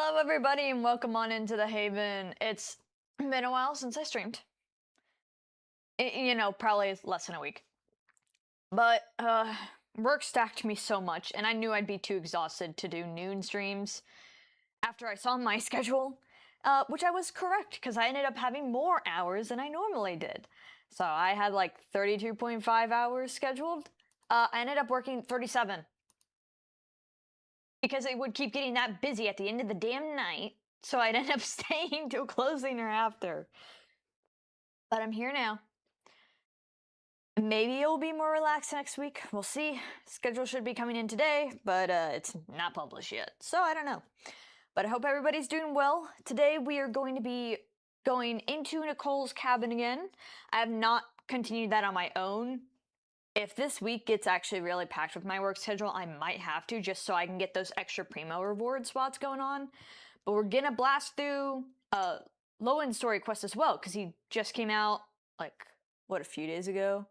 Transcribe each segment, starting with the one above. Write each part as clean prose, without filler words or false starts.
Hello everybody and welcome on into the Haven. It's been a while since I streamed. Probably less than a week. But work stacked me so much and I knew I'd be too exhausted to do noon streams after I saw my schedule, which I was correct because I ended up having more hours than I normally did. So I had like 32.5 hours scheduled. I ended up working 37. Because it would keep getting that busy at the end of the damn night, so I'd end up staying till closing or after. But I'm here now. Maybe it'll be more relaxed next week. We'll see. Schedule should be coming in today, but it's not published yet, so I don't know. But I hope everybody's doing well. Today we are going to be going into Nicole's cabin again. I have not continued that on my own. If this week gets actually really packed with my work schedule, I might have to just so I can get those extra primo reward spots going on. But we're gonna blast through Lohen Story Quest as well, because he just came out, like, what, a few days ago?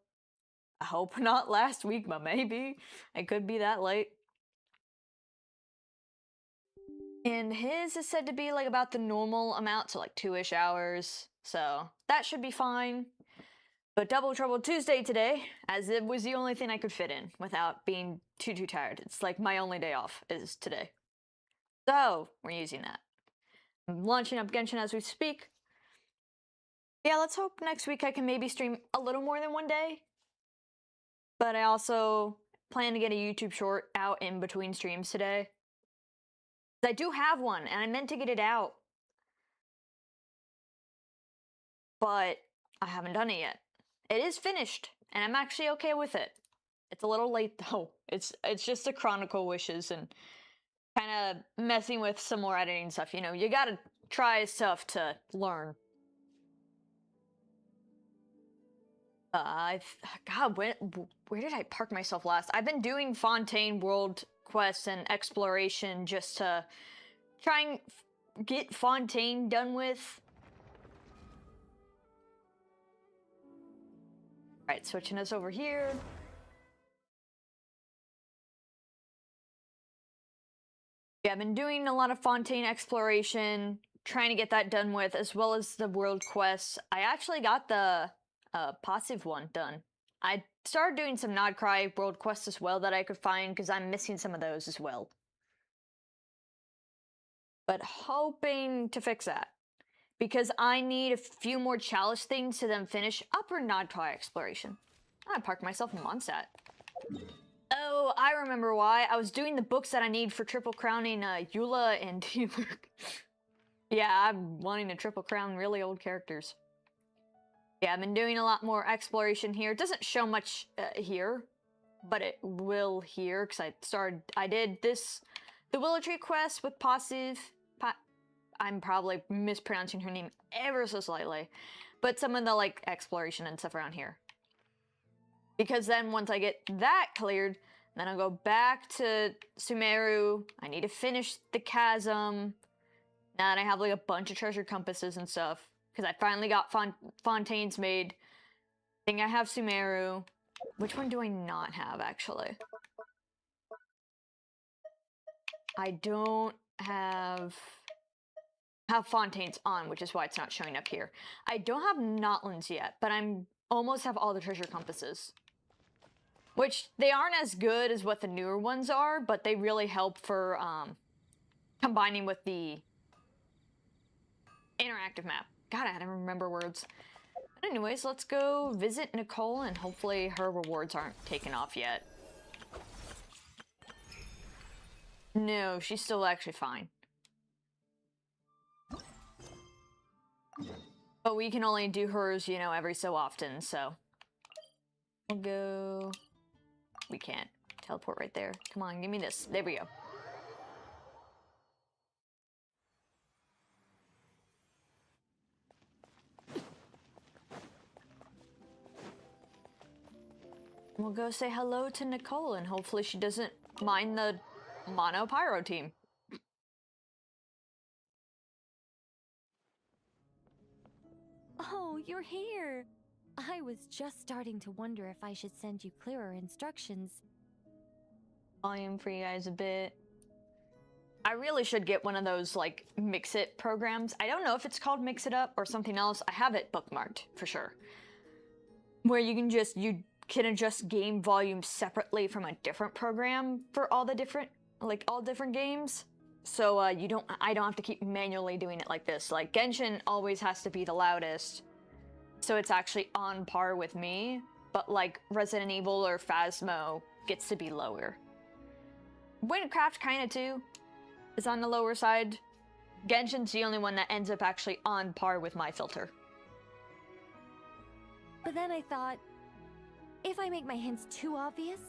I hope not last week, but maybe. It could be that late. And his is said to be, like, about the normal amount, so like 2-ish hours. So that should be fine. But Double Trouble Tuesday today, as it was the only thing I could fit in without being too tired. It's like my only day off is today. So, we're using that. I'm launching up Genshin as we speak. Yeah, let's hope next week I can maybe stream a little more than one day. But I also plan to get a YouTube short out in between streams today. I do have one, and I meant to get it out. But I haven't done it yet. It is finished, and I'm actually okay with it. It's a little late though. It's just the Chronicle wishes and kind of messing with some more editing stuff. You know, you gotta try stuff to learn. God, where did I park myself last? I've been doing Fontaine World quests and exploration just to try and get Fontaine done with. Alright, switching us over here. Yeah, I've been doing a lot of Fontaine exploration, trying to get that done with, as well as the world quests. I actually got the passive one done. I started doing some Nodcry world quests as well that I could find, because I'm missing some of those as well. But hoping to fix that. Because I need a few more childish things to then finish upper Nodcry exploration. I parked myself in Mondstadt. Oh, I remember why. I was doing the books that I need for triple crowning Eula and lurk. Yeah, I'm wanting to triple crown really old characters. Yeah, I've been doing a lot more exploration here. It doesn't show much here, but it will here, because I did the Willow Tree quest with Passive. I'm probably mispronouncing her name ever so slightly, but some of the, like, exploration and stuff around here. Because then once I get that cleared, then I'll go back to Sumeru. I need to finish the chasm. Now that I have, like, a bunch of treasure compasses and stuff, because I finally got Fontaines made. I think I have Sumeru. Which one do I not have, actually? I don't have Fontaines on, which is why it's not showing up here. I don't have Notlands yet, but I'm almost have all the treasure compasses. Which, they aren't as good as what the newer ones are, but they really help for combining with the interactive map. God, I don't remember words. But anyways, let's go visit Nicole, and hopefully her rewards aren't taken off yet. No, she's still actually fine. But we can only do hers, you know, every so often, so. We'll go. We can't. Teleport right there. Come on, give me this. There we go. We'll go say hello to Nicole, and hopefully she doesn't mind the mono pyro team. Oh, you're here! I was just starting to wonder if I should send you clearer instructions. Volume for you guys a bit. I really should get one of those, like, Mix-It programs. I don't know if it's called Mix It Up or something else. I have it bookmarked, for sure. Where you can adjust game volume separately from a different program for all different games. So I don't have to keep manually doing it like this. Like, Genshin always has to be the loudest, so it's actually on par with me. But, like, Resident Evil or Phasmo gets to be lower. Windcraft kinda too is on the lower side. Genshin's the only one that ends up actually on par with my filter. But then I thought, if I make my hints too obvious,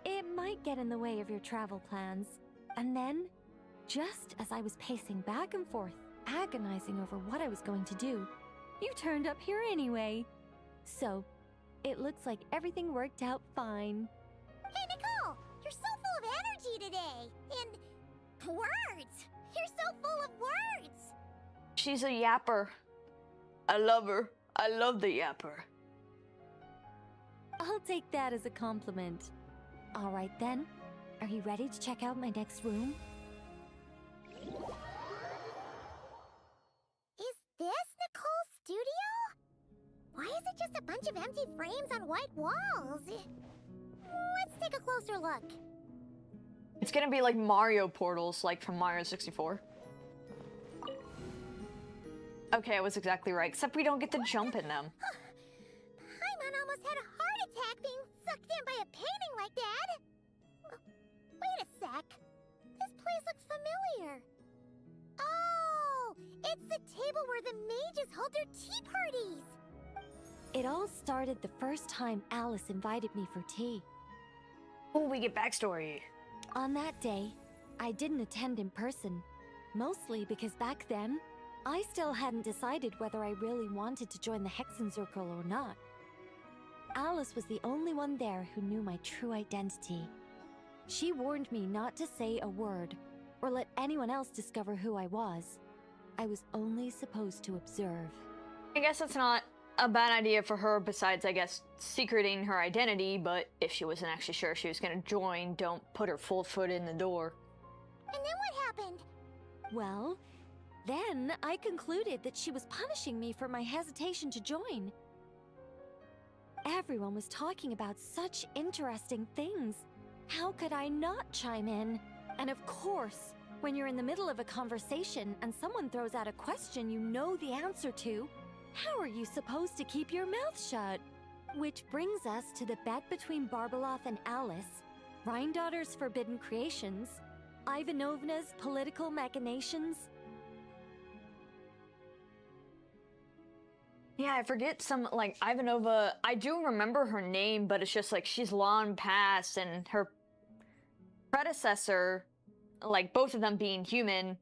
it might get in the way of your travel plans. And then, just as I was pacing back and forth, agonizing over what I was going to do, you turned up here anyway. So, it looks like everything worked out fine. Hey, Nicole! You're so full of energy today! And words! You're so full of words! She's a yapper. I love her. I love the yapper. I'll take that as a compliment. All right then, are you ready to check out my next room? Is this Nicole's studio? Why is it just a bunch of empty frames on white walls? Let's take a closer look. It's gonna be like Mario portals, like from Mario 64. Okay, I was exactly right, except we don't get to jump in them. Paimon almost had a heart attack being sucked in by a painting like that. Wait a sec. This place looks familiar. Oh, it's the table where the mages hold their tea parties. It all started the first time Alice invited me for tea. Oh, we get backstory. On that day, I didn't attend in person, mostly because back then, I still hadn't decided whether I really wanted to join the Hexencircle or not. Alice was the only one there who knew my true identity. She warned me not to say a word, or let anyone else discover who I was. I was only supposed to observe. I guess that's not a bad idea for her, besides, I guess, secreting her identity, but if she wasn't actually sure she was gonna join, don't put her full foot in the door. And then what happened? Well, then I concluded that she was punishing me for my hesitation to join. Everyone was talking about such interesting things. How could I not chime in? And of course, when you're in the middle of a conversation and someone throws out a question you know the answer to, how are you supposed to keep your mouth shut? Which brings us to the bet between Barbeloth and Alice, Rhindaughter's forbidden creations, Ivanovna's political machinations. Yeah, I forget some, like, Ivanova, I do remember her name, but it's just like she's long past, and her predecessor, like both of them being human,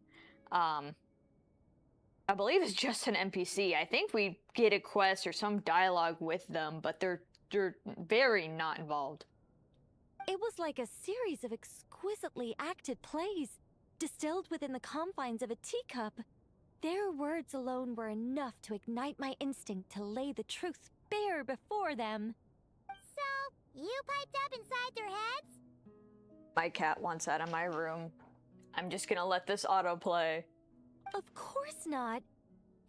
I believe is just an NPC. I think we get a quest or some dialogue with them, but they're very not involved. It was like a series of exquisitely acted plays, distilled within the confines of a teacup. Their words alone were enough to ignite my instinct to lay the truth bare before them. So, you piped up inside their heads? My cat wants out of my room. I'm just gonna let this autoplay. Of course not.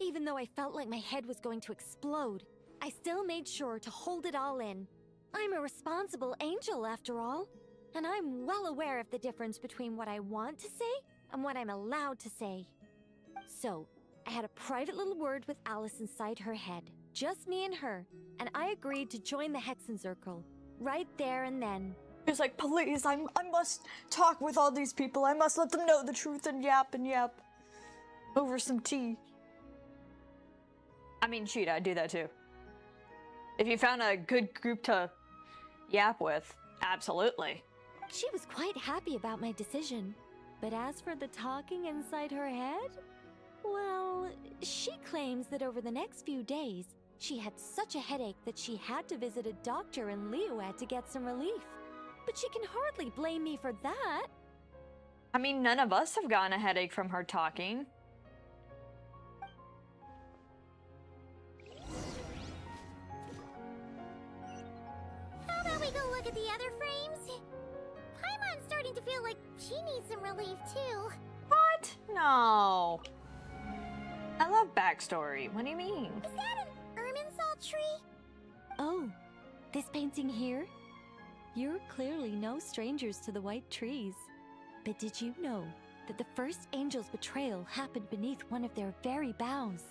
Even though I felt like my head was going to explode, I still made sure to hold it all in. I'm a responsible angel, after all, and I'm well aware of the difference between what I want to say and what I'm allowed to say. So, I had a private little word with Alice inside her head, just me and her, and I agreed to join the Hexencircle, right there and then. She's like, please, I must talk with all these people. I must let them know the truth and yap over some tea. I mean, shoot, I'd do that too. If you found a good group to yap with, absolutely. She was quite happy about my decision. But as for the talking inside her head, well, she claims that over the next few days, she had such a headache that she had to visit a doctor in Liyue to get some relief. But she can hardly blame me for that. I mean, none of us have gotten a headache from her talking. How about we go look at the other frames? Paimon starting to feel like she needs some relief too. What? No. I love backstory. What do you mean? Is that an Irminsul tree? Oh, this painting here? You're clearly no strangers to the white trees. But did you know that the first angel's betrayal happened beneath one of their very boughs?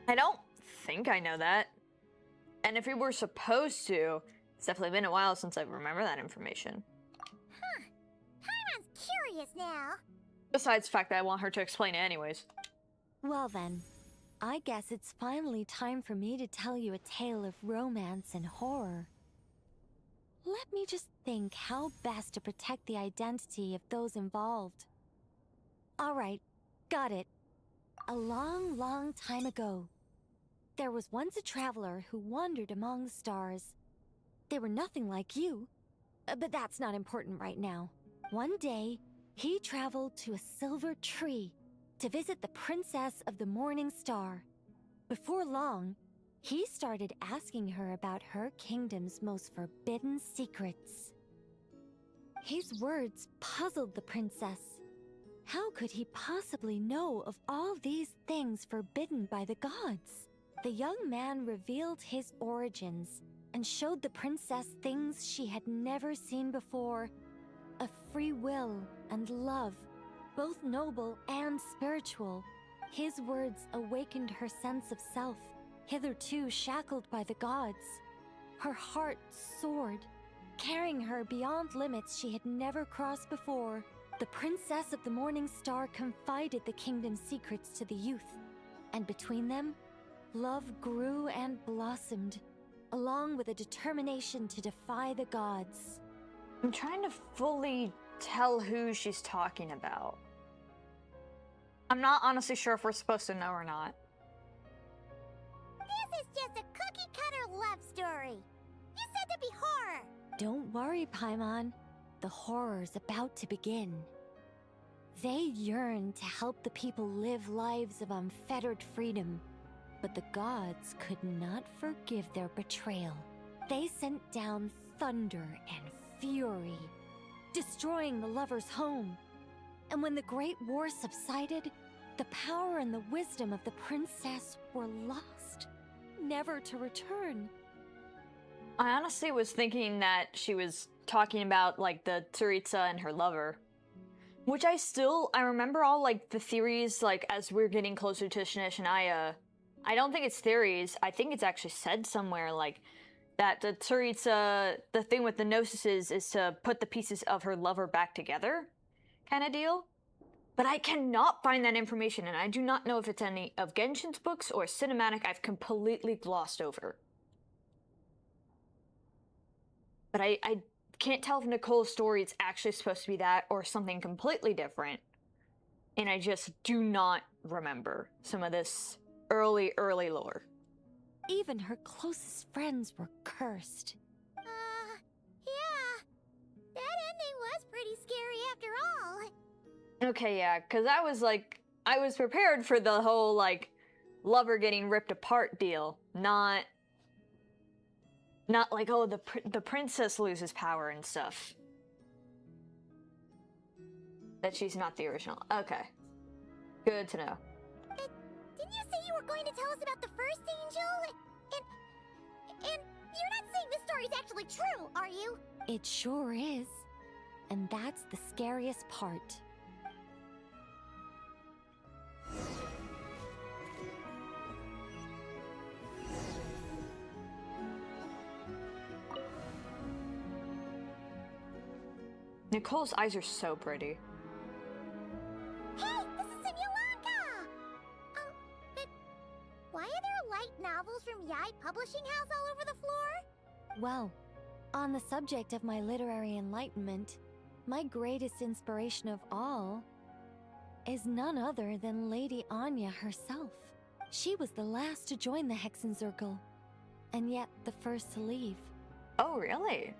I don't think I know that. And if we were supposed to, it's definitely been a while since I remember that information. Huh. Paimon's curious now. Besides the fact that I want her to explain it anyways. Well then, I guess it's finally time for me to tell you a tale of romance and horror. Let me just think how best to protect the identity of those involved. Alright, got it. A long, long time ago, there was once a traveler who wandered among the stars. They were nothing like you, but that's not important right now. One day, he traveled to a silver tree to visit the princess of the morning star. Before long, he started asking her about her kingdom's most forbidden secrets. His words puzzled the princess. How could he possibly know of all these things forbidden by the gods? The young man revealed his origins and showed the princess things she had never seen before. A free will and love, both noble and spiritual. His words awakened her sense of self, hitherto shackled by the gods. Her heart soared, carrying her beyond limits she had never crossed before. The princess of the morning star confided the kingdom's secrets to the youth, and between them, love grew and blossomed, along with a determination to defy the gods. I'm trying to fully tell who she's talking about. I'm not honestly sure if we're supposed to know or not. This is just a cookie-cutter love story. You said there'd be horror. Don't worry, Paimon. The horror's about to begin. They yearn to help the people live lives of unfettered freedom, but the gods could not forgive their betrayal. They sent down thunder and fury, destroying the lovers' home. And when the Great War subsided, the power and the wisdom of the princess were lost, never to return. I honestly was thinking that she was talking about, like, the Tsaritsa and her lover. Which I remember all, like, the theories, like, as we're getting closer to Shinish and Aya. I don't think it's theories. I think it's actually said somewhere, like, that the Tsaritsa, the thing with the Gnosis is to put the pieces of her lover back together, kind of deal. But I cannot find that information, and I do not know if it's any of Genshin's books or cinematic I've completely glossed over. But I can't tell if Nicole's story is actually supposed to be that or something completely different. And I just do not remember some of this early lore. Even her closest friends were cursed. Yeah. That ending was pretty scary after all. Okay, yeah, because I was prepared for the whole, like, lover getting ripped apart deal. Not like, oh, the princess loses power and stuff. That she's not the original. Okay. Good to know. Didn't you say you were going to tell us about the first angel? And you're not saying this story's actually true, are you? It sure is. And that's the scariest part. Nicole's eyes are so pretty. Hey, this is Simulanka! But why are there light novels from Yai Publishing House all over the floor? Well, on the subject of my literary enlightenment, my greatest inspiration of all is none other than Lady Anya herself. She was the last to join the Hexenzirkel, and yet the first to leave. Oh, really?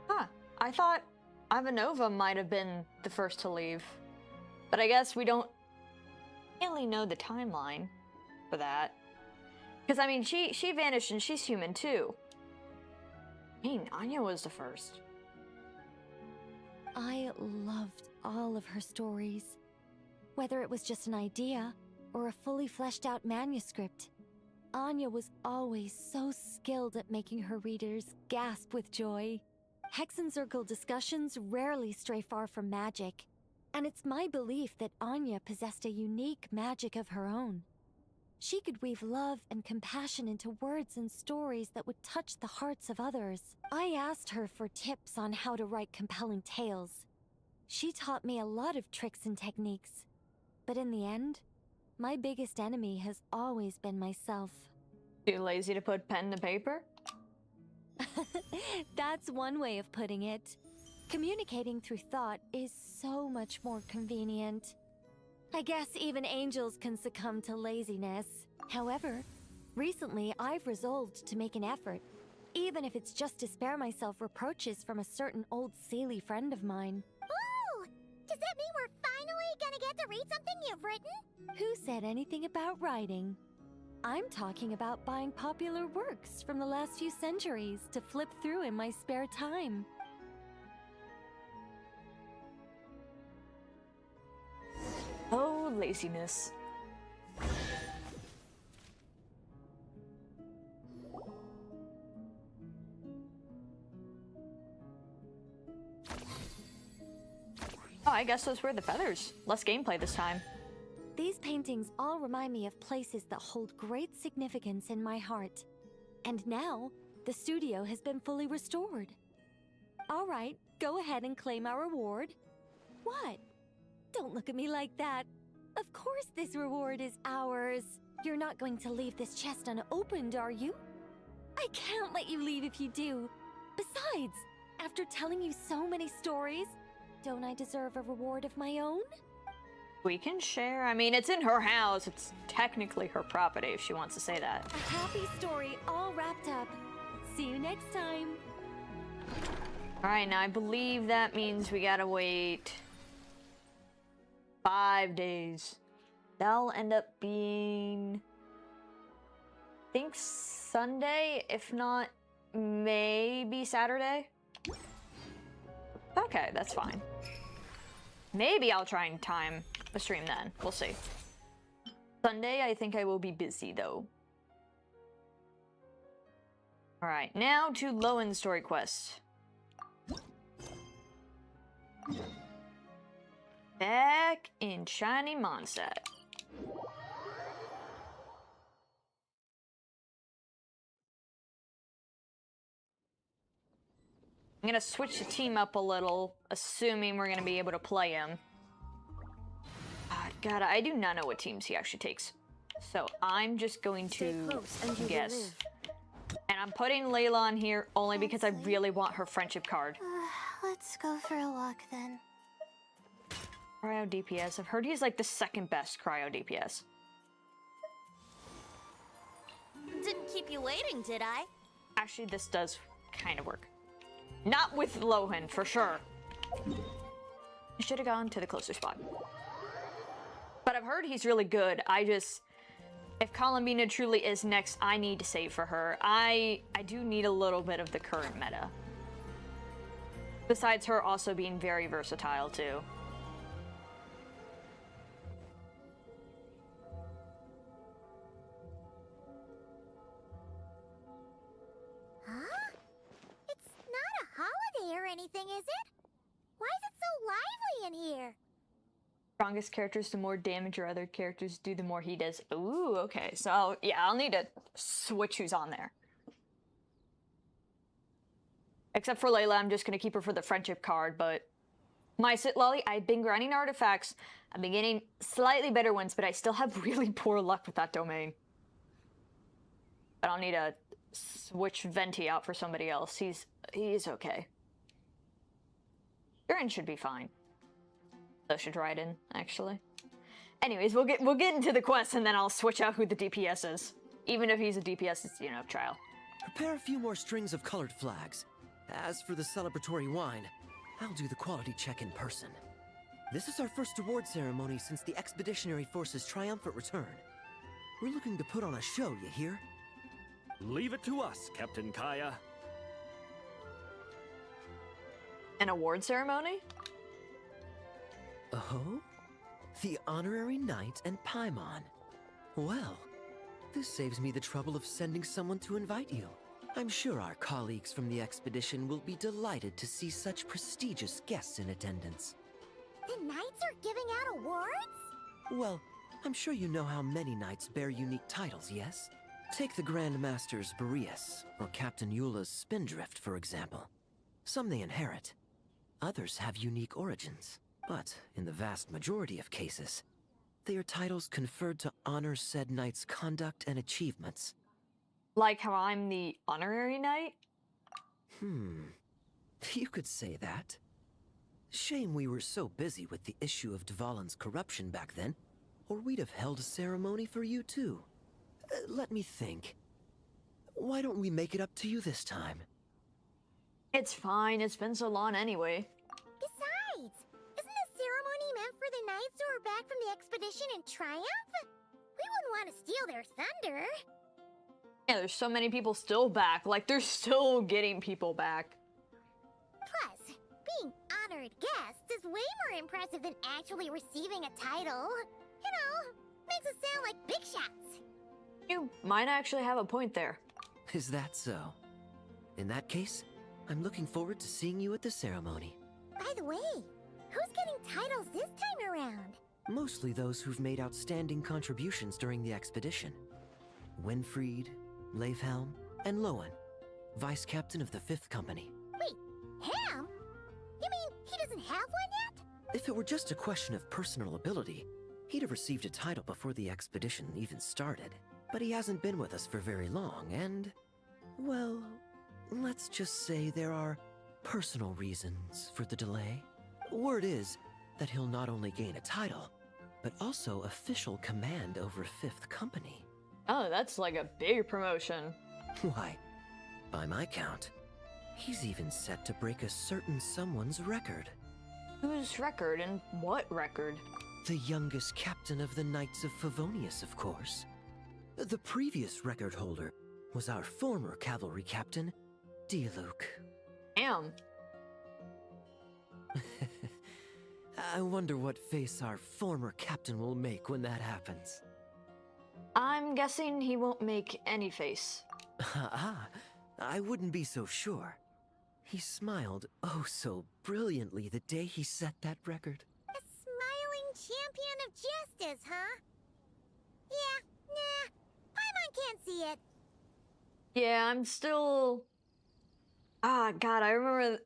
Huh. I thought Ivanova might have been the first to leave. But I guess we don't really know the timeline for that. Because, I mean, she vanished and she's human, too. Dang, Anya was the first. I loved all of her stories. Whether it was just an idea or a fully fleshed out manuscript, Anya was always so skilled at making her readers gasp with joy. Hexencircle discussions rarely stray far from magic, and it's my belief that Anya possessed a unique magic of her own. She could weave love and compassion into words and stories that would touch the hearts of others. I asked her for tips on how to write compelling tales. She taught me a lot of tricks and techniques, but in the end, my biggest enemy has always been myself. Too lazy to put pen to paper? That's one way of putting it. Communicating through thought is so much more convenient. I guess even angels can succumb to laziness. However, recently I've resolved to make an effort, even if it's just to spare myself reproaches from a certain old Seelie friend of mine. Oh! Does that mean we're finally gonna get to read something you've written? Who said anything about writing? I'm talking about buying popular works from the last few centuries to flip through in my spare time. Oh, laziness. Oh, I guess those were the feathers. Less gameplay this time. These paintings all remind me of places that hold great significance in my heart. And now, the studio has been fully restored. All right, go ahead and claim our reward. What? Don't look at me like that. Of course this reward is ours. You're not going to leave this chest unopened, are you? I can't let you leave if you do. Besides, after telling you so many stories, don't I deserve a reward of my own? We can share. I mean, it's in her house. It's technically her property if she wants to say that. A happy story all wrapped up. See you next time. Alright, now I believe that means we gotta wait 5 days. That'll end up being, I think, Sunday, if not maybe Saturday. Okay, that's fine. Maybe I'll try and time a stream then. We'll see. Sunday, I think I will be busy though. Alright, now to Lohen Story Quest. Back in Shiny Mondstadt. I'm gonna switch the team up a little, assuming we're gonna be able to play him. God, I do not know what teams he actually takes. So I'm just going to guess. And I'm putting Layla on here only because I really want her friendship card. Let's go for a walk then. Cryo DPS. I've heard he's like the second best cryo DPS. Didn't keep you waiting, did I? Actually, this does kind of work. Not with Lohen, for sure. I should have gone to the closer spot. But I've heard he's really good. If Columbina truly is next, I need to save for her. I do need a little bit of the current meta. Besides her also being very versatile, too. Huh? It's not a holiday or anything, is it? Why is it so lively in here? Strongest characters, the more damage your other characters do, the more he does. Ooh, okay. So, yeah, I'll need to switch who's on there. Except for Layla, I'm just going to keep her for the friendship card, but... My Sit Lolly, I've been grinding artifacts. I've been getting slightly better ones, but I still have really poor luck with that domain. But I'll need to switch Venti out for somebody else. He's okay. Gurren should be fine. So should Raiden, actually. Anyways, we'll get into the quest and then I'll switch out who the DPS is. Even if he's a DPS, it's, trial. Prepare a few more strings of colored flags. As for the celebratory wine, I'll do the quality check in person. This is our first award ceremony since the Expeditionary Force's triumphant return. We're looking to put on a show, you hear? Leave it to us, Captain Kaya. An award ceremony? Oh? The Honorary Knight and Paimon. Well, this saves me the trouble of sending someone to invite you. I'm sure our colleagues from the expedition will be delighted to see such prestigious guests in attendance. The knights are giving out awards? Well, I'm sure you know how many knights bear unique titles, yes? Take the Grand Master's Boreas, or Captain Eula's Spindrift, for example. Some they inherit. Others have unique origins. But, in the vast majority of cases, they are titles conferred to honor said knight's conduct and achievements. Like how I'm the honorary knight? You could say that. Shame we were so busy with the issue of Dvalin's corruption back then, or we'd have held a ceremony for you too. Let me think. Why don't we make it up to you this time? It's fine, it's been so long anyway. Besides, isn't the ceremony meant for the knights who are back from the expedition in triumph? We wouldn't want to steal their thunder. Yeah, there's so many people still back. Like, they're still getting people back. Plus, being honored guests is way more impressive than actually receiving a title. You know, makes us sound like big shots. You might actually have a point there. Is that so? In that case, I'm looking forward to seeing you at the ceremony. By the way, who's getting titles this time around? Mostly those who've made outstanding contributions during the expedition. Winfried, Leifhelm, and Lohen, Vice Captain of the 5th Company. Wait, Ham? You mean he doesn't have one yet? If it were just a question of personal ability, he'd have received a title before the expedition even started. But he hasn't been with us for very long, and... well, let's just say there are personal reasons for the delay. Word is that he'll not only gain a title, but also official command over 5th Company. Oh, that's like a big promotion. Why, by my count, he's even set to break a certain someone's record. Whose record and what record? The youngest captain of the Knights of Favonius, of course. The previous record holder was our former cavalry captain, Diluc. Damn. I wonder what face our former captain will make when that happens. I'm guessing he won't make any face. I wouldn't be so sure. He smiled oh so brilliantly the day he set that record. A smiling champion of justice, huh? Yeah, nah. Paimon can't see it. Yeah, I'm still... God, I remember...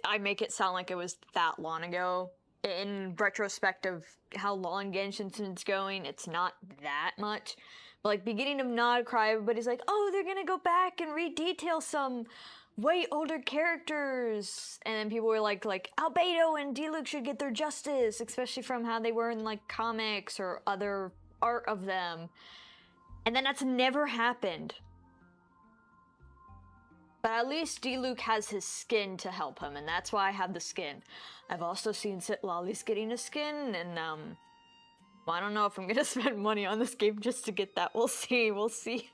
I make it sound like it was that long ago. In retrospect of how long Genshin's been going, it's not that much. But like, beginning of Nodcry, everybody's like, oh, they're gonna go back and redetail some way older characters. And then people were like Albedo and Diluc should get their justice, especially from how they were in like comics or other art of them. And then that's never happened. But at least Diluc has his skin to help him, and that's why I have the skin. I've also seen Sitlali's getting a skin, and well, I don't know if I'm gonna spend money on this game just to get that. We'll see. We'll see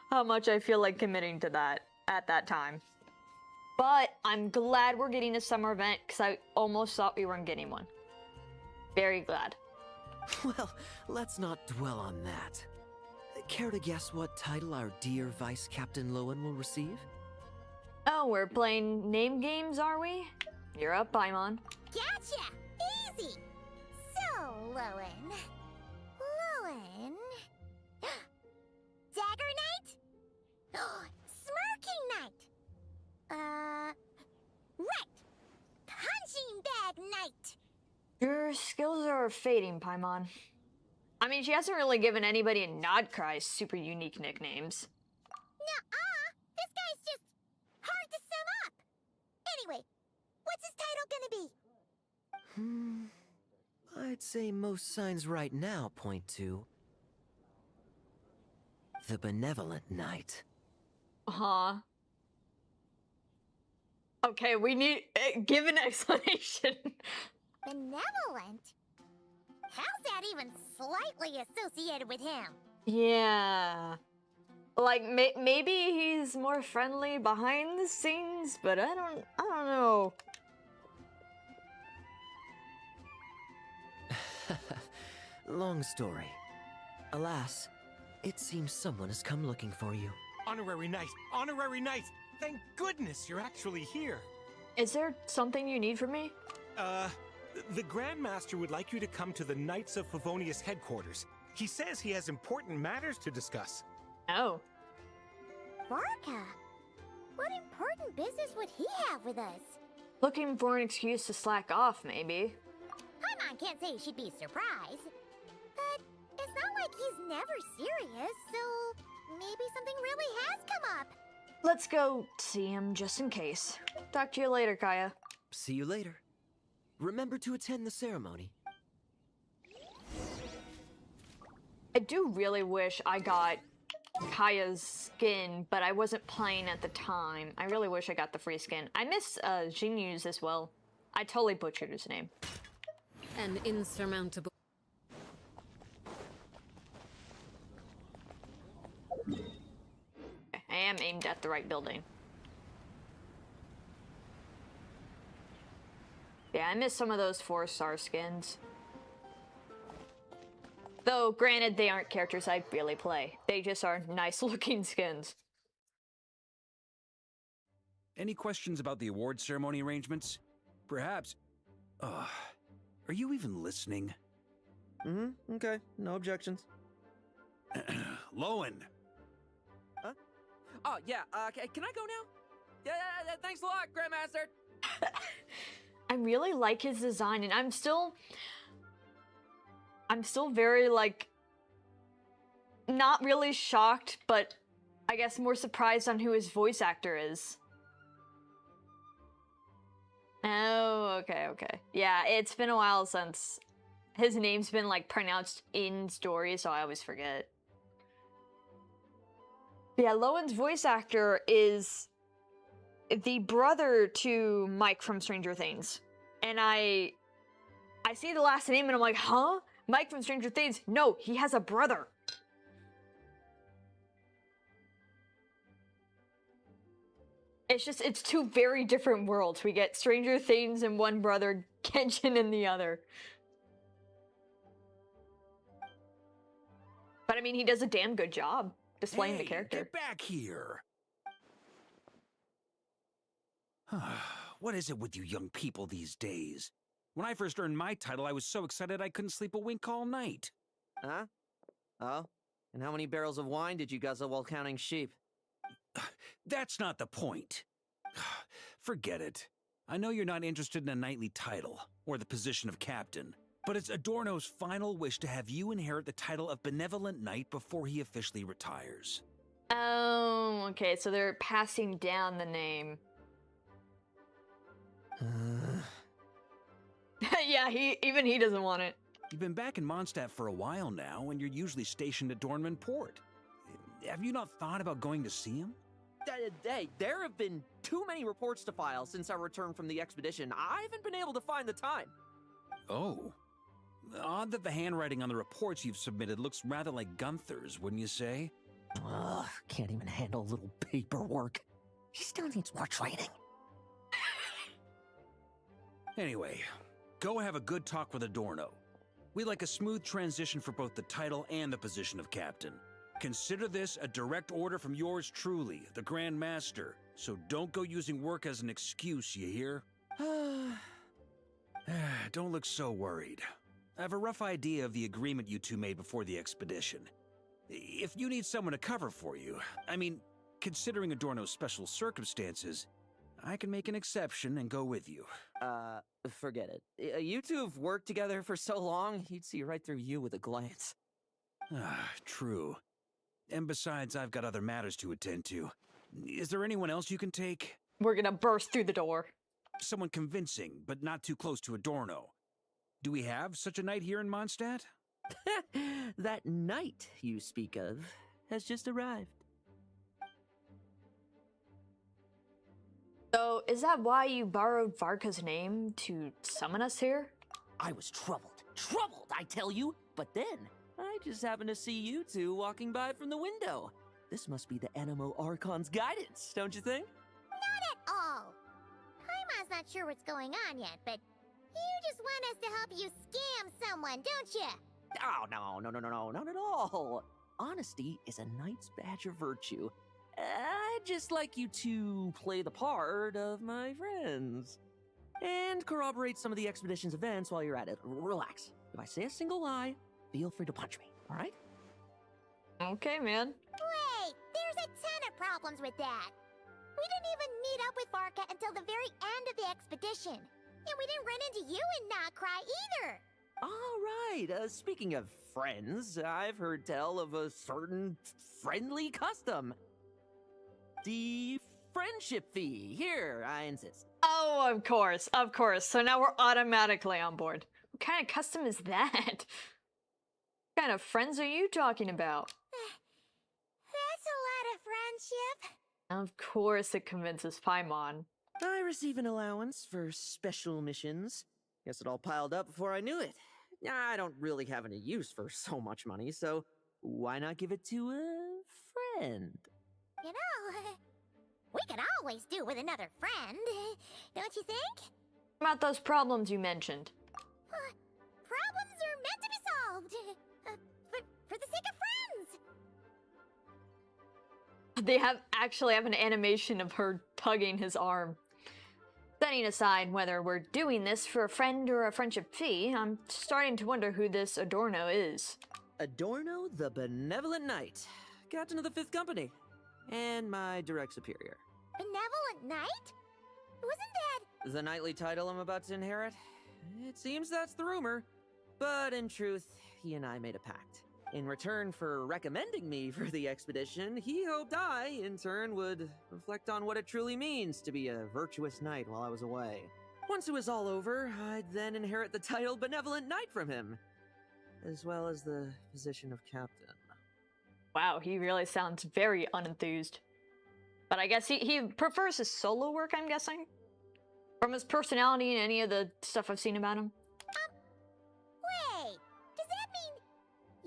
how much I feel like committing to that at that time. But I'm glad we're getting a summer event, because I almost thought we weren't getting one. Very glad. Well, let's not dwell on that. Care to guess what title our dear Vice Captain Lohen will receive? Oh, we're playing name games, are we? You're up, Paimon. Gotcha! Easy! So, Lohen... Dagger Knight? Smirking Knight! Right! Punching Bag Knight! Your skills are fading, Paimon. I mean, she hasn't really given anybody in Nodcry super unique nicknames. Nuh-uh! This guy's just hard to sum up! Anyway, what's his title gonna be? I'd say most signs right now point to... the Benevolent Knight. Huh? Okay, we need... give an explanation. Benevolent? How's that even slightly associated with him? Yeah. Like, maybe he's more friendly behind the scenes, but I don't know. Long story. Alas, it seems someone has come looking for you. Honorary Knight! Honorary Knight! Thank goodness you're actually here! Is there something you need from me? The Grandmaster would like you to come to the Knights of Favonius headquarters. He says he has important matters to discuss. Oh. Varka? What important business would he have with us? Looking for an excuse to slack off, maybe. Paimon can't say she'd be surprised. But it's not like he's never serious, so maybe something really has come up. Let's go see him just in case. Talk to you later, Kaya. See you later. Remember to attend the ceremony. I do really wish I got Kaya's skin, but I wasn't playing at the time. I really wish I got the free skin. I miss Jinyu's as well. I totally butchered his name. An insurmountable... I am aimed at the right building. Yeah, I miss some of those 4-star skins. Though, granted, they aren't characters I really play. They just are nice-looking skins. Any questions about the award ceremony arrangements? Perhaps... are you even listening? Mm-hmm, okay. No objections. Lohen! Huh? Oh, yeah, can I go now? Yeah, thanks a lot, Grandmaster! I really like his design, and I'm still very, like, not really shocked, but I guess more surprised on who his voice actor is. Oh, okay. Yeah, it's been a while since his name's been, like, pronounced in story, so I always forget. Yeah, Lowen's voice actor is the brother to Mike from Stranger Things. And I see the last name and I'm like, huh? Mike from Stranger Things? No, he has a brother. It's two very different worlds. We get Stranger Things in one brother, Genshin in the other. But I mean, he does a damn good job displaying the character. Get back here! What is it with you young people these days? When I first earned my title, I was so excited I couldn't sleep a wink all night. Huh? Oh? And how many barrels of wine did you guzzle while counting sheep? That's not the point. Forget it. I know you're not interested in a knightly title, or the position of captain, but it's Adorno's final wish to have you inherit the title of Benevolent Knight before he officially retires. Oh, okay, so they're passing down the name. Yeah, even he doesn't want it. You've been back in Mondstadt for a while now, and you're usually stationed at Dornman Port. Have you not thought about going to see him? Hey, there have been too many reports to file since our return from the expedition. I haven't been able to find the time. Oh. Odd that the handwriting on the reports you've submitted looks rather like Gunther's, wouldn't you say? Ugh, can't even handle a little paperwork. He still needs more training. Anyway, go have a good talk with Adorno. We'd like a smooth transition for both the title and the position of captain. Consider this a direct order from yours truly, the Grand Master, so don't go using work as an excuse, you hear? Don't look so worried. I have a rough idea of the agreement you two made before the expedition. If you need someone to cover for you, I mean, considering Adorno's special circumstances, I can make an exception and go with you. Forget it. You two have worked together for so long, he'd see right through you with a glance. True. And besides, I've got other matters to attend to. Is there anyone else you can take? We're gonna burst through the door. Someone convincing, but not too close to Adorno. Do we have such a knight here in Mondstadt? That knight you speak of has just arrived. So, is that why you borrowed Varka's name to summon us here? I was troubled. Troubled, I tell you! But then, I just happened to see you two walking by from the window. This must be the Animo Archon's guidance, don't you think? Not at all. Paimon's not sure what's going on yet, but You just want us to help you scam someone, don't you? Oh, no, not at all. Honesty is a knight's badge of virtue. I'd just like you to play the part of my friends. And corroborate some of the expedition's events while you're at it. Relax. If I say a single lie, feel free to punch me, alright? Okay, man. Wait, there's a ton of problems with that. We didn't even meet up with Varka until the very end of the expedition. And we didn't run into you and Not Cry either. Alright, speaking of friends, I've heard tell of a certain friendly custom. The friendship fee. Here, I insist. Oh, of course, of course. So now we're automatically on board. What kind of custom is that? What kind of friends are you talking about? That's a lot of friendship. Of course it convinces Paimon. I receive an allowance for special missions. Guess it all piled up before I knew it. I don't really have any use for so much money, so why not give it to a friend? You know, we could always do with another friend, don't you think? What about those problems you mentioned? Problems are meant to be solved. For the sake of friends. They actually have an animation of her tugging his arm. Setting aside whether we're doing this for a friend or a friendship fee, I'm starting to wonder who this Adorno is. Adorno the Benevolent Knight, captain of the 5th Company, and my direct superior. Benevolent Knight? Wasn't that... The knightly title I'm about to inherit? It seems that's the rumor. But in truth, he and I made a pact. In return for recommending me for the expedition, he hoped I, in turn, would reflect on what it truly means to be a virtuous knight while I was away. Once it was all over, I'd then inherit the title Benevolent Knight from him, as well as the position of captain. Wow, he really sounds very unenthused. But I guess he prefers his solo work, I'm guessing? From his personality and any of the stuff I've seen about him? Wait, does that mean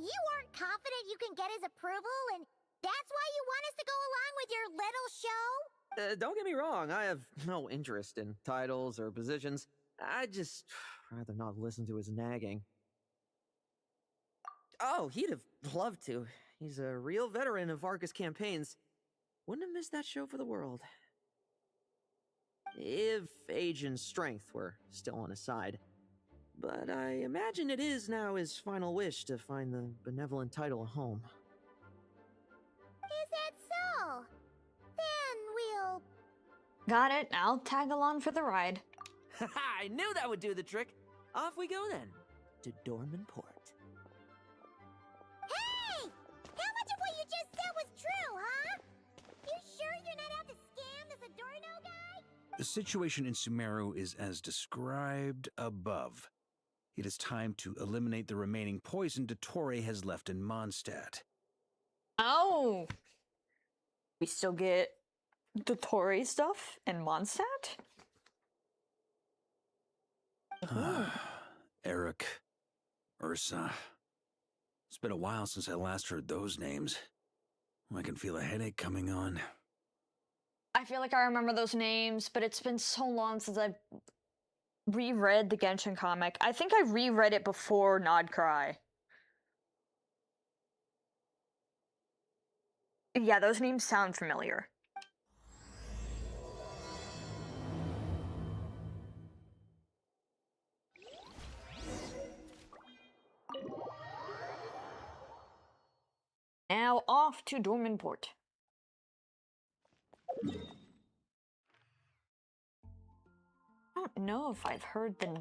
you aren't confident you can get his approval and that's why you want us to go along with your little show? Don't get me wrong, I have no interest in titles or positions. I'd just rather not listen to his nagging. Oh, he'd have loved to. He's a real veteran of Varka's campaigns. Wouldn't have missed that show for the world. If age and strength were still on his side. But I imagine it is now his final wish to find the benevolent title a home. Is that so? Then we'll... Got it, I'll tag along for the ride. I knew that would do the trick. Off we go then, to Dorman Port. Hey! How much of what you just said was true, huh? You sure you're not out to scam this Adorno guy? The situation in Sumeru is as described above. It is time to eliminate the remaining poison Dottore has left in Mondstadt. Oh! We still get Dottore stuff in Mondstadt? Eric, Ursa. It's been a while since I last heard those names. I can feel a headache coming on. I feel like I remember those names, but it's been so long since I've reread the Genshin comic. I think I reread it before Nod Cry. Yeah, those names sound familiar. Now off to Dorman Port. I don't know if I've heard the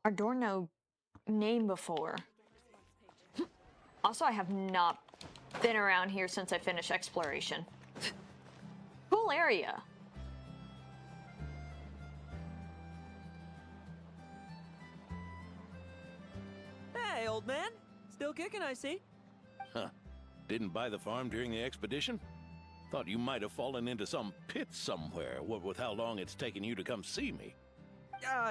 Adorno name before. Also, I have not been around here since I finished exploration. Cool area. Hey, old man. Still kicking, I see. Huh. Didn't buy the farm during the expedition? Thought you might have fallen into some pit somewhere, what with how long it's taken you to come see me.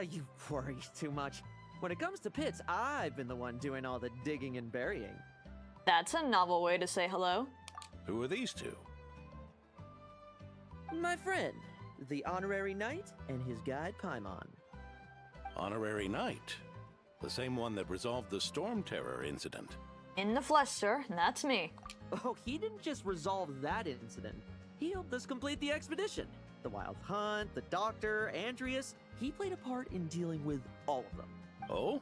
You worry too much. When it comes to pits, I've been the one doing all the digging and burying. That's a novel way to say hello. Who are these two? My friend, the honorary knight, and his guide Paimon. Honorary Knight. The same one that resolved the Storm Terror incident. In the flesh, sir. That's me. Oh, he didn't just resolve that incident. He helped us complete the expedition. The Wild Hunt, the Doctor, Andreas. He played a part in dealing with all of them. Oh?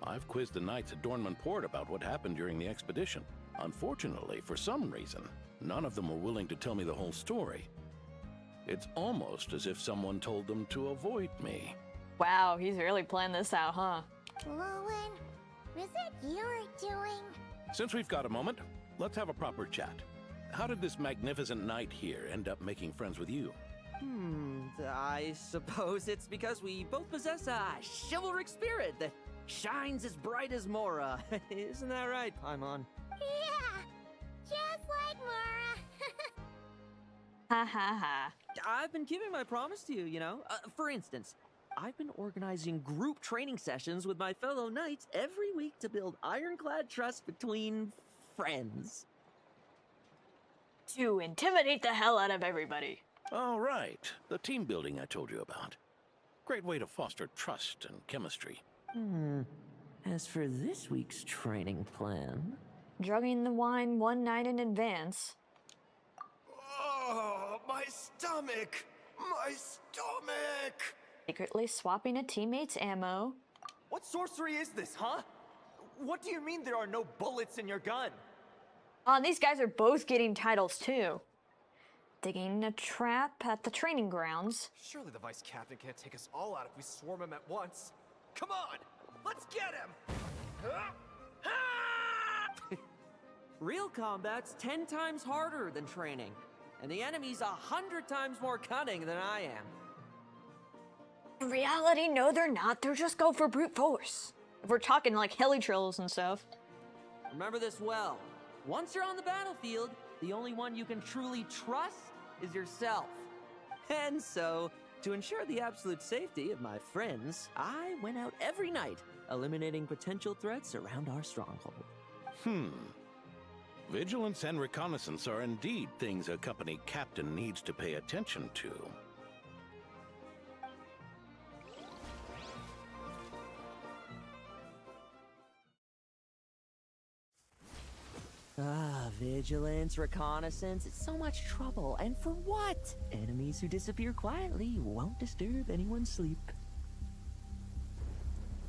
I've quizzed the knights at Dornman Port about what happened during the expedition. Unfortunately, for some reason, none of them were willing to tell me the whole story. It's almost as if someone told them to avoid me. Wow, he's really planned this out, huh? Lowen, is it you are doing? Since we've got a moment, let's have a proper chat. How did this magnificent knight here end up making friends with you? I suppose it's because we both possess a chivalric spirit that shines as bright as Mora. Isn't that right, Paimon? Yeah, just like Mara. Ha ha ha. I've been keeping my promise to you, you know? For instance, I've been organizing group training sessions with my fellow knights every week to build ironclad trust between friends. To intimidate the hell out of everybody. Oh, right. The team building I told you about. Great way to foster trust and chemistry. As for this week's training plan... Drugging the wine one night in advance. Oh, my stomach! My stomach! Secretly swapping a teammate's ammo. What sorcery is this, huh? What do you mean there are no bullets in your gun? These guys are both getting titles too. Digging a trap at the training grounds. Surely the vice captain can't take us all out if we swarm him at once. Come on! Let's get him! Real combat's 10 times harder than training, and the enemy's 100 times more cunning than I am. In reality, no they're not. They'll just go for brute force. If we're talking like heli trills and stuff. Remember this well. Once you're on the battlefield, the only one you can truly trust is yourself. And so, to ensure the absolute safety of my friends, I went out every night, eliminating potential threats around our stronghold. Vigilance and reconnaissance are indeed things a company captain needs to pay attention to. Vigilance, reconnaissance, it's so much trouble. And for what? Enemies who disappear quietly won't disturb anyone's sleep.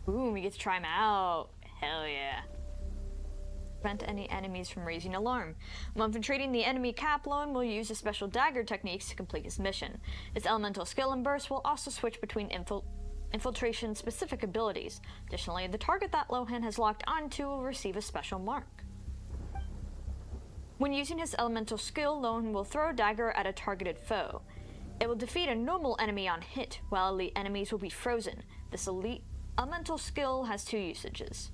Ooh, we get to try them out. Hell yeah. Prevent any enemies from raising alarm. While infiltrating the enemy cap, Lohen will use a special dagger techniques to complete his mission. His elemental skill and burst will also switch between infiltration-specific abilities. Additionally, the target that Lohen has locked onto will receive a special mark. When using his elemental skill, Lohen will throw a dagger at a targeted foe. It will defeat a normal enemy on hit, while elite enemies will be frozen. This elite elemental skill has 2 usages.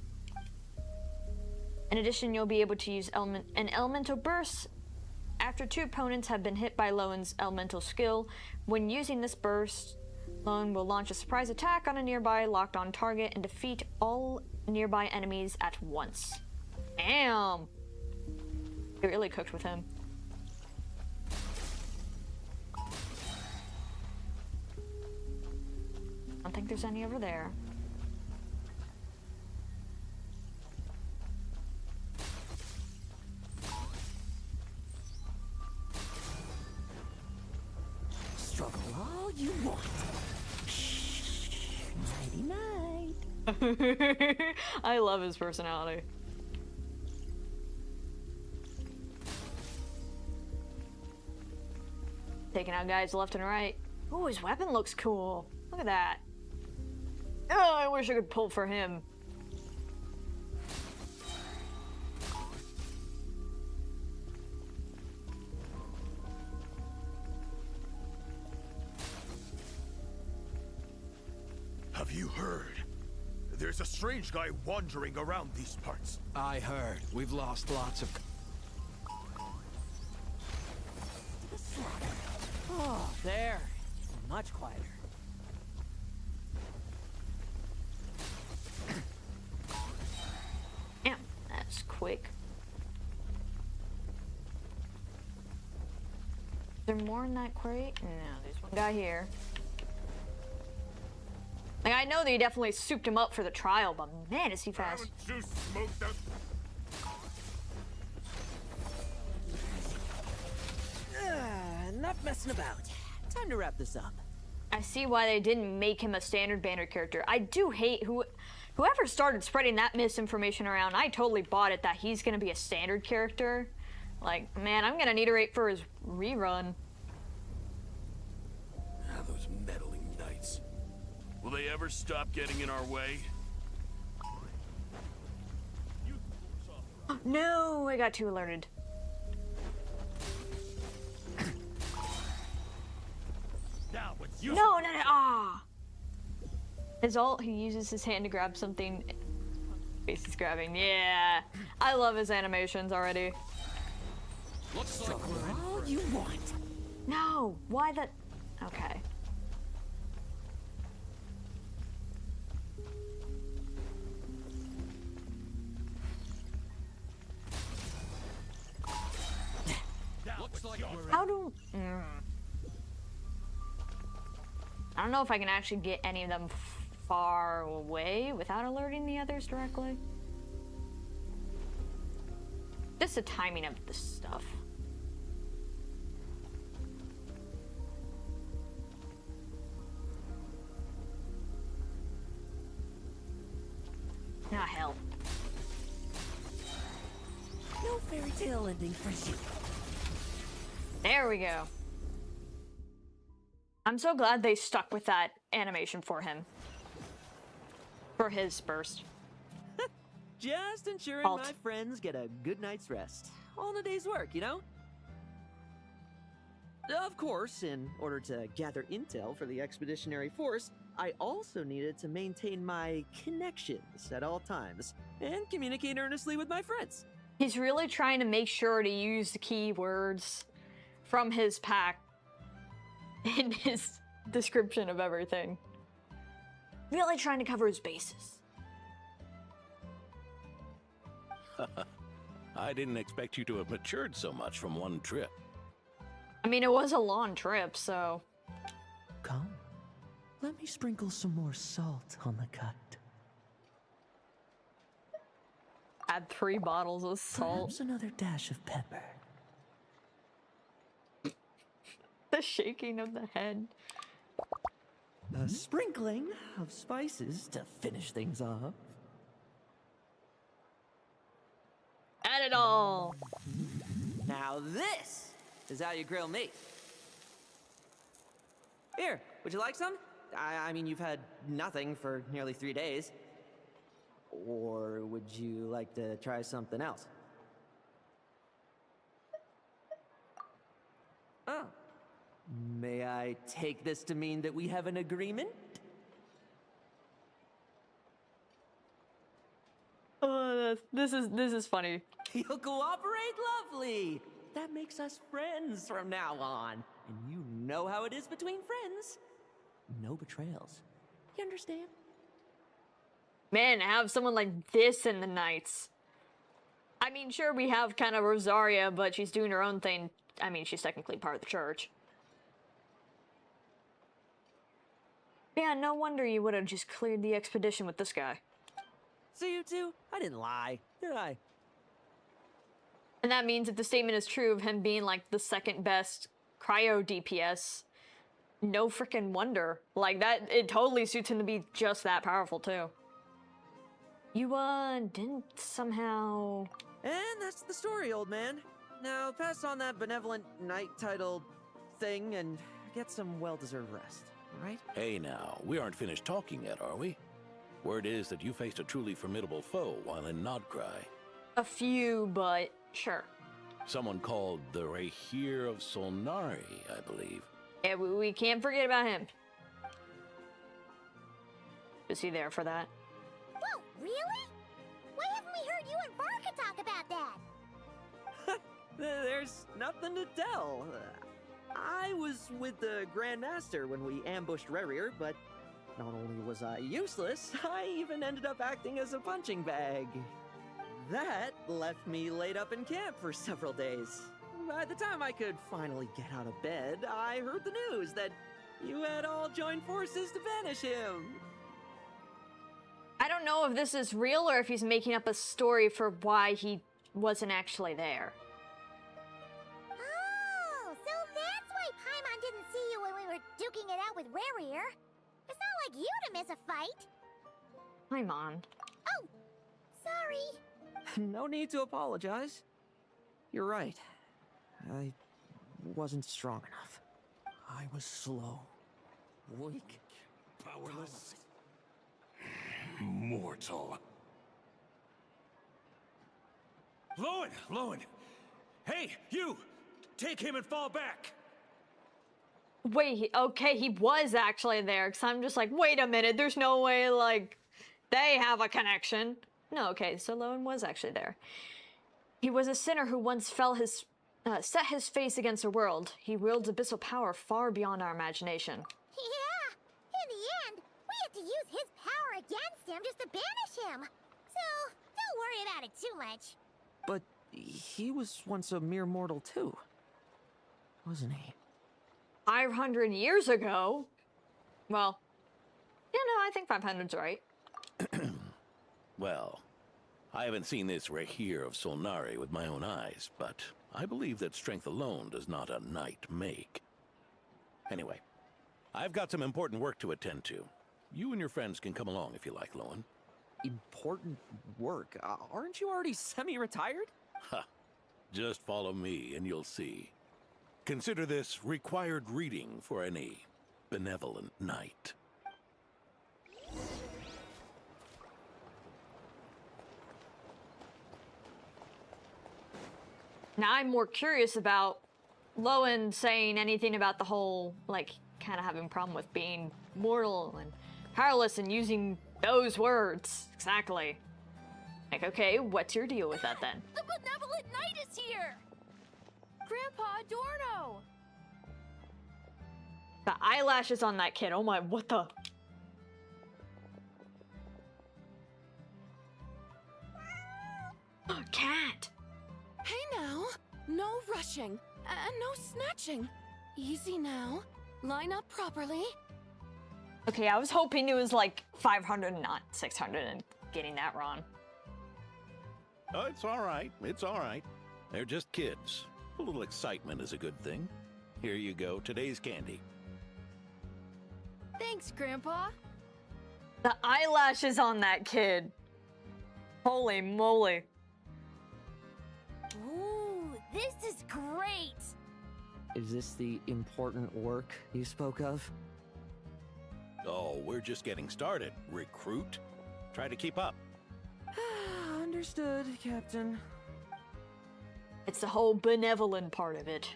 In addition, you'll be able to use an elemental burst after 2 opponents have been hit by Lohen's elemental skill. When using this burst, Lohen will launch a surprise attack on a nearby locked-on target and defeat all nearby enemies at once. Damn! It really cooked with him. I don't think there's any over there. Struggle all you want. Nighty night. I love his personality. Taking out guys left and right. Ooh, his weapon looks cool. Look at that. Oh, I wish I could pull for him. Have you heard? There's a strange guy wandering around these parts. I heard. We've lost lots of... Oh, there. Much quieter. Damn, that's quick. there more in that crate? No, there's one guy here. Like, I know they definitely souped him up for the trial, but man, is he fast. Enough messing about. Time to wrap this up. I see why they didn't make him a standard banner character. I do hate whoever started spreading that misinformation around. I totally bought it that he's gonna be a standard character. Like, man, I'm gonna need a rate for his rerun. Ah, those meddling knights. Will they ever stop getting in our way? No, I got too alerted. No, ah! His ult, he uses his hand to grab something. Face is grabbing. Yeah, I love his animations already. Looks like all you want. No, why that? Okay. Looks like How do? I don't know if I can actually get any of them far away without alerting the others directly. Just the timing of the stuff. Ah, hell. No fairy tale ending for you. There we go. I'm so glad they stuck with that animation for him. For his burst. Just ensuring Halt. my friends get a good night's rest. All in a day's work, you know? Of course, in order to gather intel for the expeditionary force, I also needed to maintain my connections at all times and communicate earnestly with my friends. He's really trying to make sure to use the keywords from his pack in his description of everything. Really trying to cover his bases. I didn't expect you to have matured so much from one trip. I mean, it was a long trip, so... Come, let me sprinkle some more salt on the cut. Add 3 bottles of salt. Perhaps another dash of pepper. The shaking of the head. A sprinkling of spices to finish things off. Add it all. Now this is how you grill meat. Here, would you like some? I mean, you've had nothing for nearly 3 days. Or would you like to try something else? Oh. May I take this to mean that we have an agreement? Oh, this is funny. You'll cooperate? Lovely! That makes us friends from now on. And you know how it is between friends. No betrayals. You understand? Man, have someone like this in the Knights. I mean, sure, we have kind of Rosaria, but she's doing her own thing. I mean, she's technically part of the church. Yeah, no wonder you would have just cleared the expedition with this guy. See you two? I didn't lie, did I? And that means if the statement is true of him being like the second best cryo DPS, no freaking wonder. Like that, it totally suits him to be just that powerful too. You, didn't somehow... And that's the story, old man. Now pass on that benevolent knight title thing and get some well-deserved rest, all right? Hey now, we aren't finished talking yet, are we? Word is that you faced a truly formidable foe while in Nodcry. A few, but sure. Someone called the Rahir of Solnari, I believe. Yeah, we can't forget about him. Was he there for that? Whoa, really? Why haven't we heard you and Varka talk about that? There's nothing to tell. I was with the Grand Master when we ambushed Rahir, but not only was I useless, I even ended up acting as a punching bag. That left me laid up in camp for several days. by the time I could finally get out of bed, I heard the news that you had all joined forces to banish him. I don't know if this is real or if he's making up a story for why he wasn't actually there. Oh, so that's why Paimon didn't see you when we were duking it out with Rarier. It's not like you to miss a fight. Paimon. Oh, sorry. No need to apologize. You're right. I wasn't strong enough. I was slow, weak, Powerless. Mortal. Lohen! Hey, you! Take him and fall back! Wait, okay, he was actually there, because I'm just like, wait a minute, there's no way, like, they have a connection. No, okay, so Lohen was actually there. He was a sinner who once set his face against the world. He wields abyssal power far beyond our imagination. Yeah, in the end, we had to use his power against him just to banish him. So, don't worry about it too much. But he was once a mere mortal too, wasn't he? 500 years ago? Well, yeah, no, I think 500's right. Well, I haven't seen this Rahir of Solnari with my own eyes, but I believe that strength alone does not a knight make. Anyway, I've got some important work to attend to. You and your friends can come along if you like, Lohen. Important work? Aren't you already semi-retired? Ha! Just follow me and you'll see. Consider this required reading for any benevolent knight. Now I'm more curious about Lohen saying anything about the whole, like, kind of having a problem with being mortal and powerless and using those words. Exactly. Like, okay, what's your deal with that then? The benevolent knight is here! Grandpa Adorno! The eyelashes on that kid, oh my, what the? Cat! Hey now, no rushing, and no snatching. Easy now, line up properly. Okay, I was hoping it was like 500, not 600, and getting that wrong. Oh, it's all right. It's all right. They're just kids. A little excitement is a good thing. Here you go, today's candy. Thanks, Grandpa. The eyelashes on that kid. Holy moly. Ooh, this is great! Is this the important work you spoke of? Oh, we're just getting started. Recruit? Try to keep up. Understood, Captain. It's the whole benevolent part of it.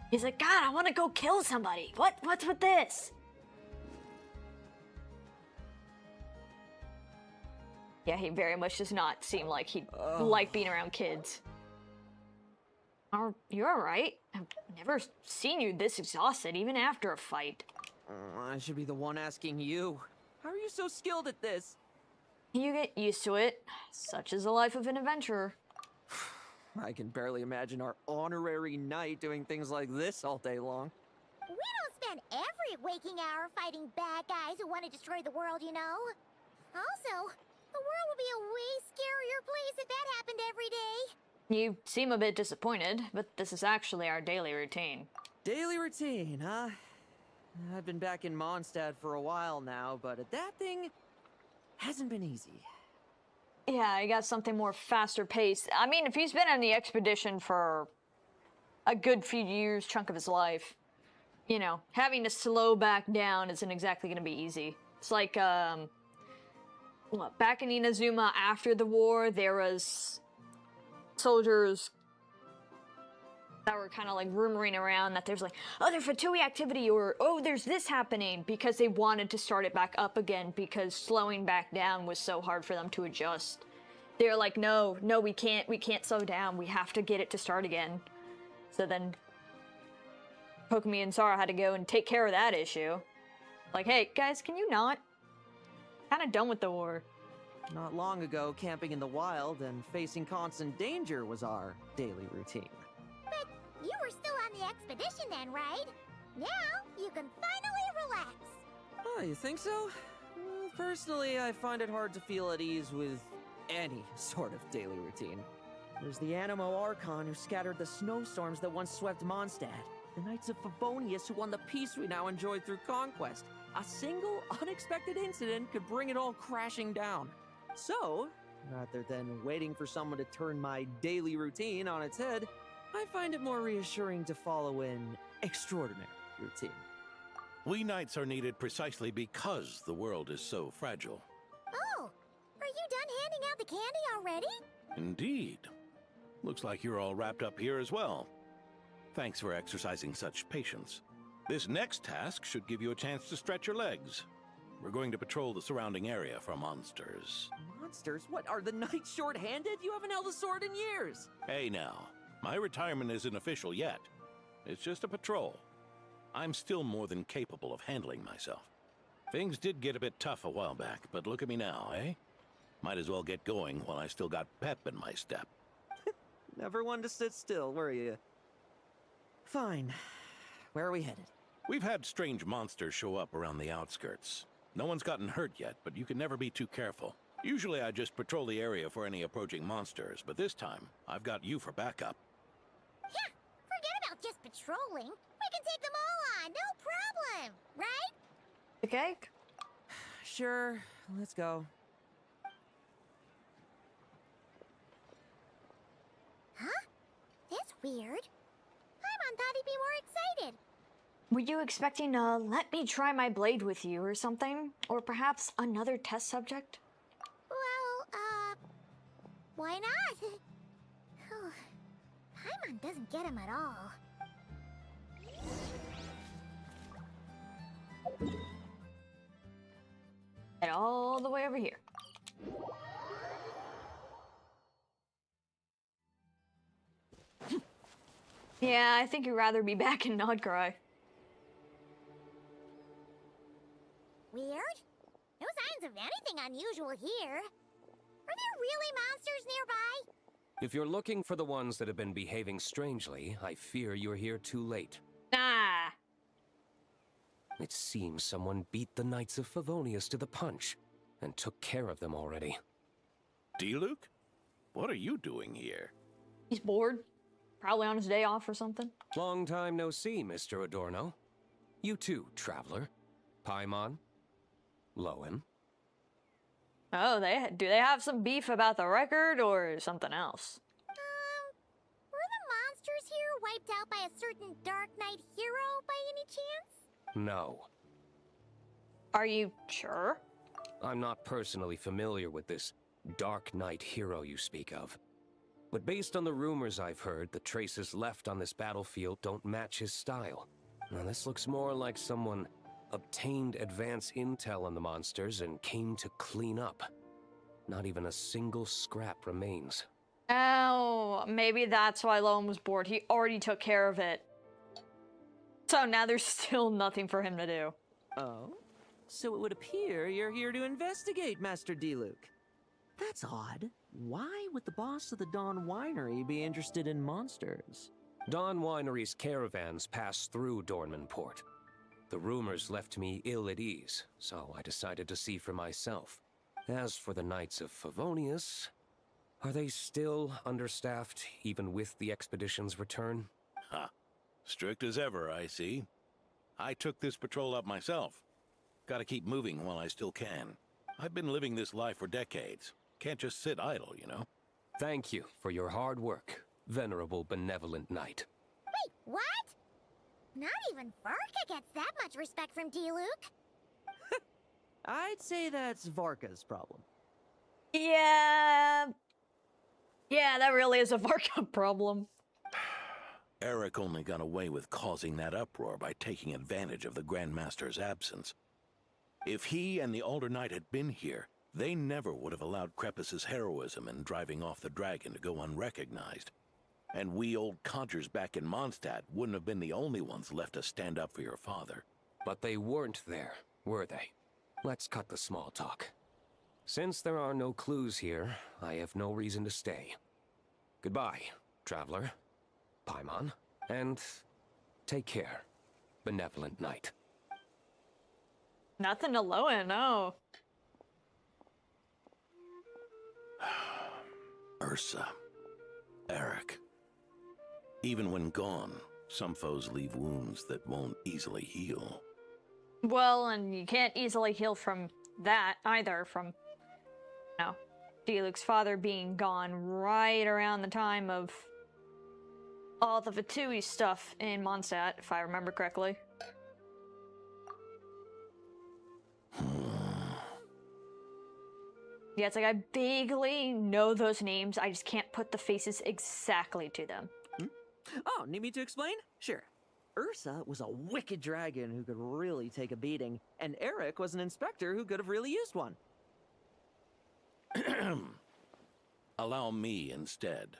He's like, God, I want to go kill somebody. What's with this? Yeah, he very much does not seem like he'd like being around kids. Are you alright? I've never seen you this exhausted, even after a fight. I should be the one asking you. How are you so skilled at this? You get used to it. Such is the life of an adventurer. I can barely imagine our honorary knight doing things like this all day long. We don't spend every waking hour fighting bad guys who want to destroy the world, you know? Also, the world would be a way scarier place if that happened every day. You seem a bit disappointed, but this is actually our daily routine. Daily routine, huh? I've been back in Mondstadt for a while now, but adapting hasn't been easy. Yeah, I got something more faster paced. I mean, if he's been on the expedition for a good few years, chunk of his life, you know, having to slow back down isn't exactly going to be easy. It's like, back in Inazuma after the war, there was soldiers that were kind of like rumoring around that there's like, oh, there's Fatui activity, or oh, there's this happening, because they wanted to start it back up again because slowing back down was so hard for them to adjust. They're like, no, we can't slow down. We have to get it to start again. So then Kokomi and Sara had to go and take care of that issue. Like, hey, guys, can you not? Kind of done with the war. Not long ago, camping in the wild and facing constant danger was our daily routine. But you were still on the expedition then, right? Now you can finally relax. Oh, you think so? Well, personally, I find it hard to feel at ease with any sort of daily routine. There's the Animo Archon who scattered the snowstorms that once swept Mondstadt. The Knights of Favonius who won the peace we now enjoy through conquest. A single, unexpected incident could bring it all crashing down. So, rather than waiting for someone to turn my daily routine on its head, I find it more reassuring to follow an extraordinary routine. We knights are needed precisely because the world is so fragile. Oh, are you done handing out the candy already? Indeed. Looks like you're all wrapped up here as well. Thanks for exercising such patience. This next task should give you a chance to stretch your legs. We're going to patrol the surrounding area for monsters. Monsters? What, are the knights short-handed? You haven't held a sword in years! Hey now, my retirement isn't official yet. It's just a patrol. I'm still more than capable of handling myself. Things did get a bit tough a while back, but look at me now, eh? Might as well get going while I still got pep in my step. Never one to sit still, were you? Fine. Where are we headed? We've had strange monsters show up around the outskirts. No one's gotten hurt yet, but you can never be too careful. Usually I just patrol the area for any approaching monsters, but this time, I've got you for backup. Yeah, forget about just patrolling. We can take them all on, no problem, right? The cake? Sure, let's go. Huh? That's weird. Paimon thought he'd be more excited. Were you expecting to let me try my blade with you or something? Or perhaps another test subject? Well, why not? Paimon doesn't get him at all. And all the way over here. Yeah, I think you'd rather be back in Nodcry. Weird? No signs of anything unusual here. Are there really monsters nearby? If you're looking for the ones that have been behaving strangely, I fear you're here too late. Ah. It seems someone beat the Knights of Favonius to the punch, and took care of them already. D-Luke? What are you doing here? He's bored. Probably on his day off or something. Long time no see, Mr. Adorno. You too, traveler. Paimon? Lohen? Oh, do they have some beef about the record or something else? Were the monsters here wiped out by a certain Dark Knight hero by any chance? No. Are you sure? I'm not personally familiar with this Dark Knight hero you speak of. But based on the rumors I've heard, the traces left on this battlefield don't match his style. Now this looks more like someone obtained advance intel on the monsters and came to clean up. Not even a single scrap remains. Oh, maybe that's why Lowen was bored. He already took care of it. So now there's still nothing for him to do. Oh? So it would appear you're here to investigate, Master D-Luke. That's odd. Why would the boss of the Dawn Winery be interested in monsters? Dawn Winery's caravans pass through Dornman Port. The rumors left me ill at ease, so I decided to see for myself. As for the Knights of Favonius, are they still understaffed, even with the expedition's return? Ha. Strict as ever, I see. I took this patrol up myself. Gotta keep moving while I still can. I've been living this life for decades. Can't just sit idle, you know? Thank you for your hard work, venerable benevolent knight. Wait, what? Not even Varka gets that much respect from D-Luke. I'd say that's Varka's problem. Yeah. Yeah, that really is a Varka problem. Eric only got away with causing that uproar by taking advantage of the Grandmaster's absence. If he and the Alder Knight had been here, they never would have allowed Krepus's heroism in driving off the dragon to go unrecognized. And we old codgers back in Mondstadt wouldn't have been the only ones left to stand up for your father. But they weren't there, were they? Let's cut the small talk. Since there are no clues here, I have no reason to stay. Goodbye, traveler, Paimon, and take care, benevolent knight. Nothing to Lohen, no. Ursa. Eric. Even when gone, some foes leave wounds that won't easily heal. Well, and you can't easily heal from that either, from, Diluc's father being gone right around the time of all the Fatui stuff in Mondstadt, if I remember correctly. Yeah, it's like I vaguely know those names, I just can't put the faces exactly to them. Oh, need me to explain? Sure. Ursa was a wicked dragon who could really take a beating, and Eric was an inspector who could have really used one. Allow me instead.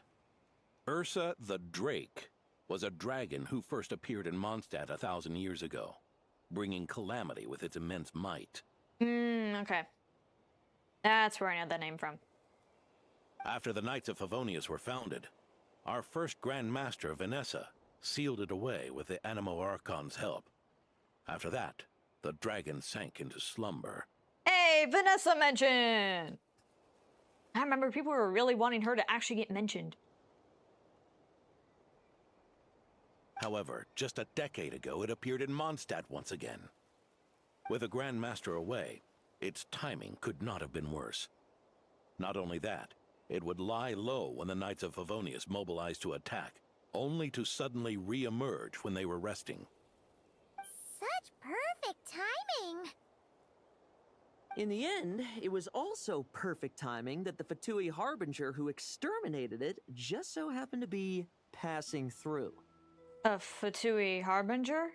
Ursa the Drake was a dragon who first appeared in Mondstadt 1,000 years ago, bringing calamity with its immense might. Okay. That's where I know that name from. After the Knights of Favonius were founded, our first Grand Master, Vanessa, sealed it away with the Animo Archon's help. After that, the dragon sank into slumber. Hey, Vanessa mention! I remember people were really wanting her to actually get mentioned. However, just a decade ago, it appeared in Mondstadt once again. With the Grand Master away, its timing could not have been worse. Not only that, it would lie low when the Knights of Favonius mobilized to attack, only to suddenly re-emerge when they were resting. Such perfect timing! In the end, it was also perfect timing that the Fatui Harbinger who exterminated it just so happened to be passing through. A Fatui Harbinger?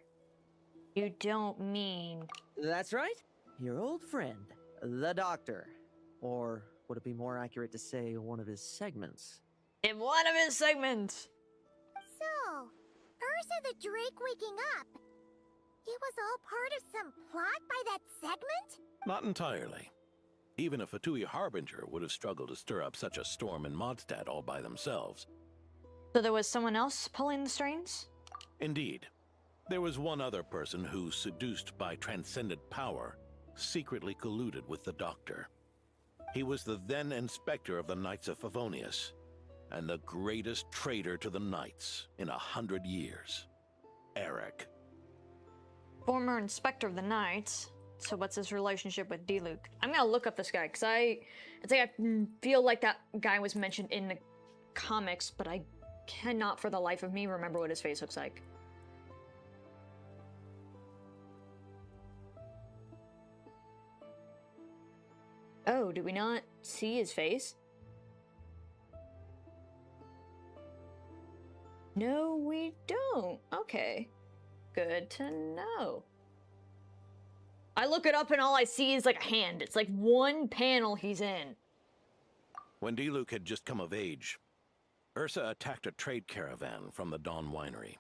You don't mean... That's right. Your old friend, the Doctor. Or would it be more accurate to say one of his segments? In one of his segments! So, Ursa the Drake waking up. It was all part of some plot by that segment? Not entirely. Even a Fatui Harbinger would have struggled to stir up such a storm in Mondstadt all by themselves. So there was someone else pulling the strings? Indeed. There was one other person who, seduced by transcendent power, secretly colluded with the Doctor. He was the then Inspector of the Knights of Favonius, and the greatest traitor to the Knights in 100 years. Eric. Former Inspector of the Knights. So what's his relationship with Diluc? I'm gonna look up this guy, because I feel like that guy was mentioned in the comics, but I cannot for the life of me remember what his face looks like. Oh, do we not see his face? No, we don't. Okay. Good to know. I look it up and all I see is like a hand. It's like one panel he's in. When Diluc had just come of age, Ursa attacked a trade caravan from the Dawn Winery.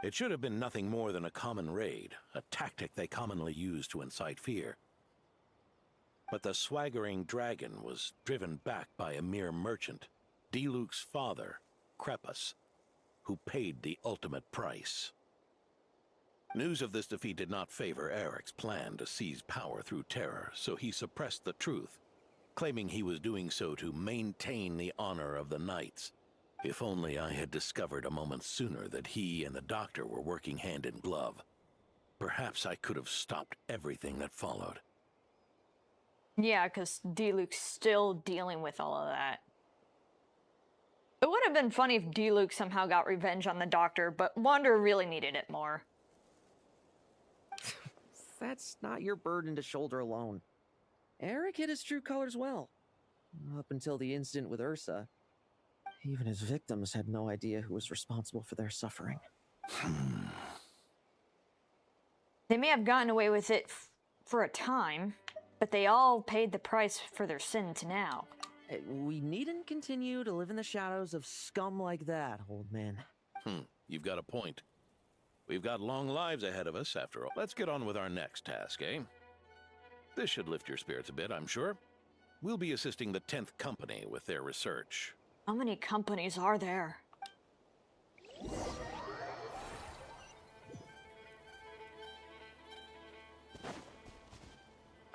It should have been nothing more than a common raid, a tactic they commonly use to incite fear. But the swaggering dragon was driven back by a mere merchant, Diluc's father, Crepus, who paid the ultimate price. News of this defeat did not favor Eric's plan to seize power through terror, so he suppressed the truth, claiming he was doing so to maintain the honor of the Knights. If only I had discovered a moment sooner that he and the Doctor were working hand in glove. Perhaps I could have stopped everything that followed. Yeah, because Diluc's still dealing with all of that. It would have been funny if Diluc somehow got revenge on the Doctor, but Wander really needed it more. That's not your burden to shoulder alone. Eric hid his true colors well. Up until the incident with Ursa, even his victims had no idea who was responsible for their suffering. They may have gotten away with it for a time, but they all paid the price for their sins now. We needn't continue to live in the shadows of scum like that, old man. You've got a point. We've got long lives ahead of us, after all. Let's get on with our next task, eh? This should lift your spirits a bit, I'm sure. We'll be assisting the 10th Company with their research. How many companies are there?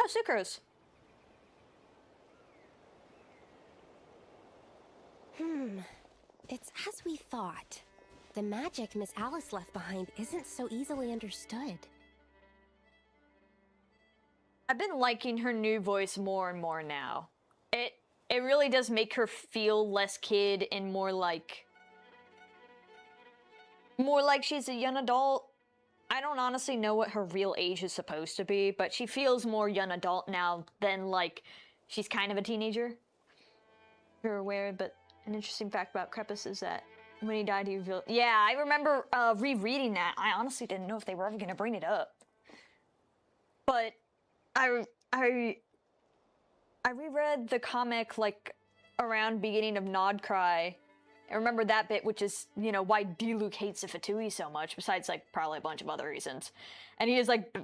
Oh, sucrose. It's as we thought. The magic Miss Alice left behind isn't so easily understood. I've been liking her new voice more and more now. It really does make her feel less kid and more like she's a young adult. I don't honestly know what her real age is supposed to be, but she feels more young adult now than like she's kind of a teenager. You're aware, but an interesting fact about Crepus is that when he died, he revealed. Yeah, I remember rereading that. I honestly didn't know if they were ever gonna bring it up, but I reread the comic like around beginning of Nodcry. I remember that bit, which is, you know, why Diluc hates the Fatui so much, besides like probably a bunch of other reasons. And he is like,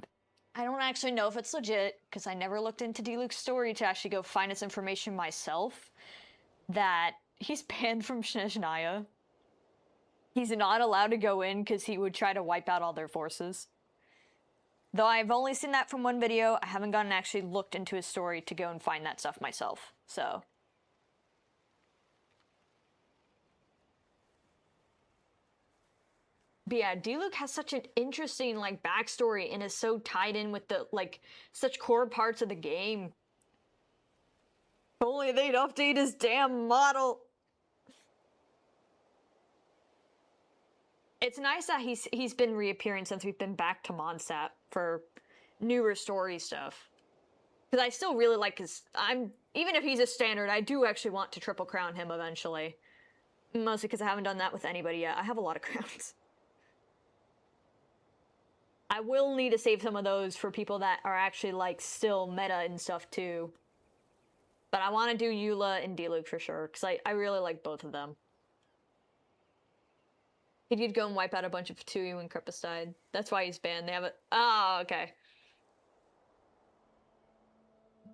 I don't actually know if it's legit, because I never looked into Diluc's story to actually go find its information myself, that he's banned from Snezhnaya. He's not allowed to go in because he would try to wipe out all their forces. Though I've only seen that from one video, I haven't gone and actually looked into his story to go and find that stuff myself, so. But yeah, Diluc has such an interesting, like, backstory and is so tied in with the, like, such core parts of the game. If only they'd update his damn model. It's nice that he's been reappearing since we've been back to Mondstadt for newer story stuff. Because I still really like his... even if he's a standard, I do actually want to triple crown him eventually. Mostly because I haven't done that with anybody yet. I have a lot of crowns. I will need to save some of those for people that are actually, like, still meta and stuff, too. But I want to do Eula and Diluc for sure, because I really like both of them. He did go and wipe out a bunch of Fatui when Crepus died. That's why he's banned. They have it. Oh, okay.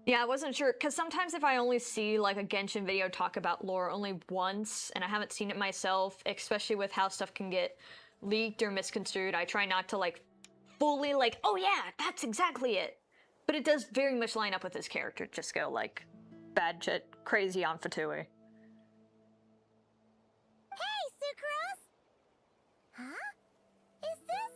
Yeah, I wasn't sure, because sometimes if I only see, like, a Genshin video talk about lore only once, and I haven't seen it myself, especially with how stuff can get leaked or misconstrued, I try not to, like, fully, like, oh yeah, that's exactly it. But it does very much line up with his character. Just go, like, bad shit crazy on Fatui. Hey, Sucrose! Huh? Is this?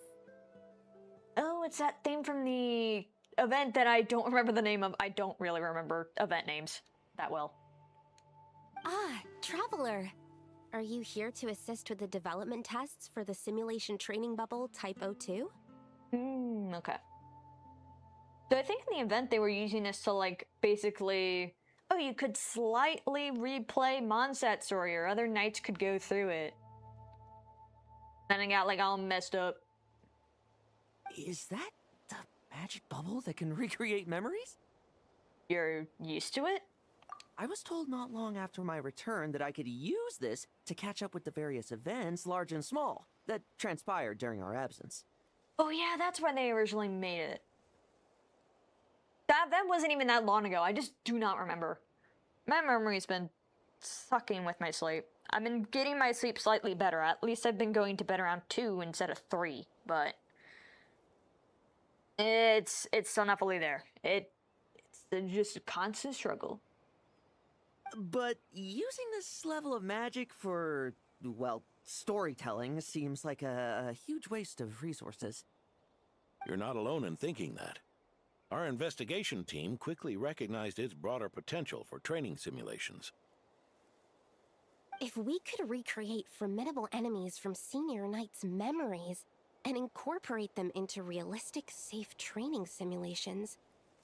Oh, it's that thing from the event that I don't remember the name of. I don't really remember event names that well. Ah, Traveler. Are you here to assist with the development tests for the simulation training bubble Type 02? Okay. So I think in the event they were using this to, like, basically... Oh, you could slightly replay Mondstadt story, or other knights could go through it. Then it got, like, all messed up. Is that the magic bubble that can recreate memories? You're used to it? I was told not long after my return that I could use this to catch up with the various events, large and small, that transpired during our absence. Oh yeah, that's why they originally made it. That wasn't even that long ago. I just do not remember. My memory's been sucking with my sleep. I've been getting my sleep slightly better. At least I've been going to bed around 2 instead of 3, but it's still not fully there. It's just a constant struggle. But using this level of magic for, well, storytelling seems like a huge waste of resources. You're not alone in thinking that. Our investigation team quickly recognized its broader potential for training simulations. If we could recreate formidable enemies from Senior Knight's memories and incorporate them into realistic, safe training simulations,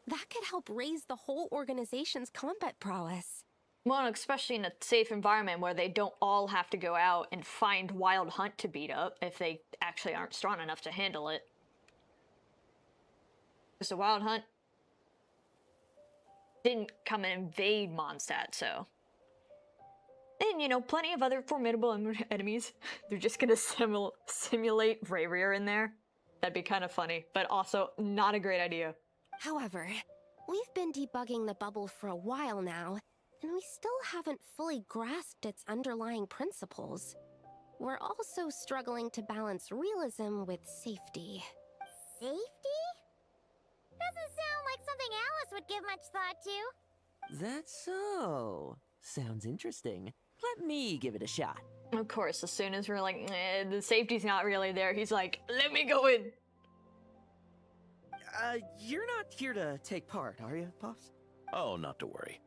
that could help raise the whole organization's combat prowess. Well, especially in a safe environment where they don't all have to go out and find Wild Hunt to beat up if they actually aren't strong enough to handle it. Because the Wild Hunt didn't come and invade Mondstadt, so... And, you know, plenty of other formidable enemies. They're just gonna simulate Rayrear in there. That'd be kind of funny, but also not a great idea. However, We've been debugging the bubble for a while now, and we still haven't fully grasped its underlying principles. We're also struggling to balance realism with safety. Safety? Doesn't sound like something Alice would give much thought to. That's so. Sounds interesting. Let me give it a shot. Of course, as soon as we're like, the safety's not really there, he's like, let me go in. You're not here to take part, are you, Pops? Oh, not to worry.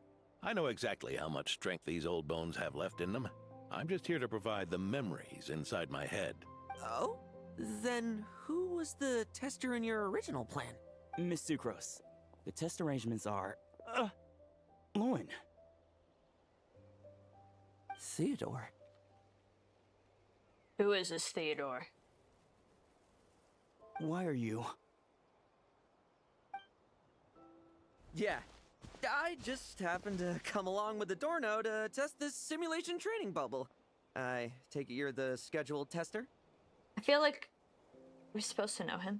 I know exactly how much strength these old bones have left in them. I'm just here to provide the memories inside my head. Oh? Then who was the tester in your original plan? Miss Sucrose. The test arrangements are... Lohen. Theodore. Who is this Theodore? Why are you... Yeah, I just happened to come along with the Dorno to test this simulation training bubble. I take it you're the scheduled tester? I feel like we're supposed to know him.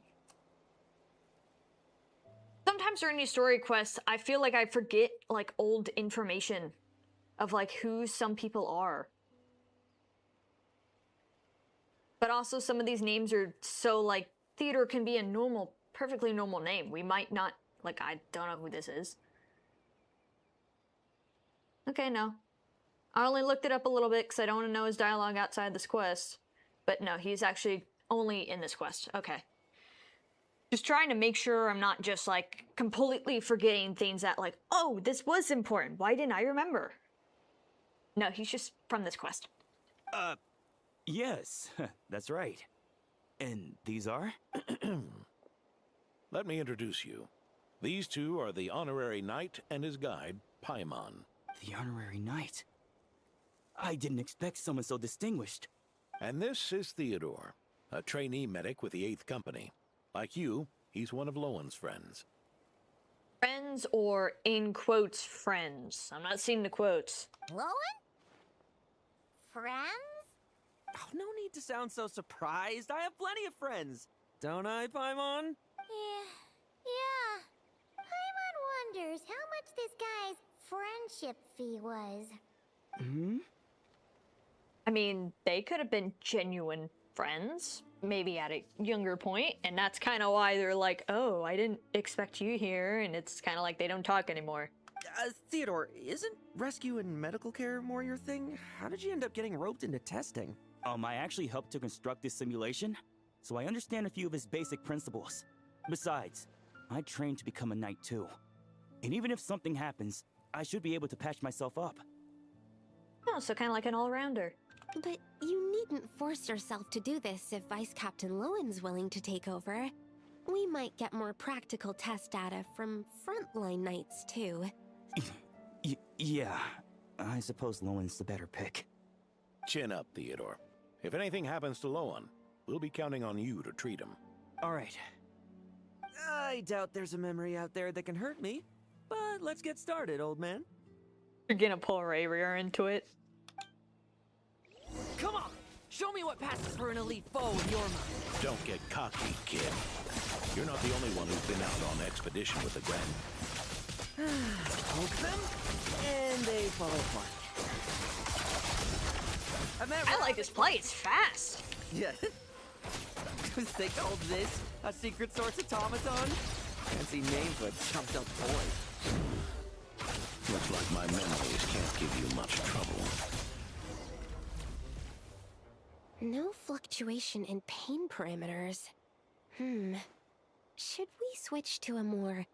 Sometimes during these story quests, I feel like I forget, like, old information of, like, who some people are. But also some of these names are so, like, Theodore can be a normal, perfectly normal name. We might not, like, I don't know who this is. Okay, no. I only looked it up a little bit because I don't want to know his dialogue outside this quest. But no, he's actually only in this quest. Okay. Just trying to make sure I'm not just, like, completely forgetting things that, like, oh, this was important. Why didn't I remember? No, he's just from this quest. Yes, that's right. And these are? Let me introduce you. These two are the honorary knight and his guide, Paimon. The honorary knight? I didn't expect someone so distinguished. And this is Theodore, a trainee medic with the 8th Company. Like you, he's one of Lowen's friends. Friends or, in quotes, friends? I'm not seeing the quotes. Lohen? Friends? Oh, no need to sound so surprised. I have plenty of friends. Don't I, Paimon? Yeah. Paimon wonders how much this guy's friendship fee was. Hmm? I mean, they could have been genuine friends, maybe at a younger point, and that's kind of why they're like, oh, I didn't expect you here, and it's kind of like they don't talk anymore. Theodore, isn't rescue and medical care more your thing? How did you end up getting roped into testing? I actually helped to construct this simulation, so I understand a few of his basic principles. Besides, I trained to become a knight too. And even if something happens, I should be able to patch myself up. Oh, so kind of like an all-rounder. But you needn't force yourself to do this if Vice Captain Lowen's willing to take over. We might get more practical test data from frontline knights too. Yeah, I suppose Lowen's the better pick. Chin up, Theodore. If anything happens to Lowen, we'll be counting on you to treat him. All right. I doubt there's a memory out there that can hurt me, but let's get started, old man. You're gonna pull Rayrier into it. Come on! Show me what passes for an elite foe in your mind. Don't get cocky, kid. You're not the only one who's been out on expedition with the Grand. Poke them, and they fall apart. I like this play, it's fast. Yeah. They called this a secret source automaton? Fancy name for a chumped up boy. Looks like my memories can't give you much trouble. No fluctuation in pain parameters. Should we switch to a more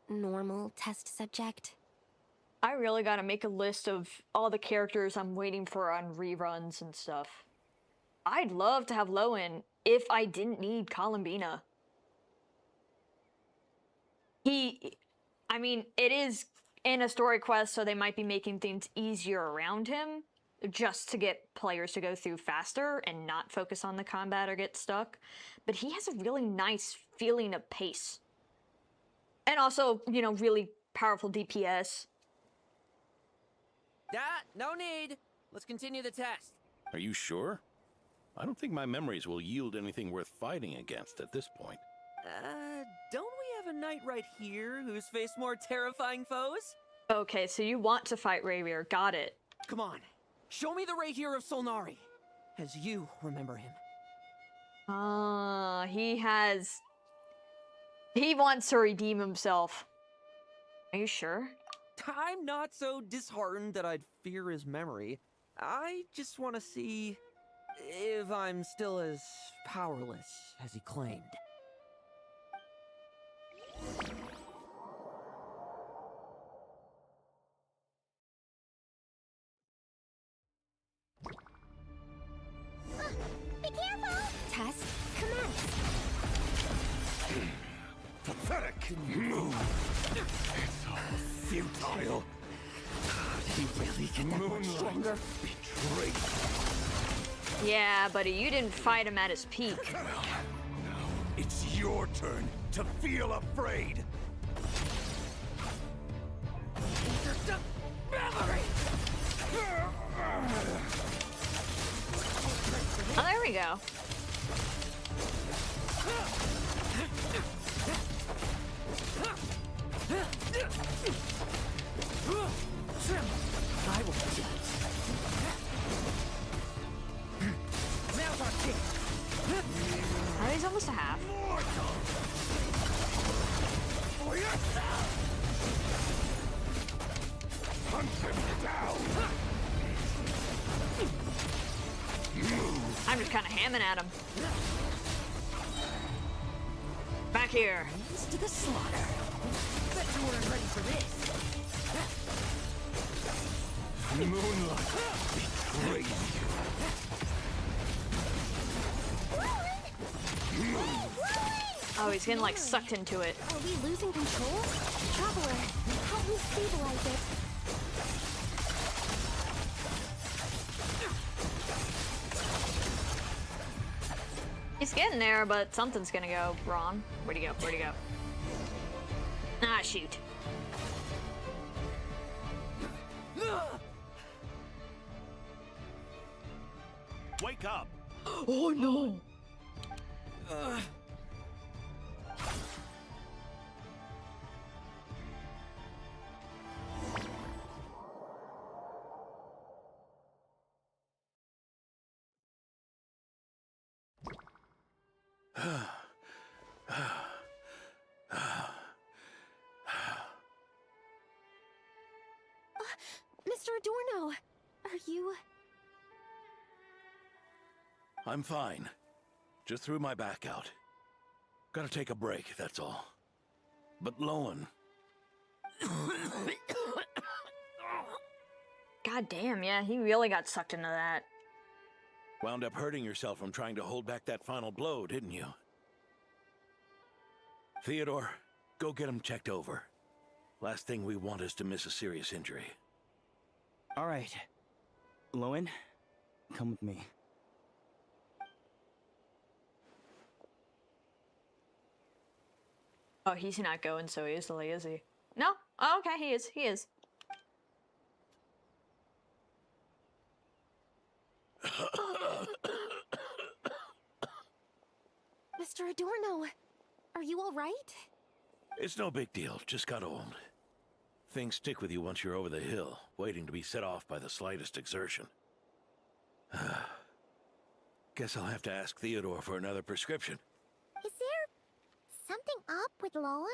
normal test subject? I really gotta make a list of all the characters I'm waiting for on reruns and stuff. I'd love to have Lowen if I didn't need Columbina. I mean, it is in a story quest, so they might be making things easier around him, just to get players to go through faster and not focus on the combat or get stuck. But he has a really nice feeling of pace. And also, you know, really powerful DPS. No need. Let's continue the test. Are you sure? I don't think my memories will yield anything worth fighting against at this point. Don't we have a knight right here who's faced more terrifying foes. Okay, so you want to fight Ravier. Got it. Come on, show me the Rapier of Solnari, as you remember him. He wants to redeem himself. Are you sure? I'm not so disheartened that I'd fear his memory. I just want to see if I'm still as powerless as he claimed. Be careful! Test, commence. Pathetic! Move! It's all futile! Did he really get that much stronger? Betrayed. Yeah, buddy, you didn't fight him at his peak. Now, it's your turn to feel afraid! Oh, there we go. I will do it. Now's our chance. Oh, he's almost a half. For yourself! Hunt him down! I'm just kind of hamming at him. Back here. Raised to the slaughter. Bet you weren't ready for this. Moonlight betrays you. Oh, he's getting like sucked into it. Are we losing control? Traveler, help me stabilize it. He's getting there, but something's gonna go wrong. Where'd he go? Where'd he go? Ah, shoot. Wake up! Oh no! Mr. Adorno, are you... I'm fine. Just threw my back out. Gotta take a break, that's all. But Lohen... God damn, yeah, he really got sucked into that. Wound up hurting yourself from trying to hold back that final blow, didn't you? Theodore, go get him checked over. Last thing we want is to miss a serious injury. All right. Lohen, come with me. Oh, he's not going so easily, is he? No? Oh, okay, he is. He is. Mr. Adorno, are you all right? It's no big deal, just got old. Things stick with you once you're over the hill, waiting to be set off by the slightest exertion. Guess I'll have to ask Theodore for another prescription. Is there something up with Lohen?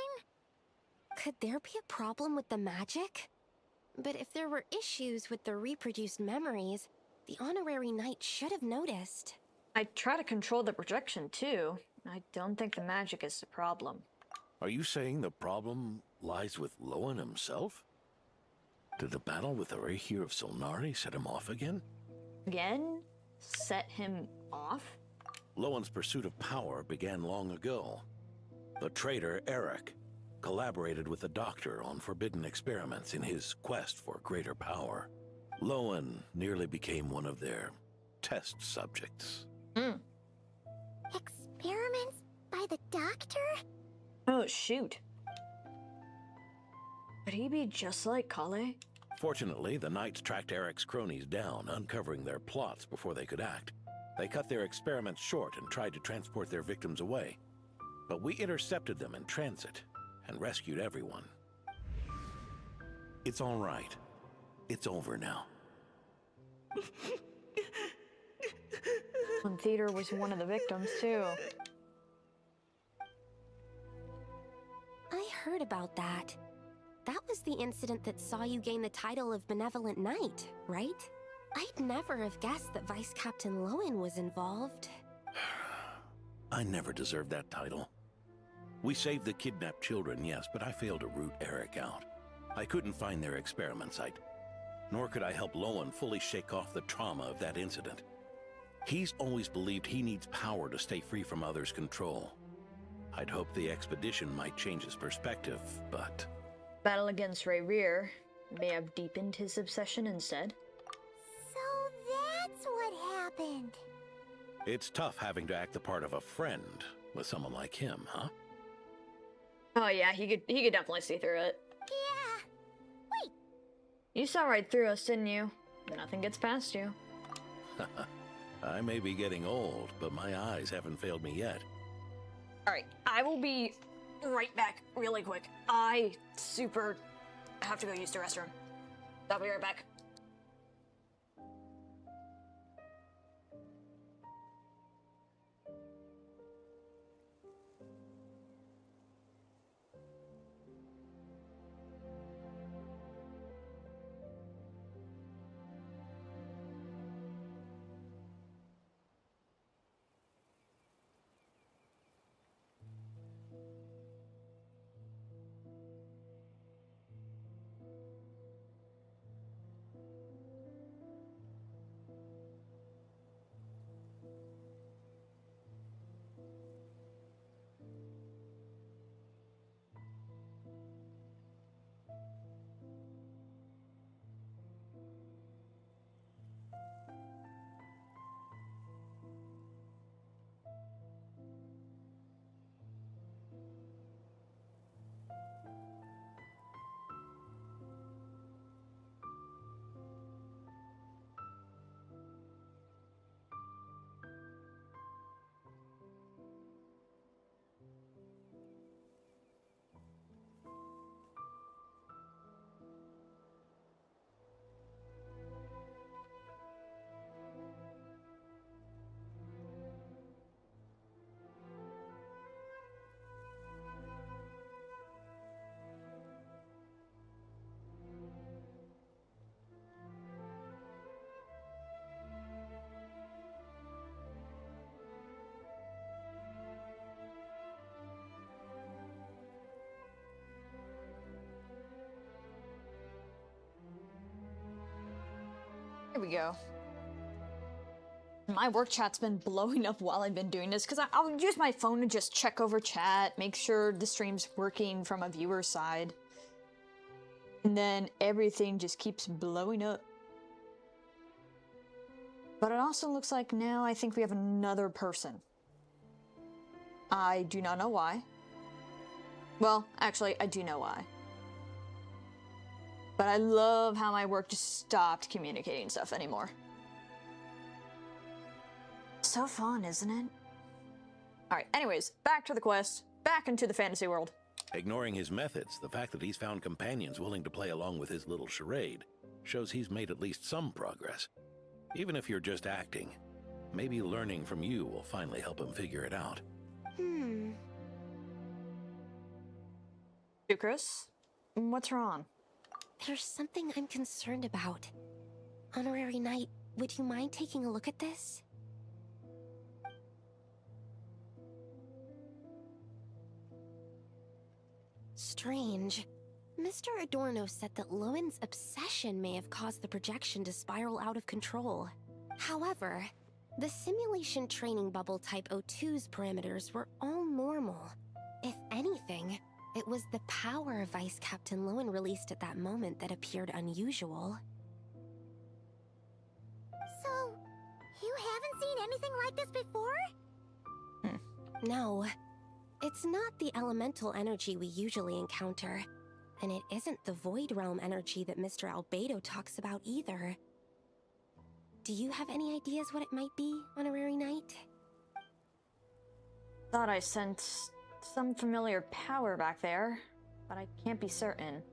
Could there be a problem with the magic? But if there were issues with the reproduced memories, the honorary knight should have noticed. I try to control the projection too. I don't think the magic is the problem. Are you saying the problem lies with Lohen himself? Did the battle with the Rapier of Solnari set him off again? Again? Set him off? Lohen's pursuit of power began long ago. The traitor, Eric, collaborated with the Doctor on forbidden experiments in his quest for greater power. Lohen nearly became one of their test subjects. Experiments by the Doctor? Oh, shoot. Could he be just like Kale? Fortunately, the Knights tracked Eric's cronies down, uncovering their plots before they could act. They cut their experiments short and tried to transport their victims away. But we intercepted them in transit. and rescued everyone. It's all right. It's over now. And Theater was one of the victims, too. I heard about that. That was the incident that saw you gain the title of Benevolent Knight, right? I'd never have guessed that Vice Captain Lohen was involved. I never deserved that title. We saved the kidnapped children, yes, but I failed to root Eric out. I couldn't find their experiment site, nor could I help Lohen fully shake off the trauma of that incident. He's always believed he needs power to stay free from others' control. I'd hoped the expedition might change his perspective, but... Battle against Ray Rear may have deepened his obsession instead. So that's what happened. It's tough having to act the part of a friend with someone like him, huh? Oh yeah, he could definitely see through it. Yeah. Wait. You saw right through us, didn't you? Nothing gets past you. I may be getting old, but my eyes haven't failed me yet. Alright, I will be right back really quick. I have to go use the restroom. I'll be right back. Here we go. My work chat's been blowing up while I've been doing this because I'll use my phone to just check over chat, make sure the stream's working from a viewer's side. And then everything just keeps blowing up. But it also looks like now I think we have another person. I do not know why. Well, actually, I do know why. But I love how my work just stopped communicating stuff anymore. So fun, isn't it? Alright, anyways, back to the quest, back into the fantasy world. Ignoring his methods, the fact that he's found companions willing to play along with his little charade shows he's made at least some progress. Even if you're just acting, maybe learning from you will finally help him figure it out. Chris, what's wrong? There's something I'm concerned about. Honorary Knight, would you mind taking a look at this? Strange. Mr. Adorno said that Lowen's obsession may have caused the projection to spiral out of control. However, the simulation training bubble type O2's parameters were all normal. If anything, it was the power Vice Captain Lohen released at that moment that appeared unusual. So, you haven't seen anything like this before? No. It's not the elemental energy we usually encounter, and it isn't the Void Realm energy that Mr. Albedo talks about either. Do you have any ideas what it might be, Honorary Knight? Thought I sensed some familiar power back there. but I can't be certain.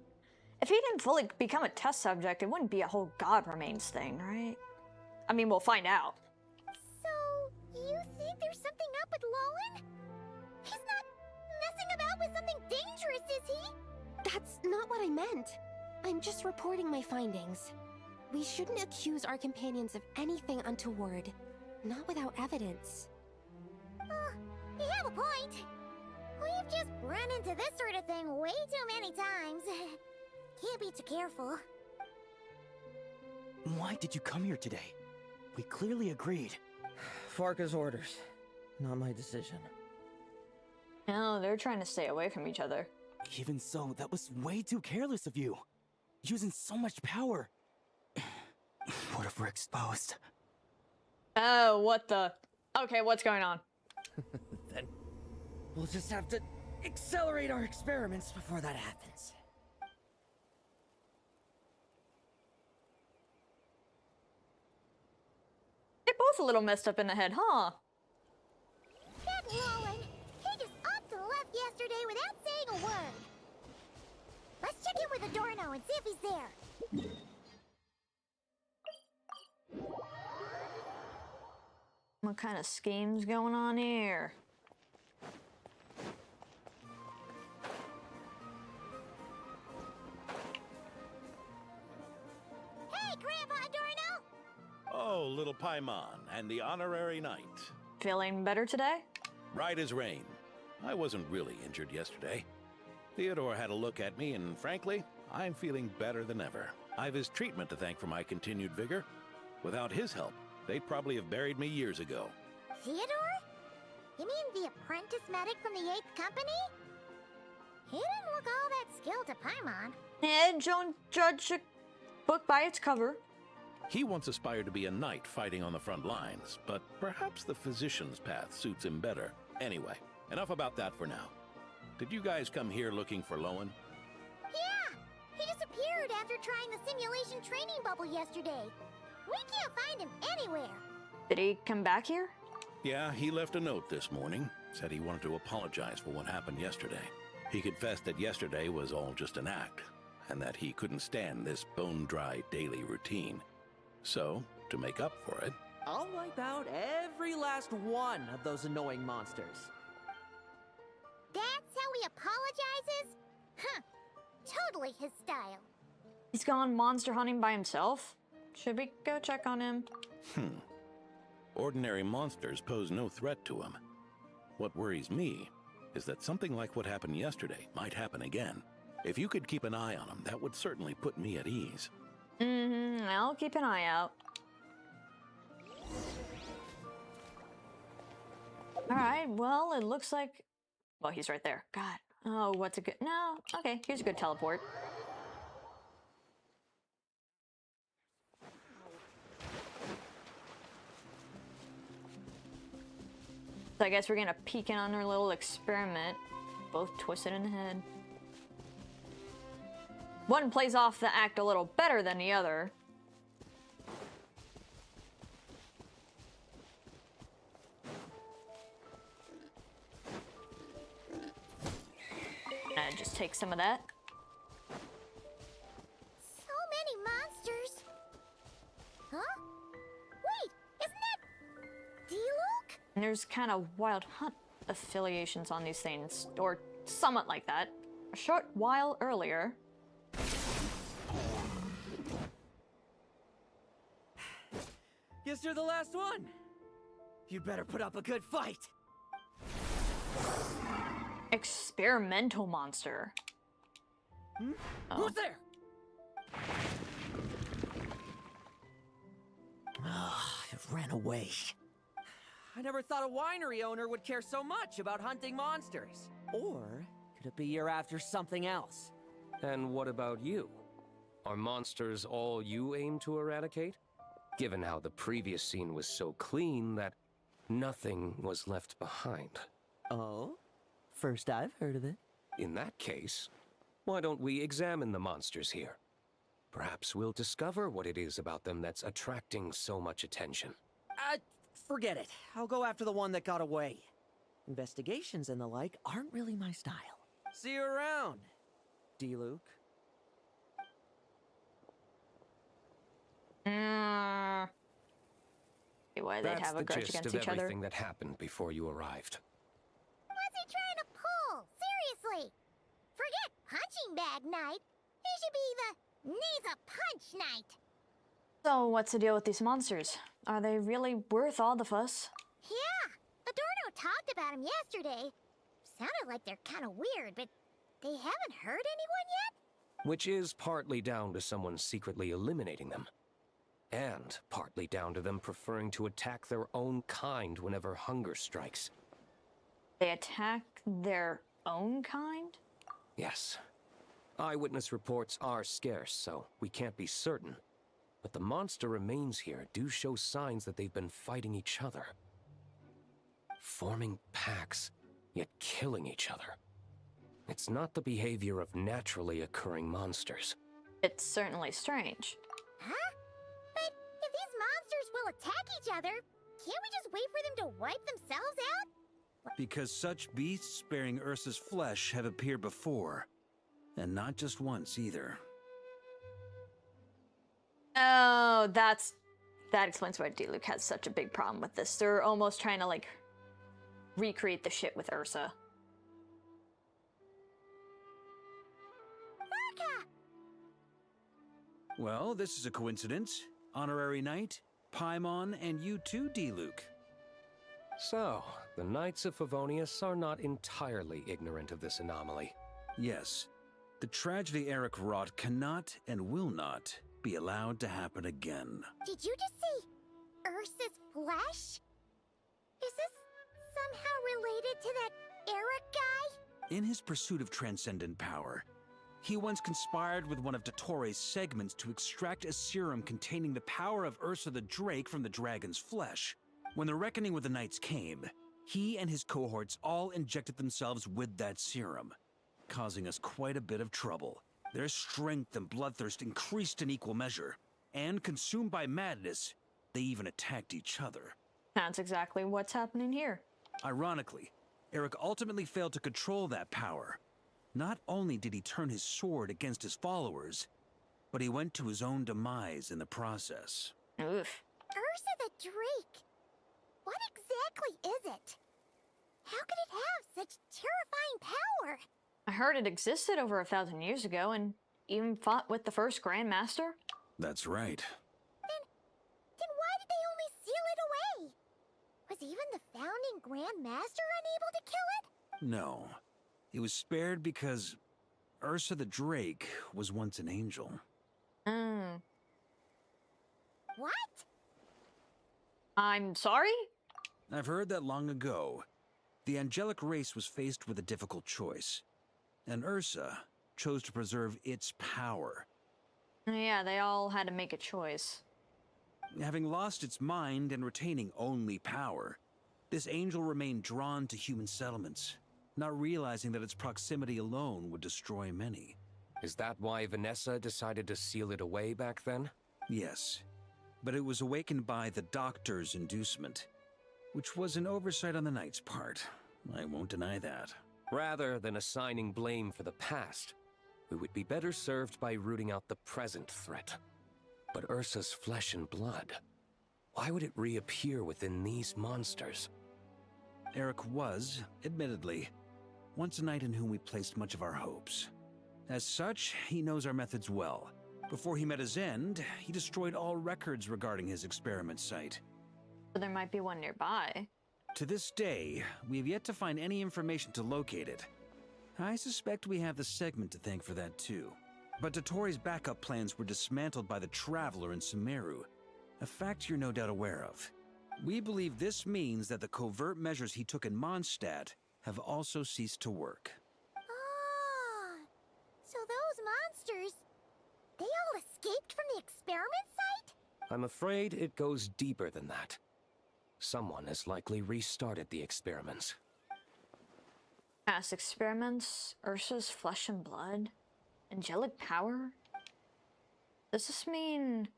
If he didn't fully become a test subject, it wouldn't be a whole God remains thing, right? I mean, we'll find out. So, you think there's something up with Lohen? He's not messing about with something dangerous, is he? That's not what I meant. I'm just reporting my findings. We shouldn't accuse our companions of anything untoward. Not without evidence. You have a point. We've just run into this sort of thing way too many times. Can't be too careful. Why did you come here today? We clearly agreed. Farka's orders. Not my decision. No, they're trying to stay away from each other. Even so, that was way too careless of you. Using so much power. What if we're exposed? Oh, what the... Okay, what's going on? Then we'll just have to accelerate our experiments before that happens. They're both a little messed up in the head, huh? That Lohen, he just up and left yesterday without saying a word. Let's check in with Adorno and see if he's there. What kind of schemes going on here? Hey, Grandpa Adorno! Oh, little Paimon, and the honorary knight. Feeling better today? Right as rain. I wasn't really injured yesterday. Theodore had a look at me, and frankly, I'm feeling better than ever. I've his treatment to thank for my continued vigor. Without his help, they'd probably have buried me years ago. Theodore? You mean the apprentice medic from the 8th Company? He didn't look all that skilled to Paimon. Yeah, don't judge a book by its cover. He once aspired to be a knight fighting on the front lines, but perhaps the physician's path suits him better. Anyway, enough about that for now. Did you guys come here looking for Lohen? Yeah! He disappeared after trying the simulation training bubble yesterday. We can't find him anywhere. Did he come back here? Yeah, he left a note this morning. Said he wanted to apologize for what happened yesterday. He confessed that yesterday was all just an act, and that he couldn't stand this bone-dry daily routine. So, to make up for it... I'll wipe out every last one of those annoying monsters. That's how he apologizes? Huh. Totally his style. He's gone monster hunting by himself? Should we go check on him? Ordinary monsters pose no threat to him. What worries me is that something like what happened yesterday might happen again. If you could keep an eye on him, that would certainly put me at ease. I'll keep an eye out. Alright, well, it looks like... Well, he's right there. God. Oh, what's a good... No, okay, here's a good teleport. So I guess we're gonna peek in on our little experiment. Both twisted in the head. One plays off the act a little better than the other. And just take some of that. So many monsters. Huh? Wait, isn't that D-Luke? And there's kind of Wild Hunt affiliations on these things, or somewhat like that. A short while earlier. Guess you're the last one. You'd better put up a good fight. Experimental monster. Who's there? It ran away. I never thought a winery owner would care so much about hunting monsters. Or could it be you're after something else? And what about you? Are monsters all you aim to eradicate? Given how the previous scene was so clean that nothing was left behind. Oh? First I've heard of it. In that case, why don't we examine the monsters here? Perhaps we'll discover what it is about them that's attracting so much attention. Forget it. I'll go after the one that got away. Investigations and the like aren't really my style. See you around. D-Luke. Why they'd That's have a the grudge gist against of each other. everything that happened before you arrived. What's he trying to pull? Seriously! Forget punching bag night. He should be the needs a punch night. So what's the deal with these monsters? Are they really worth all the fuss? Yeah, Adorno talked about him yesterday. Sounded like they're kind of weird, but they haven't hurt anyone yet? Which is partly down to someone secretly eliminating them. And partly down to them preferring to attack their own kind whenever hunger strikes. They attack their own kind? Yes. Eyewitness reports are scarce, so we can't be certain. But the monster remains here do show signs that they've been fighting each other. Forming packs, yet killing each other. It's not the behavior of naturally occurring monsters. It's certainly strange. Huh? But if these monsters will attack each other, can't we just wait for them to wipe themselves out? Because such beasts bearing Ursa's flesh have appeared before. And not just once either. Oh, that explains why D-Luke has such a big problem with this. They're almost trying to, like, recreate the shit with Ursa. Well, this is a coincidence. Honorary Knight, Paimon, and you too, D-Luke. So, the Knights of Favonius are not entirely ignorant of this anomaly. Yes. The tragedy Eric wrought cannot and will not be allowed to happen again. Did you just say Ursa's flesh? Is this somehow related to that Eric guy? In his pursuit of transcendent power, he once conspired with one of Dottores' segments to extract a serum containing the power of Ursa the Drake from the dragon's flesh. When the reckoning with the Knights came, he and his cohorts all injected themselves with that serum, causing us quite a bit of trouble. Their strength and bloodthirst increased in equal measure, and consumed by madness, they even attacked each other. That's exactly what's happening here. Ironically, Eric ultimately failed to control that power. Not only did he turn his sword against his followers, but he went to his own demise in the process. Oof. Ursa the Drake. What exactly is it? How could it have such terrifying power? I heard it existed over 1,000 years ago and even fought with the first Grand Master. That's right. Then why did they only seal it away? Was even the founding Grand Master unable to kill it? No. It was spared because Ursa the Drake was once an angel. What? I'm sorry? I've heard that long ago, the angelic race was faced with a difficult choice, and Ursa chose to preserve its power. Yeah, they all had to make a choice. Having lost its mind and retaining only power, this angel remained drawn to human settlements, not realizing that its proximity alone would destroy many. Is that why Vanessa decided to seal it away back then? Yes, but it was awakened by the Doctor's inducement, which was an oversight on the Knight's part. I won't deny that. Rather than assigning blame for the past, we would be better served by rooting out the present threat. But Ursa's flesh and blood, why would it reappear within these monsters? Eric was, admittedly, once a knight in whom we placed much of our hopes. As such, he knows our methods well. Before he met his end, he destroyed all records regarding his experiment site. So there might be one nearby. To this day, we have yet to find any information to locate it. I suspect we have the segment to thank for that too. But Dottores' backup plans were dismantled by the Traveler in Sumeru, a fact you're no doubt aware of. We believe this means that the covert measures he took in Mondstadt have also ceased to work. Ah, so those monsters, they all escaped from the experiment site? I'm afraid it goes deeper than that. Someone has likely restarted the experiments. Past experiments, Ursa's flesh and blood, angelic power? Does this mean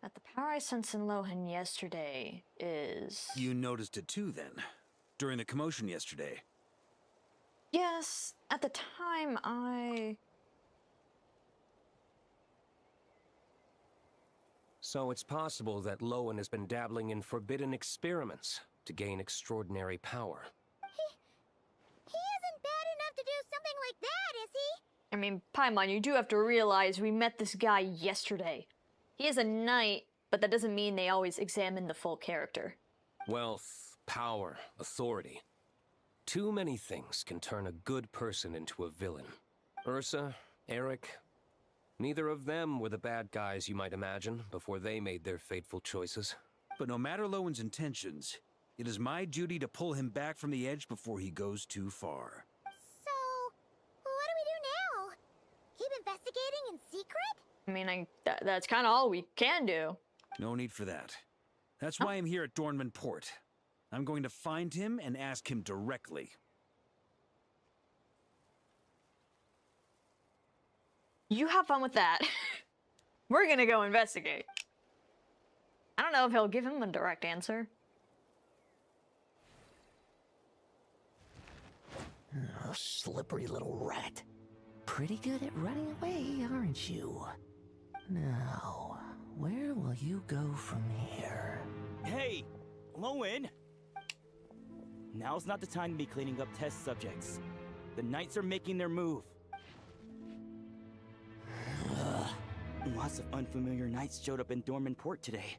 that the power I sensed in Lohen yesterday is... You noticed it too then, during the commotion yesterday. Yes, at the time So it's possible that Lohen has been dabbling in forbidden experiments to gain extraordinary power. He isn't bad enough to do something like that, is he? I mean, Paimon, you do have to realize we met this guy yesterday. He is a knight, but that doesn't mean they always examine the full character. Wealth, power, authority. Too many things can turn a good person into a villain. Ursa, Eric, neither of them were the bad guys you might imagine before they made their fateful choices. But no matter Lowen's intentions, it is my duty to pull him back from the edge before he goes too far. So, what do we do now? Keep investigating in secret? I mean, that's kind of all we can do. No need for that. That's why I'm here at Dornman Port. I'm going to find him and ask him directly. You have fun with that. We're gonna go investigate. I don't know if he'll give him a direct answer. Oh, slippery little rat. Pretty good at running away, aren't you? Now, where will you go from here? Hey, Lohen! Now's not the time to be cleaning up test subjects. The Knights are making their move. Lots of unfamiliar Knights showed up in Dorman Port today.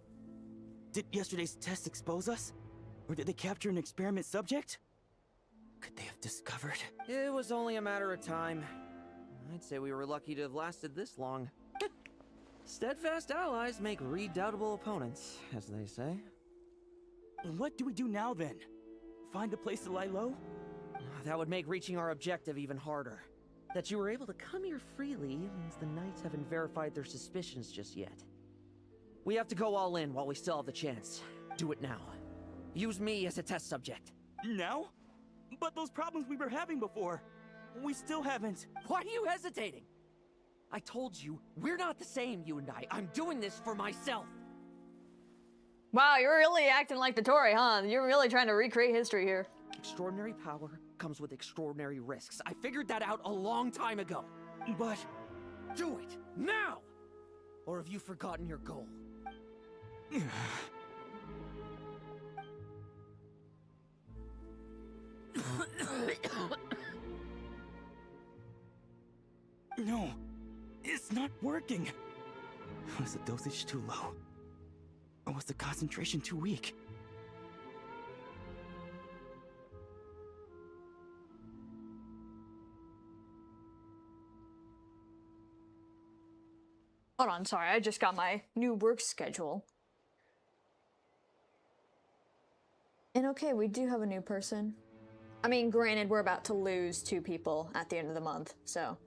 Did yesterday's test expose us? Or did they capture an experiment subject? Could they have discovered? It was only a matter of time. I'd say we were lucky to have lasted this long. Steadfast allies make redoubtable opponents, as they say. What do we do now, then? Find a place to lie low? That would make reaching our objective even harder. That you were able to come here freely means the Knights haven't verified their suspicions just yet. We have to go all in while we still have the chance. Do it now. Use me as a test subject. Now? But those problems we were having before, we still haven't. Why are you hesitating? I told you, we're not the same, you and I. I'm doing this for myself. Wow, you're really acting like the Tory, huh? You're really trying to recreate history here. Extraordinary power comes with extraordinary risks. I figured that out a long time ago. But... do it, now! Or have you forgotten your goal? No, it's not working. Was the dosage too low? Or was the concentration too weak? Hold on, sorry, I just got my new work schedule. And okay, we do have a new person. I mean, granted, we're about to lose 2 people at the end of the month, so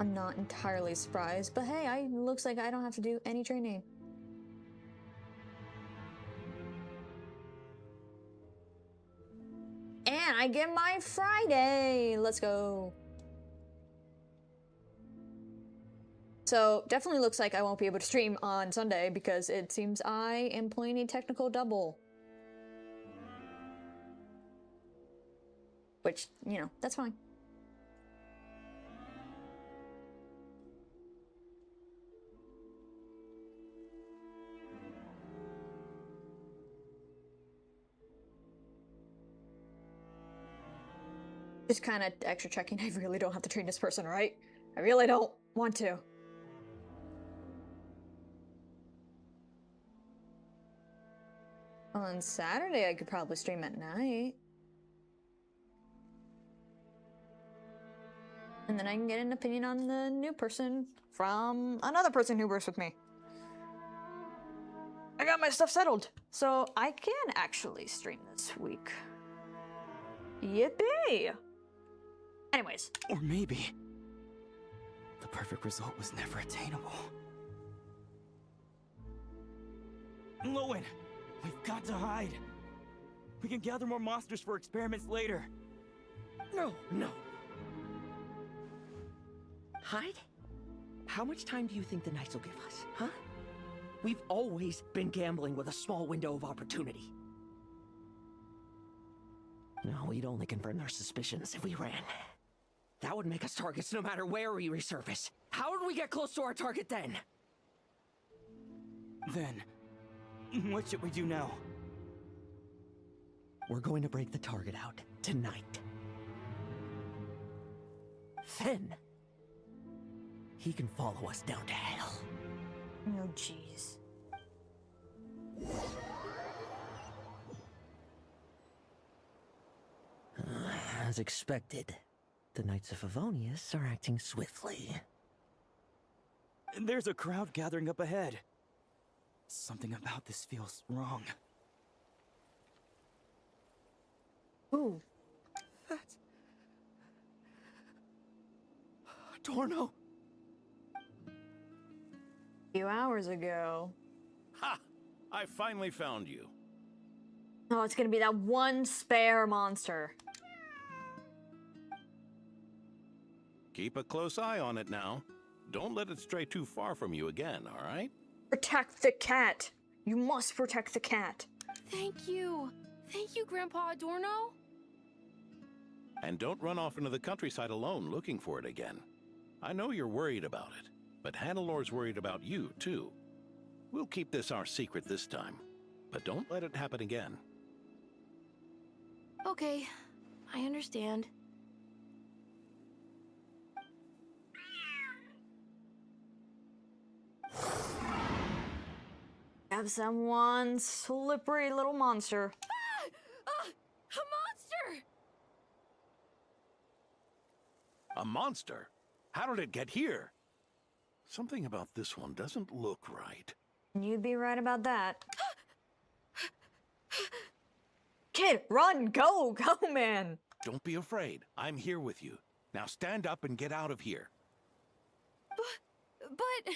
I'm not entirely surprised, but hey, looks like I don't have to do any training. And I get my Friday! Let's go. So, definitely looks like I won't be able to stream on Sunday because it seems I am playing a technical double. Which, you know, that's fine. Just kind of extra checking. I really don't have to train this person, right? I really don't want to. On Saturday, I could probably stream at night. And then I can get an opinion on the new person from another person who works with me. I got my stuff settled, so I can actually stream this week. Yippee! Anyways. Or maybe the perfect result was never attainable. Lohen, we've got to hide. We can gather more monsters for experiments later. No. Hide? How much time do you think the Knights will give us, huh? We've always been gambling with a small window of opportunity. No, we'd only confirm their suspicions if we ran. That would make us targets no matter where we resurface. How would we get close to our target then? Then, what should we do now? We're going to break the target out tonight. Then, he can follow us down to hell. Oh, jeez. As expected, the Knights of Favonius are acting swiftly. There's a crowd gathering up ahead. Something about this feels wrong. Ooh. That's... Adorno! A few hours ago. Ha! I finally found you. Oh, it's gonna be that one spare monster. Keep a close eye on it now. Don't let it stray too far from you again, all right? Protect the cat. You must protect the cat. Thank you. Thank you, Grandpa Adorno. And don't run off into the countryside alone looking for it again. I know you're worried about it, but Hannelor's worried about you, too. We'll keep this our secret this time, but don't let it happen again. Okay, I understand. Have someone slippery little monster. A monster! A monster? How did it get here? Something about this one doesn't look right. You'd be right about that. Kid, run, go, man. Don't be afraid. I'm here with you. Now stand up and get out of here. But...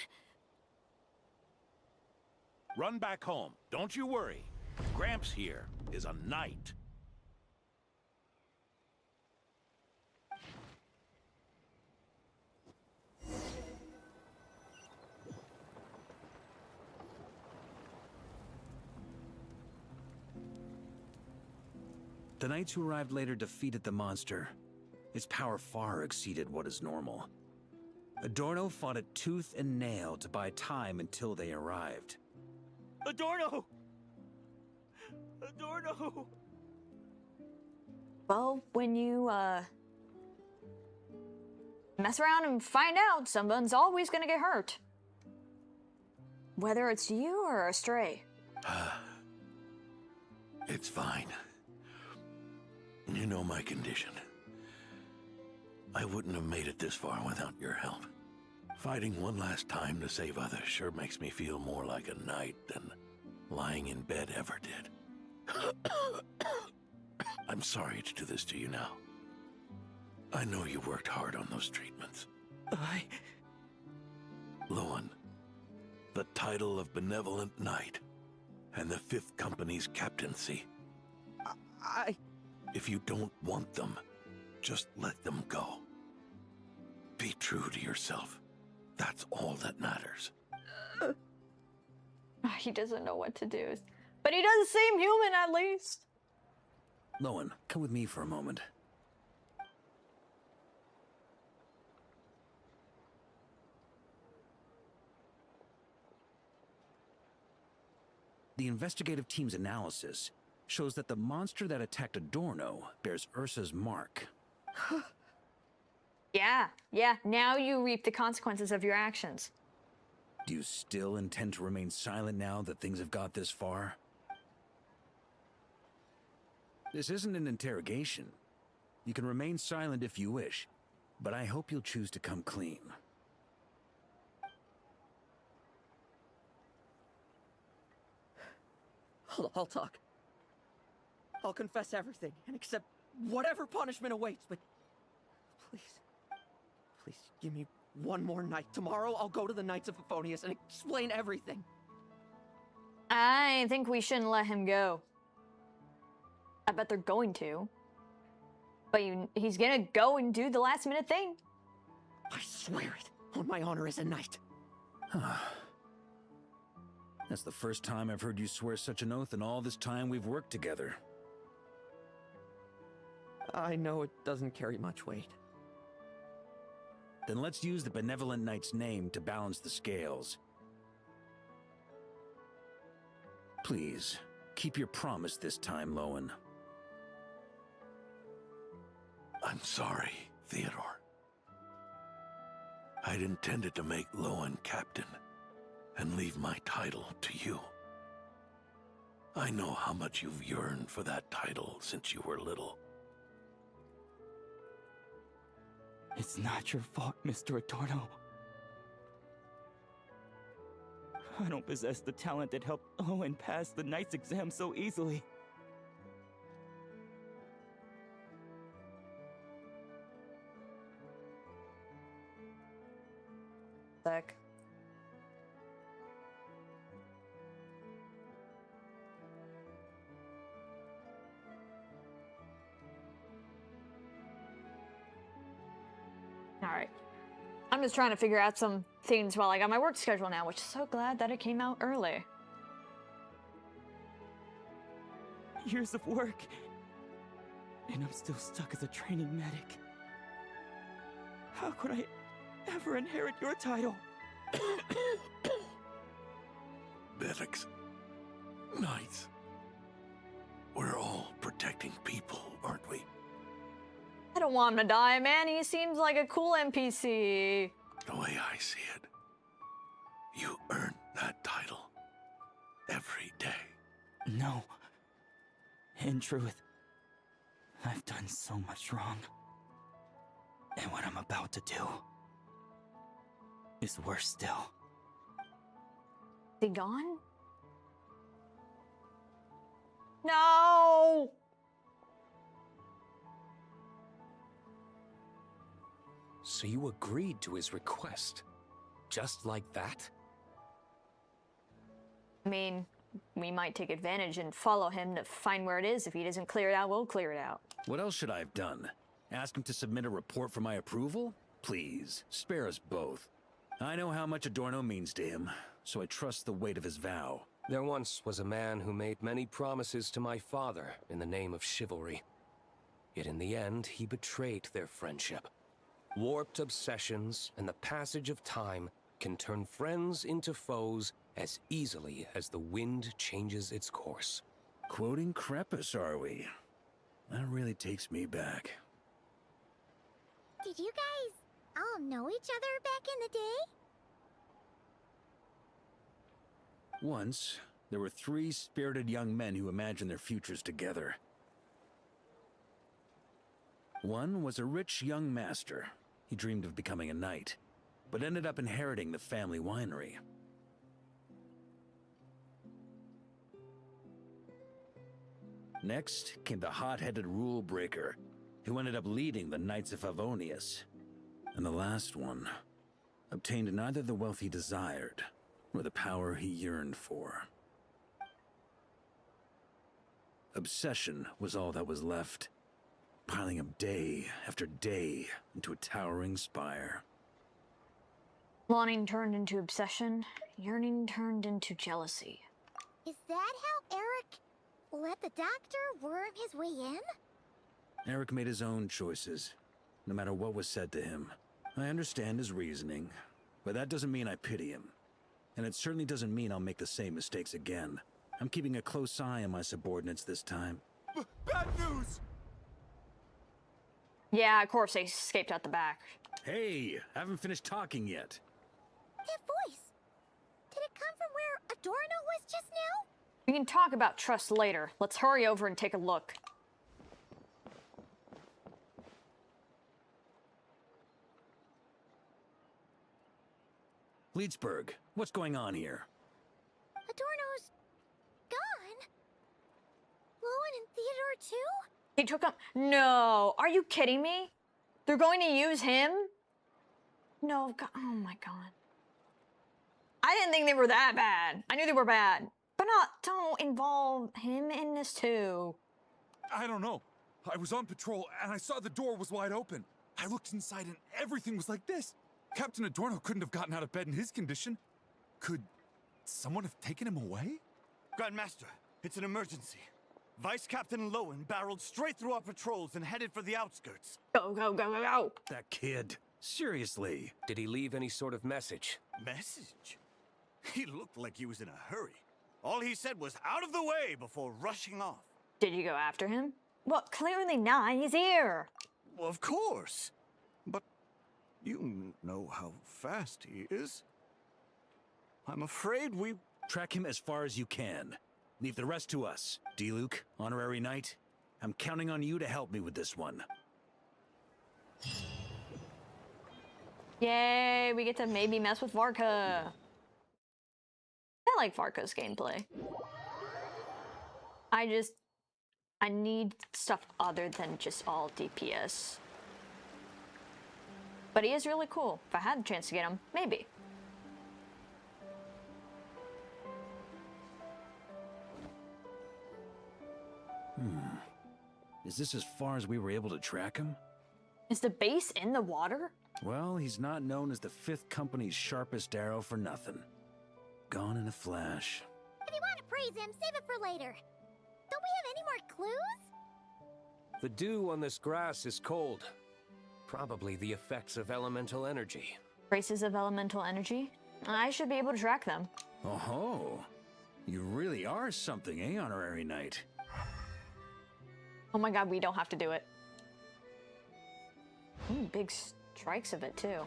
Run back home. Don't you worry. Gramps here is a knight. The knights who arrived later defeated the monster. Its power far exceeded what is normal. Adorno fought it tooth and nail to buy time until they arrived. Adorno! Adorno! Well, when you, mess around and find out, someone's always gonna get hurt. Whether it's you or a stray. It's fine. You know my condition. I wouldn't have made it this far without your help. Fighting one last time to save others sure makes me feel more like a knight than lying in bed ever did. I'm sorry to do this to you now. I know you worked hard on those treatments. Lohen, the title of Benevolent Knight and the 5th Company's captaincy. If you don't want them, just let them go. Be true to yourself. That's all that matters. He doesn't know what to do. But he does seem human, at least. Lohen, come with me for a moment. The investigative team's analysis shows that the monster that attacked Adorno bears Ursa's mark. Yeah, now you reap the consequences of your actions. Do you still intend to remain silent now that things have got this far? This isn't an interrogation. You can remain silent if you wish, but I hope you'll choose to come clean. I'll talk. I'll confess everything and accept whatever punishment awaits, but please give me one more night. Tomorrow I'll go to the Knights of Favonius and explain everything. I think we shouldn't let him go. I bet they're going to. But he's gonna go and do the last minute thing. I swear it on my honor as a knight. That's the first time I've heard you swear such an oath in all this time we've worked together. I know it doesn't carry much weight. Then let's use the Benevolent Knight's name to balance the scales. Please, keep your promise this time, Lohen. I'm sorry, Theodore. I'd intended to make Lohen captain and leave my title to you. I know how much you've yearned for that title since you were little. It's not your fault, Mr. Adorno. I don't possess the talent that helped Owen pass the Knight's exam so easily. Sick. Alright. I'm just trying to figure out some things while I got my work schedule now, which is so glad that it came out early. Years of work, and I'm still stuck as a training medic. How could I ever inherit your title? Medics, knights, we're all protecting people, aren't we? I don't want him to die, man. He seems like a cool NPC. The way I see it, you earn that title every day. No. In truth, I've done so much wrong. And what I'm about to do is worse still. Is he gone? No! So you agreed to his request? Just like that? I mean, we might take advantage and follow him to find where it is. If he doesn't clear it out, we'll clear it out. What else should I have done? Ask him to submit a report for my approval? Please, spare us both. I know how much Adorno means to him, so I trust the weight of his vow. There once was a man who made many promises to my father in the name of chivalry. Yet in the end, he betrayed their friendship. Warped obsessions and the passage of time can turn friends into foes as easily as the wind changes its course. Quoting Crepus, are we? That really takes me back. Did you guys all know each other back in the day? Once, there were 3 spirited young men who imagined their futures together. One was a rich young master. He dreamed of becoming a knight, but ended up inheriting the family winery. Next came the hot-headed rule breaker, who ended up leading the Knights of Favonius. And the last one obtained neither the wealth he desired, nor the power he yearned for. Obsession was all that was left, piling up day after day into a towering spire. Longing turned into obsession, yearning turned into jealousy. Is that how Eric let the doctor worm his way in? Eric made his own choices, no matter what was said to him. I understand his reasoning, but that doesn't mean I pity him. And it certainly doesn't mean I'll make the same mistakes again. I'm keeping a close eye on my subordinates this time. Bad news! Yeah, of course they escaped out the back. Hey, I haven't finished talking yet. That voice! Did it come from where Adorno was just now? We can talk about trust later. Let's hurry over and take a look. Leedsburg, what's going on here? Adorno's gone? Lohen and Theodore too? He took him. No, are you kidding me? They're going to use him? No, God. Oh my God. I didn't think they were that bad. I knew they were bad. But don't involve him in this too. I don't know. I was on patrol and I saw the door was wide open. I looked inside and everything was like this. Captain Adorno couldn't have gotten out of bed in his condition. Could someone have taken him away? Grandmaster, it's an emergency. Vice Captain Lohen barreled straight through our patrols and headed for the outskirts. Go, go, go, go, go. That kid. Seriously. Did he leave any sort of message? Message? He looked like he was in a hurry. All he said was out of the way before rushing off. Did you go after him? Well, clearly not. He's here. Well, of course. But you know how fast he is. I'm afraid we... Track him as far as you can. Leave the rest to us. D-Luke, Honorary Knight, I'm counting on you to help me with this one. Yay, we get to maybe mess with Varka. I like Varka's gameplay. I need stuff other than just all DPS. But he is really cool. If I had a chance to get him, maybe. Is this as far as we were able to track him? Is the base in the water? Well, he's not known as the 5th Company's sharpest arrow for nothing. Gone in a flash. If you want to praise him, save it for later. Don't we have any more clues? The dew on this grass is cold. Probably the effects of elemental energy. Traces of elemental energy? I should be able to track them. Oh-ho. You really are something, eh, Honorary Knight? Oh my god, we don't have to do it. Ooh, big strikes of it, too.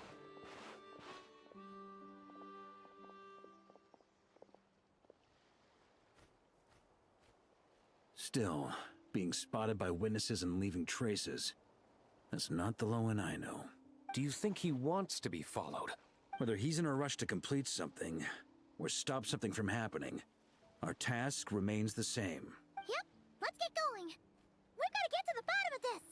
Still, being spotted by witnesses and leaving traces. That's not the Lohen I know. Do you think he wants to be followed? Whether he's in a rush to complete something, or stop something from happening, our task remains the same. Yep, let's get going. We've got to get to the bottom of this.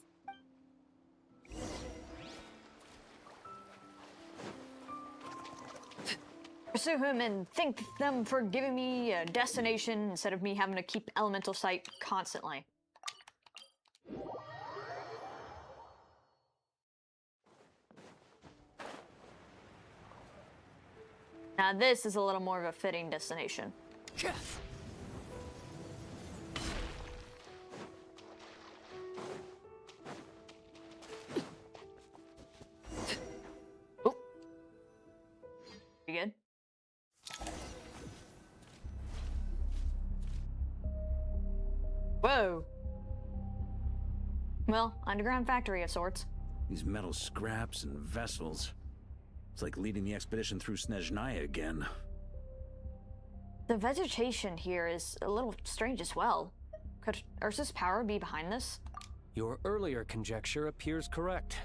Pursue him and thank them for giving me a destination instead of me having to keep elemental sight constantly. Now this is a little more of a fitting destination. Oh. You good? Whoa. Well, underground factory of sorts. These metal scraps and vessels. It's like leading the expedition through Snezhnaya again. The vegetation here is a little strange as well. Could Ursa's power be behind this? Your earlier conjecture appears correct.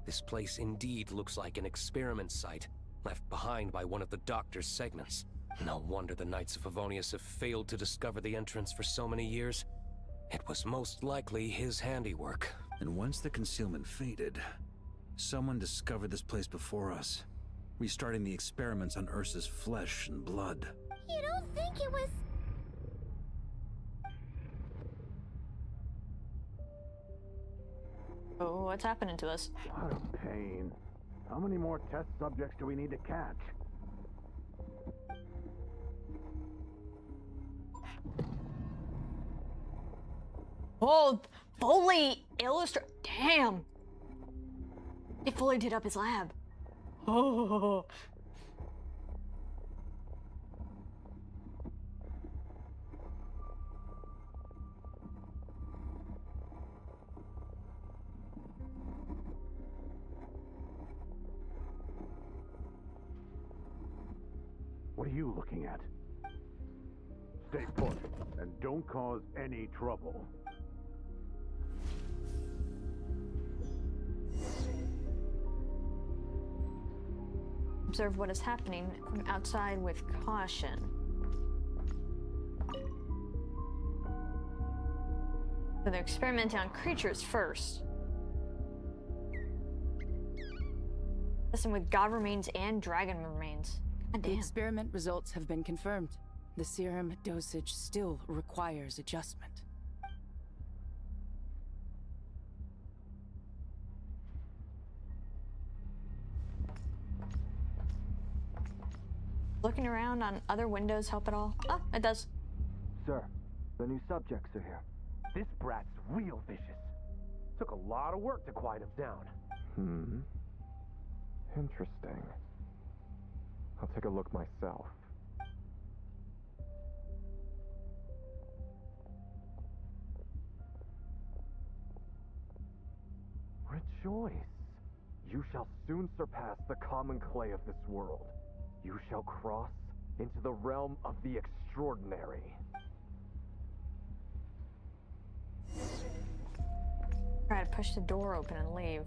This place indeed looks like an experiment site, left behind by one of the Doctor's segments. No wonder the Knights of Favonius have failed to discover the entrance for so many years. It was most likely his handiwork. And once the concealment faded, someone discovered this place before us, restarting the experiments on Ursa's flesh and blood. You don't think it was... Oh, what's happening to us? What a pain. How many more test subjects do we need to catch? Oh, Foley illustrate. Damn. They fully did up his lab. Oh. What are you looking at? Stay put, and don't cause any trouble. Observe what is happening from outside with caution. So they're experimenting on creatures first. Listen, with god remains and dragon remains. God The damn. experiment results have been confirmed. The serum dosage still requires adjustment. Looking around on other windows help at all? Oh, it does. Sir, the new subjects are here. This brat's real vicious. Took a lot of work to quiet him down. Interesting. I'll take a look myself. choice. You shall soon surpass the common clay of this world. You shall cross into the realm of the extraordinary. Try to push the door open and leave.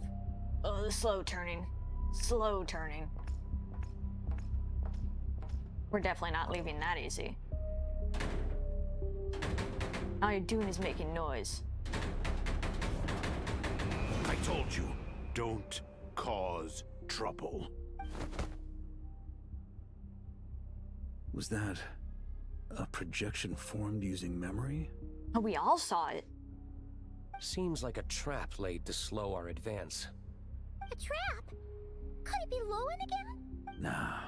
Oh, the slow turning. Slow turning. We're definitely not leaving that easy. All you're doing is making noise. I told you, don't cause trouble. Was that a projection formed using memory? Oh, we all saw it. Seems like a trap laid to slow our advance. A trap? Could it be Lohen again? Nah.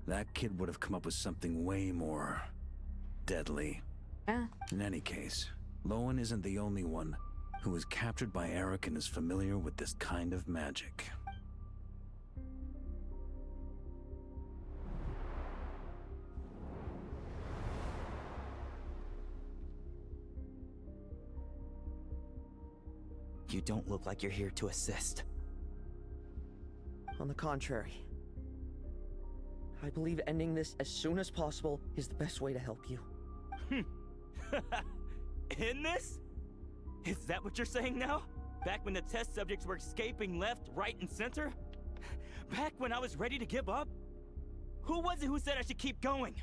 That kid would have come up with something way more deadly. Yeah. In any case, Lohen isn't the only one who was captured by Eric and is familiar with this kind of magic. You don't look like you're here to assist. On the contrary, I believe ending this as soon as possible is the best way to help you. In this? Is that what you're saying now? Back when the test subjects were escaping left, right, and center? Back when I was ready to give up? Who was it who said I should keep going?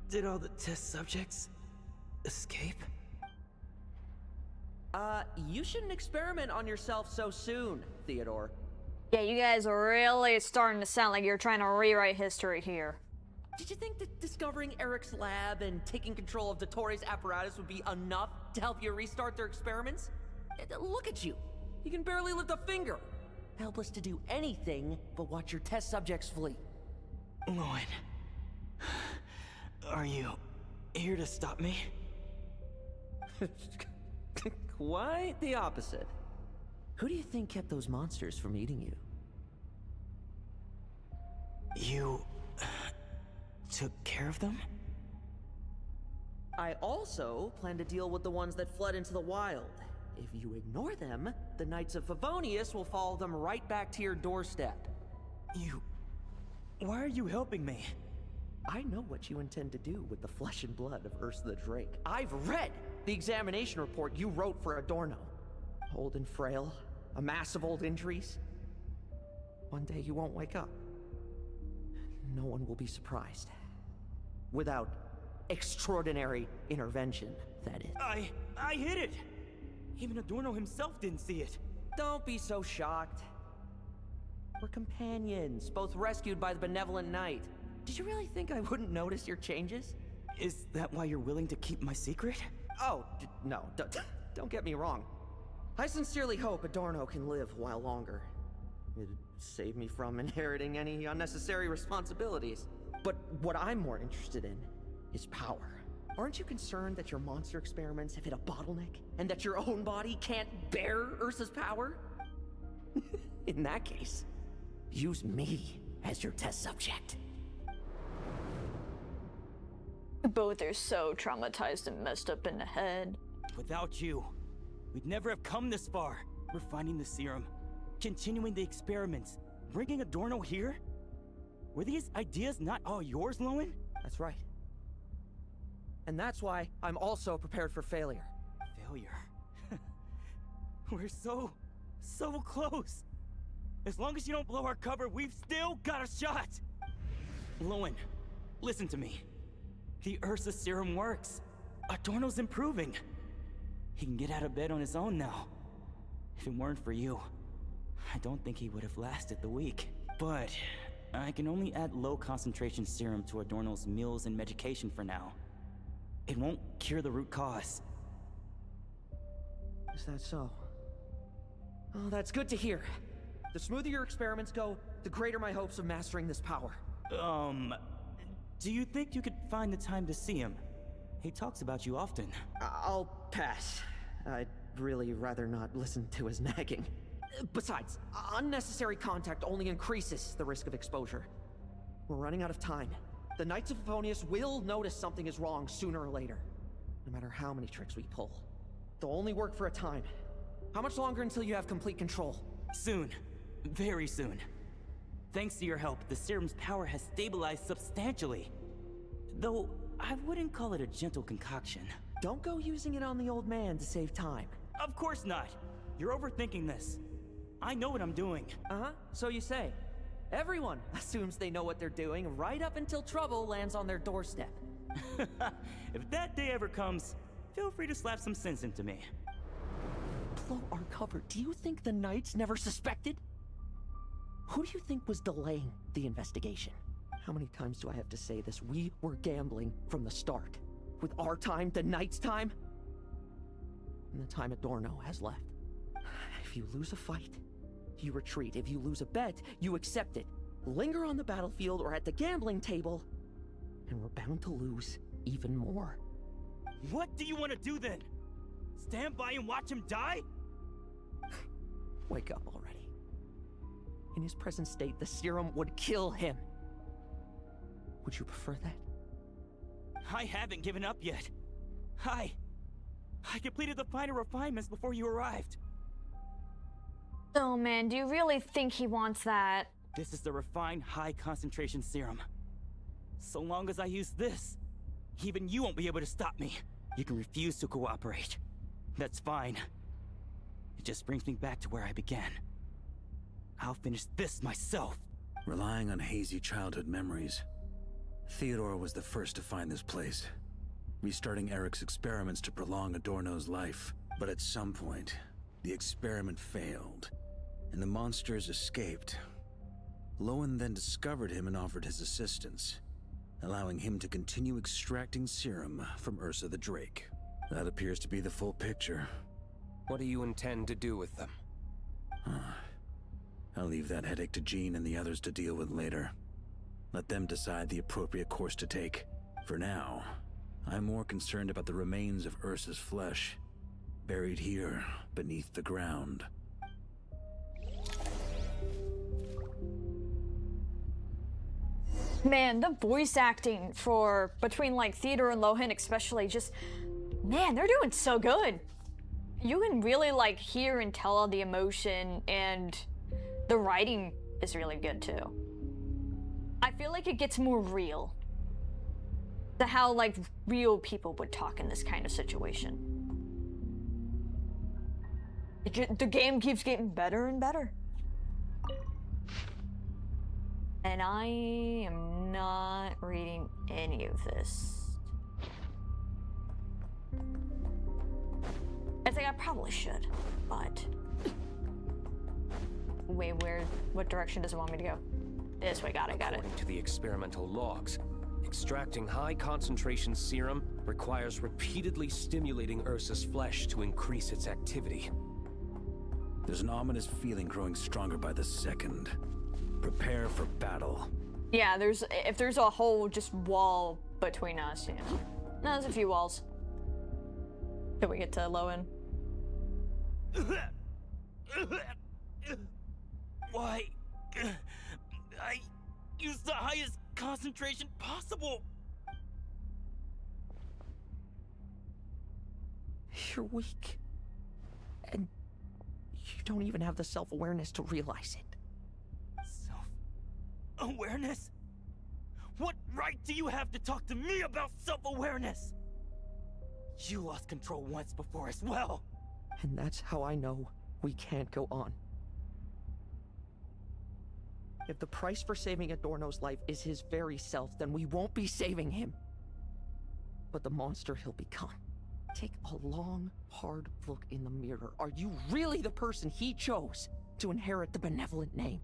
Did all the test subjects escape? You shouldn't experiment on yourself so soon, Theodore. Yeah, you guys are really starting to sound like you're trying to rewrite history here. Did you think that discovering Eric's lab and taking control of Dottores' apparatus would be enough to help you restart their experiments? Look at you. You can barely lift a finger. Helpless to do anything but watch your test subjects flee. Lohen, are you here to stop me? Quite the opposite. Who do you think kept those monsters from eating you? You took care of them? I also plan to deal with the ones that fled into the wild. If you ignore them, the Knights of Favonius will follow them right back to your doorstep. Why are you helping me? I know what you intend to do with the flesh and blood of Ursa the Drake. I've read the examination report you wrote for Adorno. Old and frail, a mass of old injuries. One day you won't wake up. No one will be surprised. Without extraordinary intervention, that is. I hit it! Even Adorno himself didn't see it. Don't be so shocked. We're companions, both rescued by the benevolent knight. Did you really think I wouldn't notice your changes? Is that why you're willing to keep my secret? Oh, no, don't get me wrong. I sincerely hope Adorno can live a while longer. It'd save me from inheriting any unnecessary responsibilities. But what I'm more interested in is power. Aren't you concerned that your monster experiments have hit a bottleneck? And that your own body can't bear Ursa's power? In that case, use me as your test subject. Both are so traumatized and messed up in the head. Without you, we'd never have come this far. We're finding the serum, continuing the experiments, bringing Adorno here? Were these ideas not all yours, Lohen? That's right. And that's why I'm also prepared for failure. Failure? We're so close. As long as you don't blow our cover, we've still got a shot. Lohen, listen to me. The Ursa serum works. Adorno's improving. He can get out of bed on his own now. If it weren't for you, I don't think he would have lasted the week. But I can only add low concentration serum to Adorno's meals and medication for now. It won't cure the root cause. Is that so? Oh, that's good to hear. The smoother your experiments go, the greater my hopes of mastering this power. Do you think you could find the time to see him? He talks about you often. I'll pass. I'd really rather not listen to his nagging. Besides, unnecessary contact only increases the risk of exposure. We're running out of time. The Knights of Favonius will notice something is wrong sooner or later, no matter how many tricks we pull. They'll only work for a time, How much longer until you have complete control? Soon. Very soon. Thanks to your help, the serum's power has stabilized substantially. Though, I wouldn't call it a gentle concoction. Don't go using it on the old man to save time. Of course not! You're overthinking this. I know what I'm doing. Uh-huh, so you say. Everyone assumes they know what they're doing right up until trouble lands on their doorstep. If that day ever comes, feel free to slap some sense into me. Blow our cover. Do you think the Knights never suspected? Who do you think was delaying the investigation? How many times do I have to say this? We were gambling from the start. With our time, the Knight's time, and the time Adorno has left. If you lose a fight, you retreat. If you lose a bet, you accept it. Linger on the battlefield or at the gambling table, and we're bound to lose even more. What do you want to do then? Stand by and watch him die? Wake up already. In his present state, the serum would kill him. Would you prefer that? I haven't given up yet. I completed the final refinements before you arrived. Oh man, do you really think he wants that? This is the refined high-concentration serum. So long as I use this, even you won't be able to stop me. You can refuse to cooperate. That's fine. It just brings me back to where I began. I'll finish this myself. Relying on hazy childhood memories, Theodore was the first to find this place, restarting Eric's experiments to prolong Adorno's life. But at some point, the experiment failed, and the monsters escaped. Lohen then discovered him and offered his assistance, allowing him to continue extracting serum from Ursa the Drake. That appears to be the full picture. What do you intend to do with them? I'll leave that headache to Jean and the others to deal with later. Let them decide the appropriate course to take. For now, I'm more concerned about the remains of Ursa's flesh, buried here beneath the ground. Man, the voice acting for between like Theodore and Lohen especially, just man, they're doing so good. You can really like hear and tell all the emotion, and the writing is really good too. I feel like it gets more real to how like real people would talk in this kind of situation. The game keeps getting better and better. And I am not reading any of this. I think I probably should, but... Wait, what direction does it want me to go? This way, got it. According to the experimental logs, extracting high-concentration serum requires repeatedly stimulating Ursa's flesh to increase its activity. There's an ominous feeling growing stronger by the second. Prepare for battle. Yeah, if there's a whole just wall between us, you know. No, there's a few walls. Can we get to Lohen? Why? I used the highest concentration possible. You're weak. And you don't even have the self-awareness to realize it. Self-awareness? What right do you have to talk to me about self-awareness? You lost control once before as well. And that's how I know we can't go on. If the price for saving Adorno's life is his very self, then we won't be saving him, but the monster he'll become. Take a long, hard look in the mirror. Are you really the person he chose to inherit the benevolent name?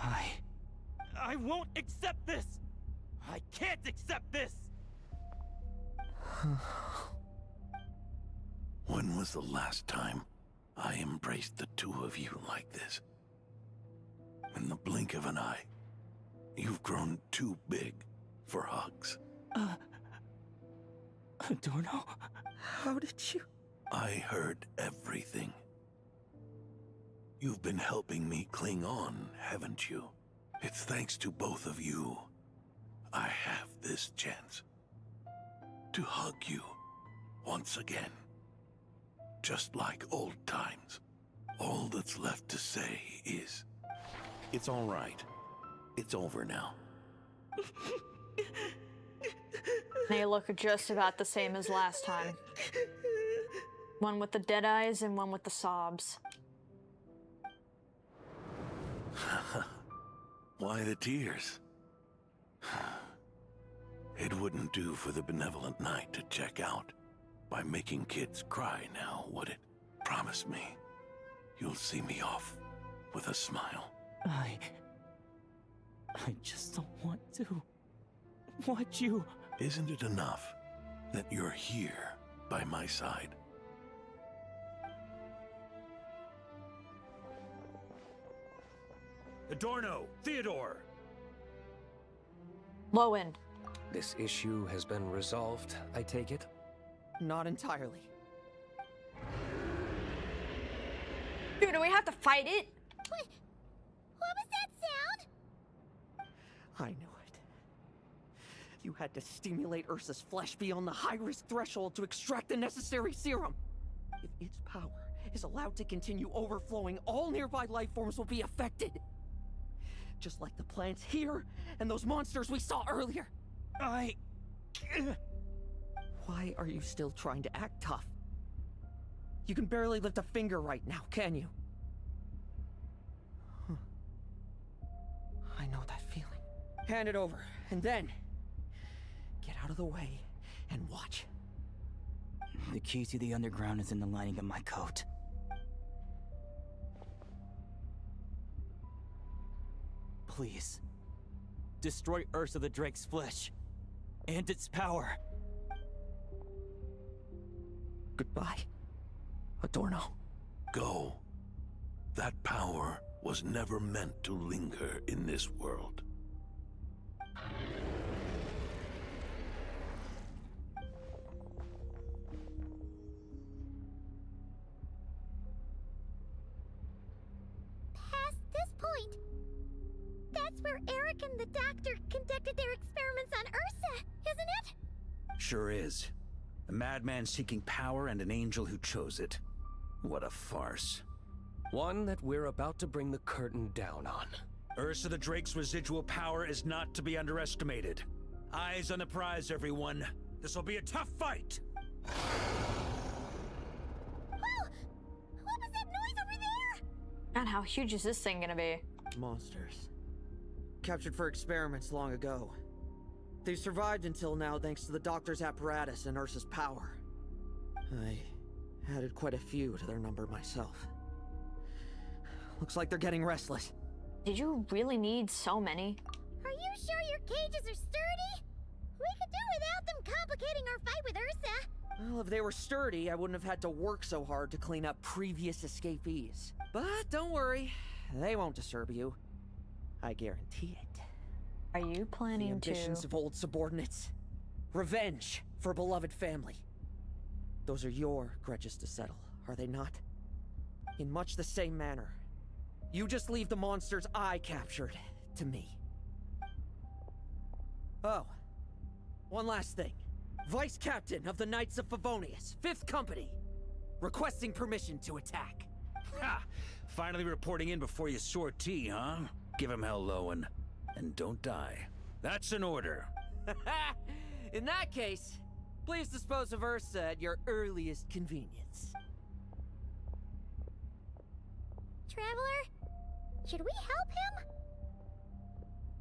I won't accept this! I can't accept this! When was the last time I embraced the two of you like this? In the blink of an eye, you've grown too big for hugs. Adorno? How did you? I heard everything. You've been helping me cling on, haven't you? It's thanks to both of you I have this chance to hug you once again. just like old times. All that's left to say is, It's all right. It's over now. They look just about the same as last time. One with the dead eyes and one with the sobs. Why the tears? It wouldn't do for the benevolent knight to check out by making kids cry now, would it? Promise me, you'll see me off with a smile. I just don't want to watch you. Isn't it enough that you're here by my side? Adorno, Theodore! Lowen. This issue has been resolved, I take it? Not entirely. Dude, do we have to fight it? What was that sound? I knew it. You had to stimulate Ursa's flesh beyond the high-risk threshold to extract the necessary serum. If its power is allowed to continue overflowing, all nearby life forms will be affected. Just like the plants here and those monsters we saw earlier. Why are you still trying to act tough? You can barely lift a finger right now, can you? I know that feeling. Hand it over, and then get out of the way and watch. The key to the underground is in the lining of my coat. Please, destroy Ursa the Drake's flesh and its power. Goodbye, Adorno. Go. That power was never meant to linger in this world. Past this point, that's where Eric and the doctor conducted their experiments on Ursa, isn't it? Sure is. A madman seeking power and an angel who chose it. What a farce. One that we're about to bring the curtain down on. Ursa the Drake's residual power is not to be underestimated. Eyes on the prize, everyone. This will be a tough fight! Oh! What was that noise over there? And how huge is this thing gonna be? Monsters. Captured for experiments long ago. They've survived until now thanks to the doctor's apparatus and Ursa's power. I added quite a few to their number myself. Looks like they're getting restless. Did you really need so many? Are you sure your cages are sturdy? We could do without them complicating our fight with Ursa. Well, if they were sturdy, I wouldn't have had to work so hard to clean up previous escapees. But don't worry, they won't disturb you. I guarantee it. Are you planning The ambitions of old subordinates. Revenge for beloved family. Those are your grudges to settle, are they not? In much the same manner, you just leave the monsters I captured to me. Oh, one last thing. Vice Captain of the Knights of Favonius, 5th Company, requesting permission to attack. Ha! Finally reporting in before you sortie, huh? Give him hell, Lowen. And don't die. That's an order. In that case, please dispose of Ursa at your earliest convenience. Traveler, should we help him?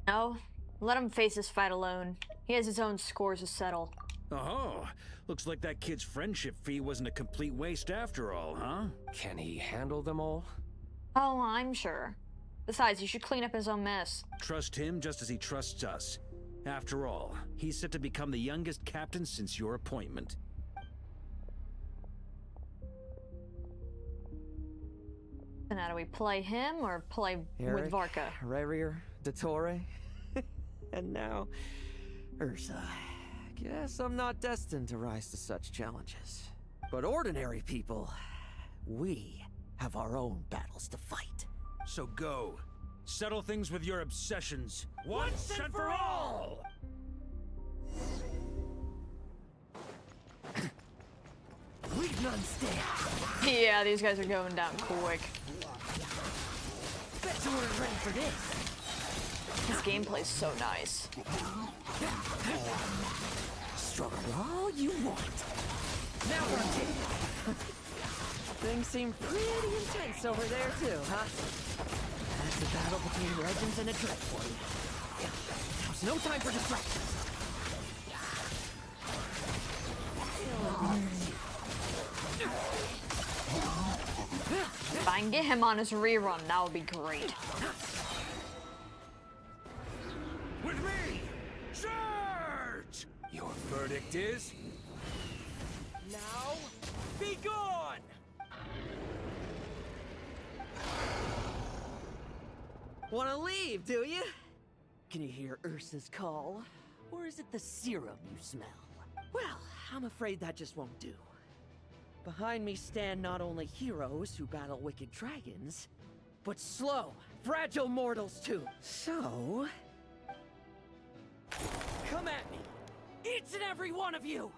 No. Let him face this fight alone. He has his own scores to settle. Oh, looks like that kid's friendship fee wasn't a complete waste after all, huh? Can he handle them all? Oh, I'm sure. Besides, he should clean up his own mess. Trust him just as he trusts us. After all, he's set to become the youngest captain since your appointment. So now do we play him or play Eric, with Varka? Rerir, Dottore, and now Ursa. Guess I'm not destined to rise to such challenges. But ordinary people, we have our own battles to fight. So go. Settle things with your obsessions. Once and for all! We none stand. Yeah, these guys are going down quick. Bet you weren't ready for this. This gameplay's so nice. Struggle all you want. Now we're on tape. Things seem pretty intense over there too, huh? That's a battle between legends and a dread for you. Now's no time for distractions. If I can get him on his rerun, that would be great. With me! Charge! Your verdict is... Now, be gone! Wanna leave, do you? Can you hear Ursa's call? Or is it the serum you smell? Well, I'm afraid that just won't do. Behind me stand not only heroes who battle wicked dragons, but slow, fragile mortals too. So... come at me! Each and every one of you!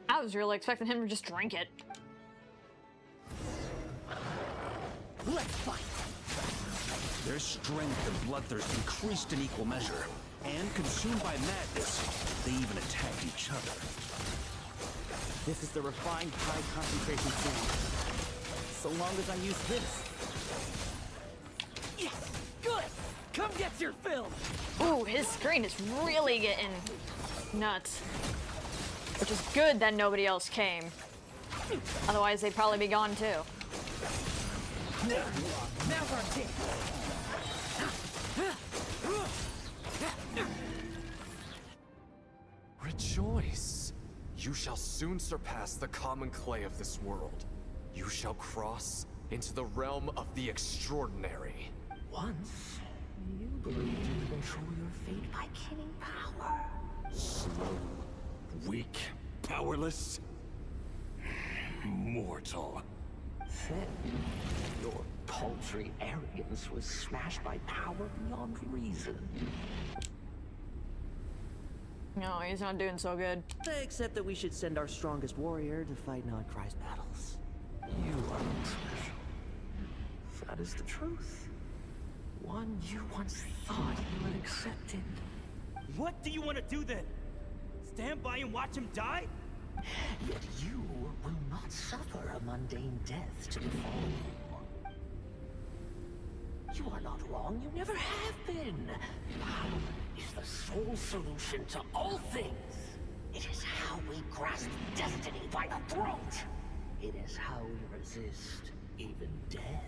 I was really expecting him to just drink it. Let's fight! Their strength and bloodthirst increased in equal measure, and consumed by madness, they even attacked each other. This is the refined high concentration serum. So long as I use this. Yes! Good! Come get your fill! Ooh, his screen is really getting nuts. Which is good that nobody else came. Otherwise, they'd probably be gone too. Now we're on tape. Rejoice! You shall soon surpass the common clay of this world. You shall cross into the realm of the extraordinary. Once, you believed you could control your fate by killing power. Slow, weak, powerless, mortal. Then, your paltry arrogance was smashed by power beyond reason. No, he's not doing so good. Except that we should send our strongest warrior to fight Nodcry's battles. You are not special. That is the truth. One you once thought you had accepted. What do you want to do then? Stand by and watch him die? Yet you will not suffer a mundane death to befall you. You are not wrong, you never have been. Power is the sole solution to all things. It is how we grasp destiny by the throat. It is how we resist even death.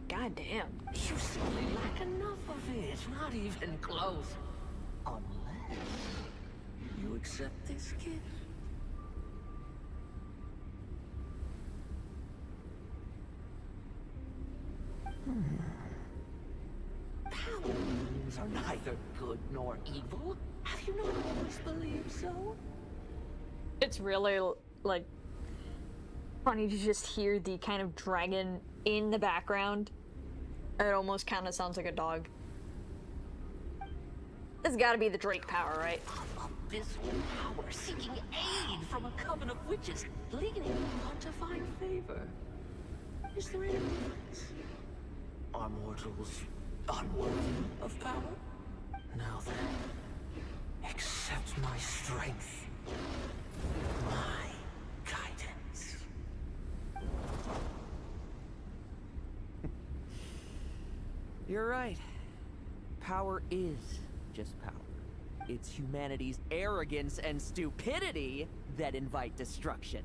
God damn. You simply lack enough of it, not even close. Unless you accept this gift. Power beings are neither good nor evil. Have you not always believed so? It's really, like, funny to just hear the kind of dragon in the background. It almost kind of sounds like a dog. This has got to be the Drake power, right? Abyssal power seeking aid from a coven of witches, leaning on to find favor. Is there any difference? Are mortals unworthy of power? Now then, accept my strength, my guidance. You're right. Power is just power. It's humanity's arrogance and stupidity that invite destruction.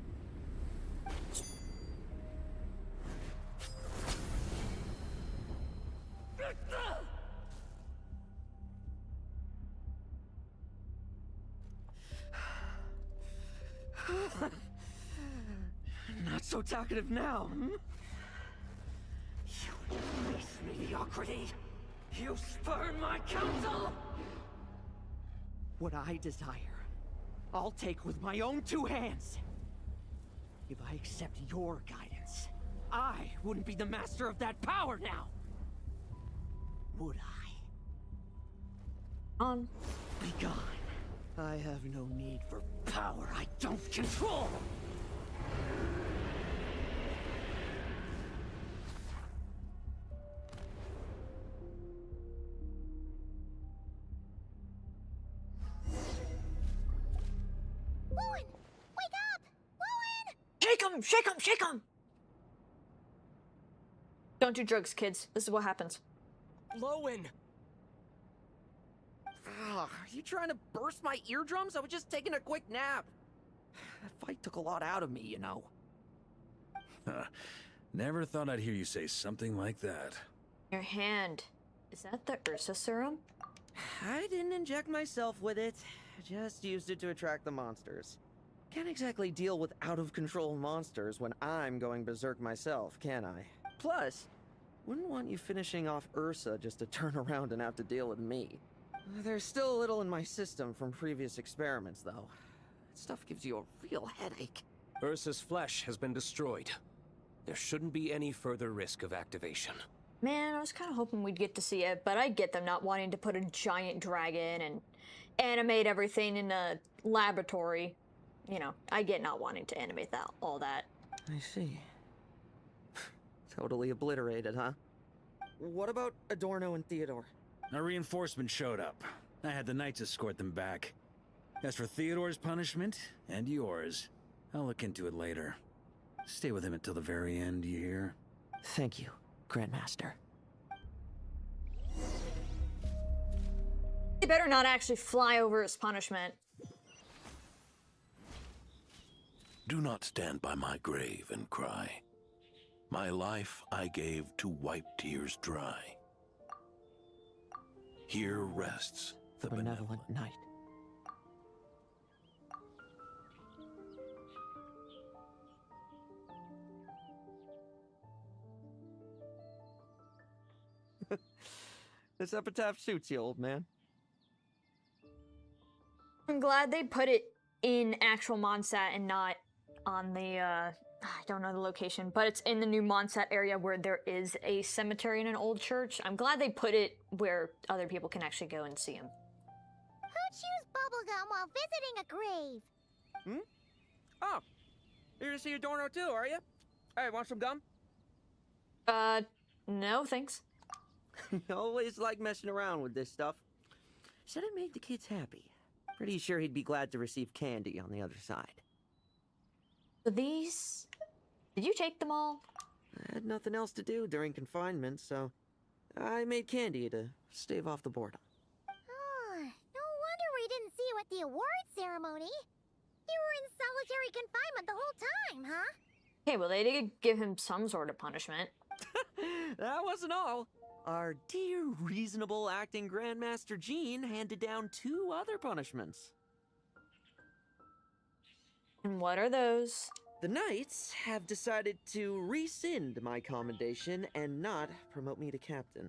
Not so talkative now, hmm? You embrace mediocrity. You spurn my counsel. What I desire, I'll take with my own two hands. If I accept your guidance, I wouldn't be the master of that power now. Would I? On. Be gone. I have no need for power I don't control! Lohen! Wake up! Lohen! Shake him! Shake him! Shake him! Don't do drugs, kids. This is what happens. Lohen! Are you trying to burst my eardrums? I was just taking a quick nap. That fight took a lot out of me, you know. Never thought I'd hear you say something like that. Your hand. Is that the Ursa serum? I didn't inject myself with it. Just used it to attract the monsters. Can't exactly deal with out-of-control monsters when I'm going berserk myself, can I? Plus, wouldn't want you finishing off Ursa just to turn around and have to deal with me. There's still a little in my system from previous experiments, though. That stuff gives you a real headache. Ursa's flesh has been destroyed. There shouldn't be any further risk of activation. Man, I was kind of hoping we'd get to see it, but I get them not wanting to put a giant dragon and animate everything in a laboratory. You know, I get not wanting to animate that, all that. I see. Totally obliterated, huh? What about Adorno and Theodore? A reinforcement showed up. I had the knights escort them back. As for Theodore's punishment, and yours, I'll look into it later. Stay with him until the very end, you hear? Thank you, Grandmaster. They better not actually fly over his punishment. Do not stand by my grave and cry. My life I gave to wipe tears dry. Here rests the benevolent Knight. This epitaph suits you, old man. I'm glad they put it in actual Mondstadt and not on the, I don't know the location, but it's in the new Mondstadt area where there is a cemetery and an old church. I'm glad they put it where other people can actually go and see him. Who chews bubblegum while visiting a grave? Oh, you're gonna see Adorno too, are you? Hey, want some gum? No, thanks. Always like messing around with this stuff. Said it made the kids happy. Pretty sure he'd be glad to receive candy on the other side. So these... Did you take them all? I had nothing else to do during confinement, so I made candy to stave off the boredom. Oh, no wonder we didn't see you at the award ceremony. You were in solitary confinement the whole time, huh? Okay, well they did give him some sort of punishment. That wasn't all. Our dear, reasonable acting Grandmaster Jean handed down 2 other punishments. And what are those? The Knights have decided to rescind my commendation and not promote me to captain.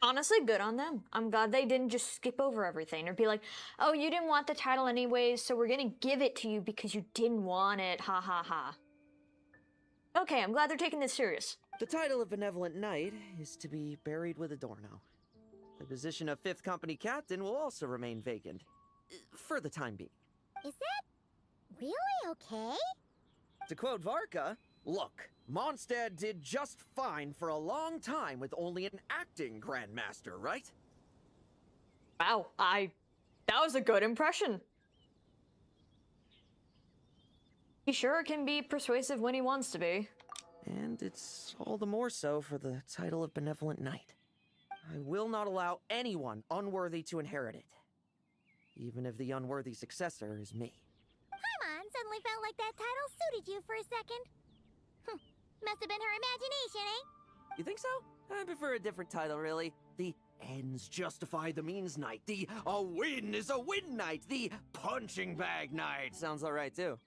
Honestly, good on them. I'm glad they didn't just skip over everything or be like, oh, you didn't want the title anyways, so we're gonna give it to you because you didn't want it, ha ha ha. Okay, I'm glad they're taking this serious. The title of Benevolent Knight is to be buried with Adorno. The position of 5th Company Captain will also remain vacant, for the time being. Is that really okay? To quote Varka, look, Mondstadt did just fine for a long time with only an acting Grandmaster, right? Wow, that was a good impression. He sure can be persuasive when he wants to be. And it's all the more so for the title of Benevolent Knight. I will not allow anyone unworthy to inherit it. Even if the unworthy successor is me. Paimon suddenly felt like that title suited you for a second. Must have been her imagination, eh? You think so? I prefer a different title, really. The ends justify the means knight. The a win is a win knight. The punching bag knight. Sounds alright, too.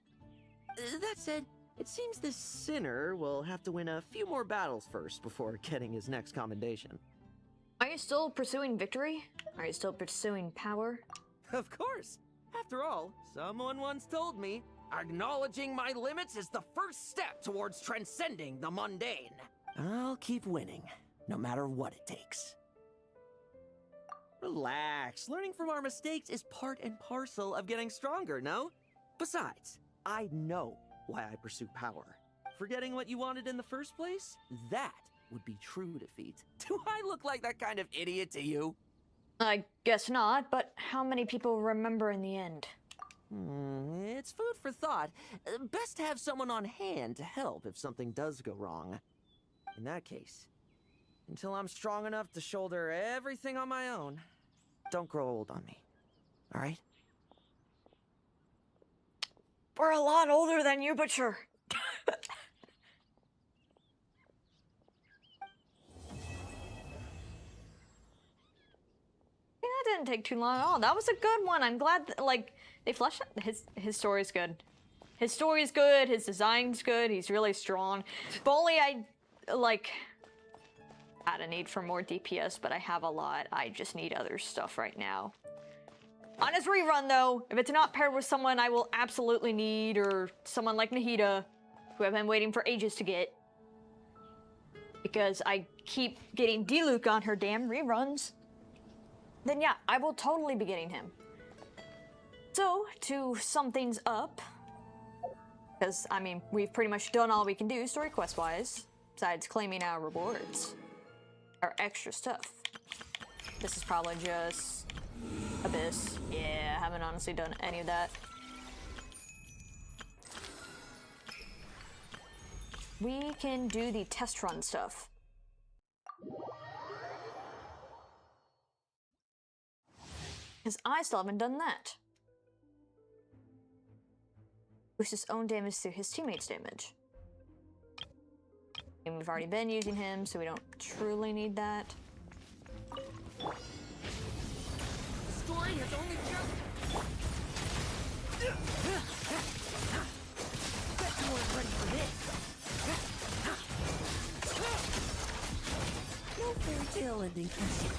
That said, it seems this sinner will have to win a few more battles first before getting his next commendation. Are you still pursuing victory? Are you still pursuing power? Of course. After all, someone once told me, acknowledging my limits is the first step towards transcending the mundane. I'll keep winning, no matter what it takes. Relax. Learning from our mistakes is part and parcel of getting stronger, no? Besides, I know why I pursue power. Forgetting what you wanted in the first place? That would be true defeat. Do I look like that kind of idiot to you? I guess not, but how many people remember in the end? It's food for thought. Best to have someone on hand to help if something does go wrong. In that case, until I'm strong enough to shoulder everything on my own, don't grow old on me. All right? We're a lot older than you, but sure. That didn't take too long at all. That was a good one. I'm glad that, like, they fleshed out his story's good. His story's good, his design's good, he's really strong. If only I, like, had a need for more DPS, but I have a lot. I just need other stuff right now. On his rerun, though, if it's not paired with someone I will absolutely need, or someone like Nahida, who I've been waiting for ages to get, because I keep getting Diluc on her damn reruns, then yeah, I will totally be getting him. So, to sum things up, because, I mean, we've pretty much done all we can do story quest-wise, besides claiming our rewards, our extra stuff. This is probably just Abyss. Yeah, I haven't honestly done any of that. We can do the test run stuff. Because I still haven't done that. Boosts his own damage through his teammates' damage. And we've already been using him, so we don't truly need that. The story has only just... Bet you weren't ready for this. No fairy tale ending for you.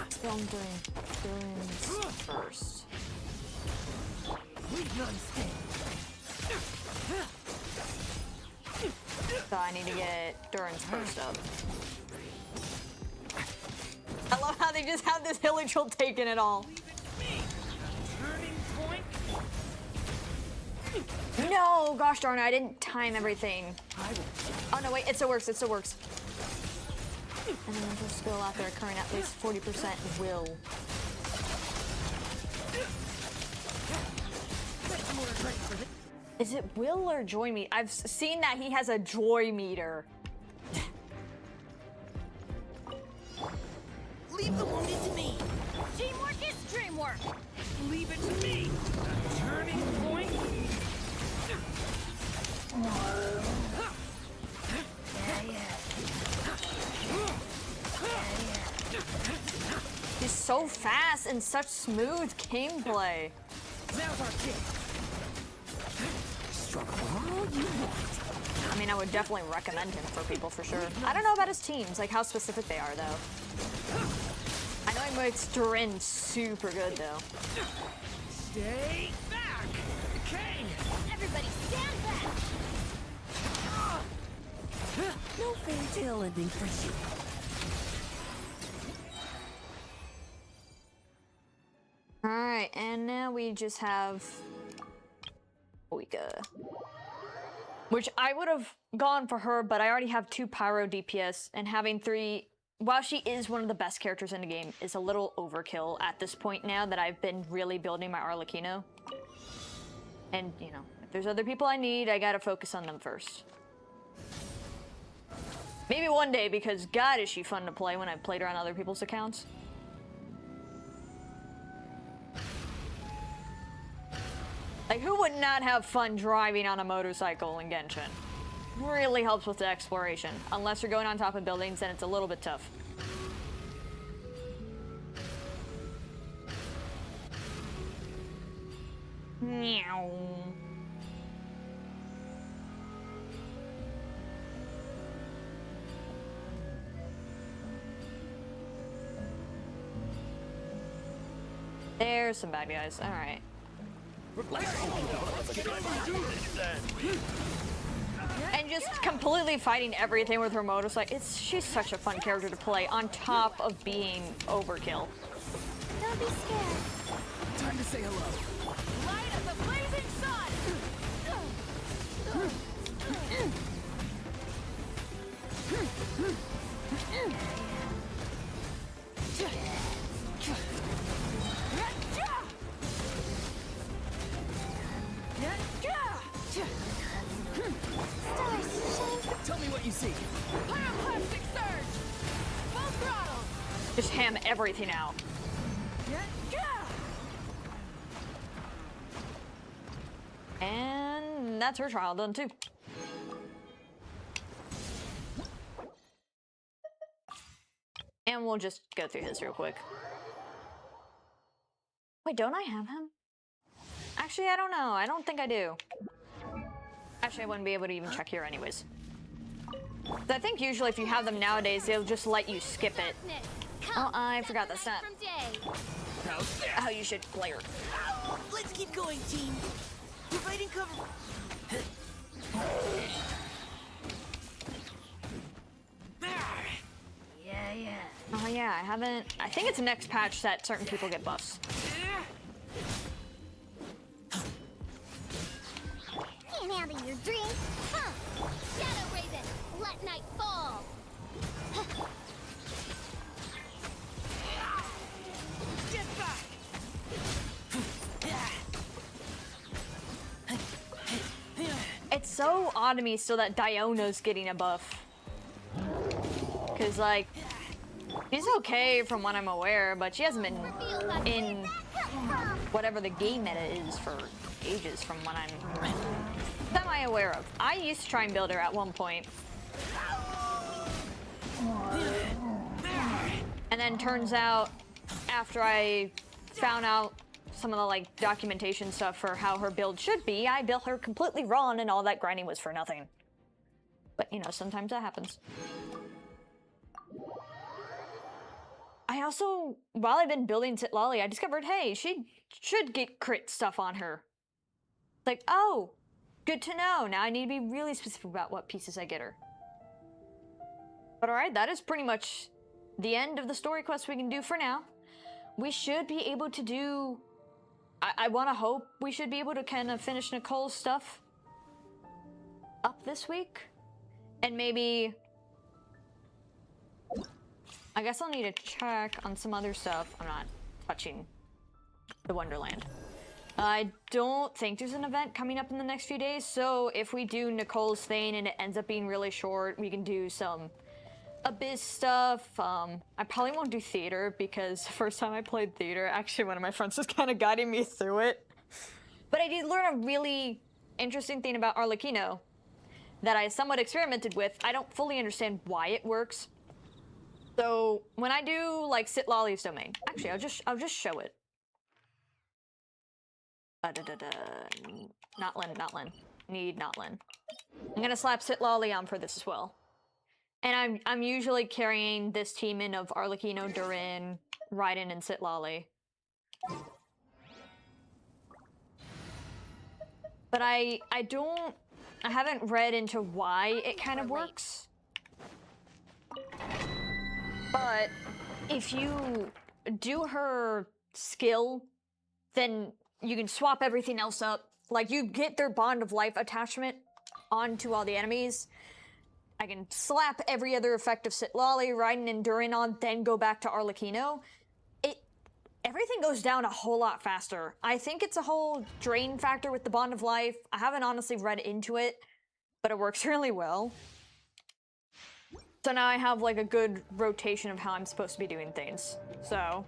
Still doing Prune's first. So I need to get Durin's first up. I love how they just have this Hilichurl taking it all. No, gosh darn it, I didn't time everything. Oh no, wait, it still works, it still works. And then just skill out there occurring at least 40% will. Is it will or joy meter? I've seen that he has a joy meter. Leave the wounded to me. Teamwork is dreamwork. Leave it to me. A turning point. He's so fast and such smooth gameplay. Now's our chance. Struggle all you want. I mean, I would definitely recommend him for people for sure. I don't know about his teams, like how specific they are though. I know he makes Durin super good though. Stay back. Okay. Everybody stand back. No fairy tale ending for you. Alright, and now we just have Oika. Which I would have gone for her, but I already have 2 Pyro DPS, and having 3, while she is one of the best characters in the game, is a little overkill at this point now that I've been really building my Arlecchino. And, you know, if there's other people I need, I gotta focus on them first. Maybe one day, because God is she fun to play when I've played her on other people's accounts. Like, who would not have fun driving on a motorcycle in Genshin? Really helps with the exploration. Unless you're going on top of buildings, then it's a little bit tough. Meow. There's some bad guys. All right. And just completely fighting everything with her motorcycle. She's such a fun character to play on top of being overkill. Don't be scared. Time to say hello. Light of the blazing sun! Tell me what you see. Pyroclastic surge! Full throttle! Just ham everything out. And that's her trial done too. And we'll just go through his real quick. Wait, don't I have him? Actually, I don't know. I don't think I do. Actually, I wouldn't be able to even check here anyways. So I think usually if you have them nowadays, they'll just let you skip it. Oh, I forgot that's not how you should play her. Let's keep going, team. Providing cover. Yeah. Oh yeah, I haven't. I think it's the next patch that certain people get buffs. Can't handle your drink, huh? Shadow Raven, let night fall. Get back. It's so odd to me still that Diona's getting a buff. Cause like, she's okay from what I'm aware, but she hasn't been in whatever the game meta is for ages from what I'm semi-aware of. I used to try and build her at one point. And then turns out, after I found out some of the like documentation stuff for how her build should be, I built her completely wrong and all that grinding was for nothing. But you know, sometimes that happens. I also, while I've been building Sitlali, I discovered, hey, she should get crit stuff on her. Like, oh, good to know. Now I need to be really specific about what pieces I get her. But alright, that is pretty much the end of the story quest we can do for now. We should be able to do... I want to hope we should be able to kind of finish Nicole's stuff up this week. And maybe... I guess I'll need to check on some other stuff. I'm not touching the Wonderland. I don't think there's an event coming up in the next few days, so if we do Nicole's thing and it ends up being really short, we can do some Abyss stuff. I probably won't do theater because the first time I played theater, actually one of my friends was kind of guiding me through it. But I did learn a really interesting thing about Arlecchino that I somewhat experimented with. I don't fully understand why it works. So when I do like Sitlali's domain, actually I'll just show it. Not Len. Need not Len. I'm gonna slap Sitlali on for this as well. And I'm usually carrying this team in of Arlecchino, Durin, Raiden, and Sitlali. But I haven't read into why it kind of works. But if you do her skill, then you can swap everything else up. Like, you get their Bond of Life attachment onto all the enemies. I can slap every other effect of Sitlali, Raiden, and Durin on, then go back to Arlecchino. Everything goes down a whole lot faster. I think it's a whole drain factor with the Bond of Life. I haven't honestly read into it, but it works really well. So now I have like a good rotation of how I'm supposed to be doing things. So,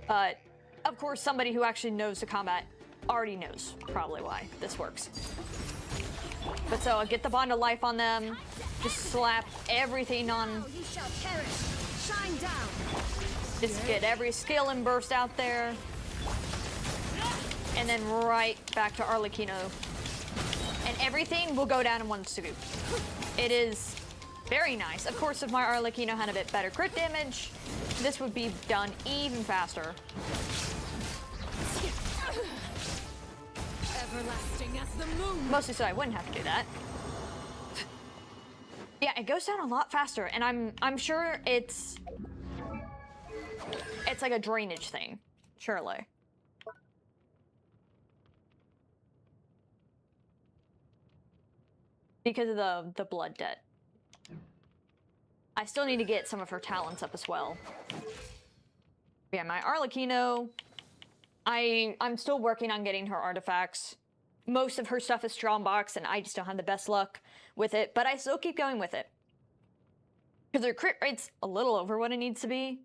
of course, somebody who actually knows the combat already knows probably why this works. But so I get the Bond of Life on them, just slap everything on. You shall perish. Shine down. Just get every skill and burst out there. And then right back to Arlecchino. And everything will go down in one swoop. It is very nice. Of course, if my Arlecchino had a bit better crit damage, this would be done even faster. everlasting as the moon. Mostly so I wouldn't have to do that. Yeah, it goes down a lot faster, and I'm sure it's like a drainage thing, surely. Because of the blood debt. I still need to get some of her talents up as well. Yeah, my Arlecchino, I'm still working on getting her artifacts. Most of her stuff is strong box, and I just don't have the best luck with it, but I still keep going with it. Because her crit rate's a little over what it needs to be.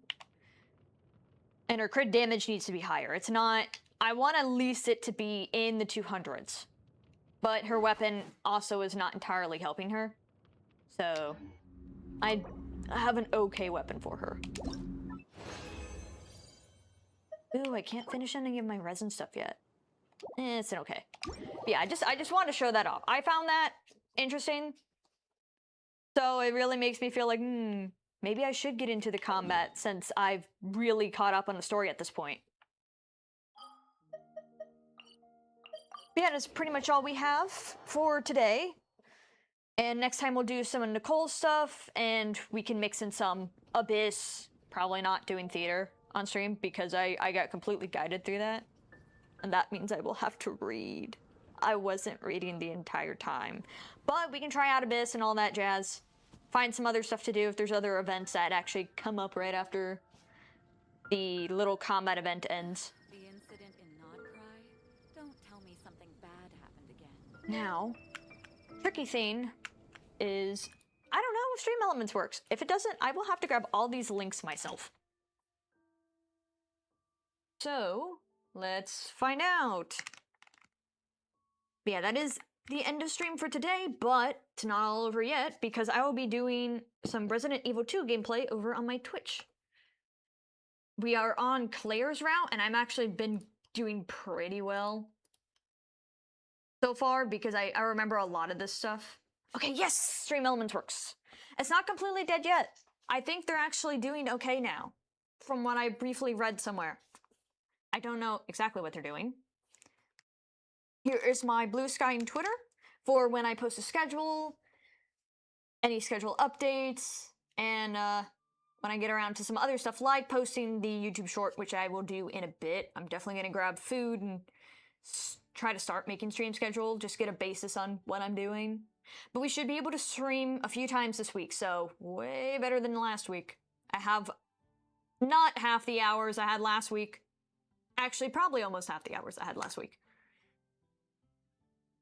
And her crit damage needs to be higher. It's not... I want at least it to be in the 200s. But her weapon also is not entirely helping her. So... I have an okay weapon for her. Ooh, I can't finish any of my resin stuff yet. It's okay. But yeah, I just wanted to show that off. I found that interesting. So it really makes me feel like, maybe I should get into the combat since I've really caught up on the story at this point. But yeah, that's pretty much all we have for today. And next time we'll do some of Nicole's stuff, and we can mix in some Abyss. Probably not doing theater on stream, because I got completely guided through that. And that means I will have to read. I wasn't reading the entire time. But we can try out Abyss and all that jazz. Find some other stuff to do if there's other events that actually come up right after the little combat event ends. The incident in Nodcry? Don't tell me something bad happened again. Now, tricky thing is, I don't know if Stream Elements works. If it doesn't, I will have to grab all these links myself. So, let's find out. Yeah, that is the end of stream for today, but it's not all over yet because I will be doing some Resident Evil 2 gameplay over on my Twitch. We are on Claire's route, and I've actually been doing pretty well so far because I remember a lot of this stuff. Okay, yes, Stream Elements works. It's not completely dead yet. I think they're actually doing okay now, from what I briefly read somewhere. I don't know exactly what they're doing. Here is my Blue Sky and Twitter for when I post a schedule, any schedule updates, and when I get around to some other stuff like posting the YouTube short, which I will do in a bit. I'm definitely going to grab food and try to start making stream schedule, just get a basis on what I'm doing. But we should be able to stream a few times this week, so way better than last week. I have not half the hours I had last week. Actually, probably almost half the hours I had last week.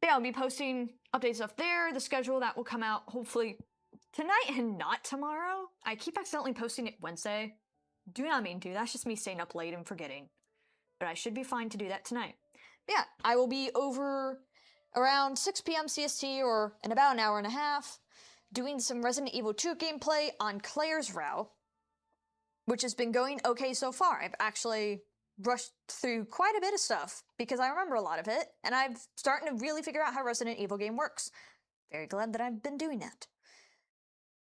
But yeah, I'll be posting update stuff there, the schedule that will come out hopefully tonight and not tomorrow. I keep accidentally posting it Wednesday. Do not mean to, that's just me staying up late and forgetting. But I should be fine to do that tonight. But yeah, I will be over around 6 p.m. CST, or in about an hour and a half, doing some Resident Evil 2 gameplay on Claire's route, which has been going okay so far. I've actually rushed through quite a bit of stuff because I remember a lot of it, and I'm starting to really figure out how Resident Evil game works. Very glad that I've been doing that.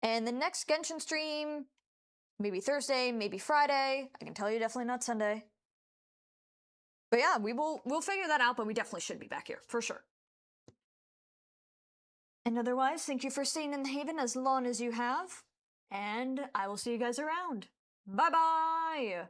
And the next Genshin stream, maybe Thursday, maybe Friday. I can tell you definitely not Sunday. But yeah, we'll figure that out, but we definitely should be back here, for sure. And otherwise, thank you for staying in the Haven as long as you have, and I will see you guys around. Bye-bye!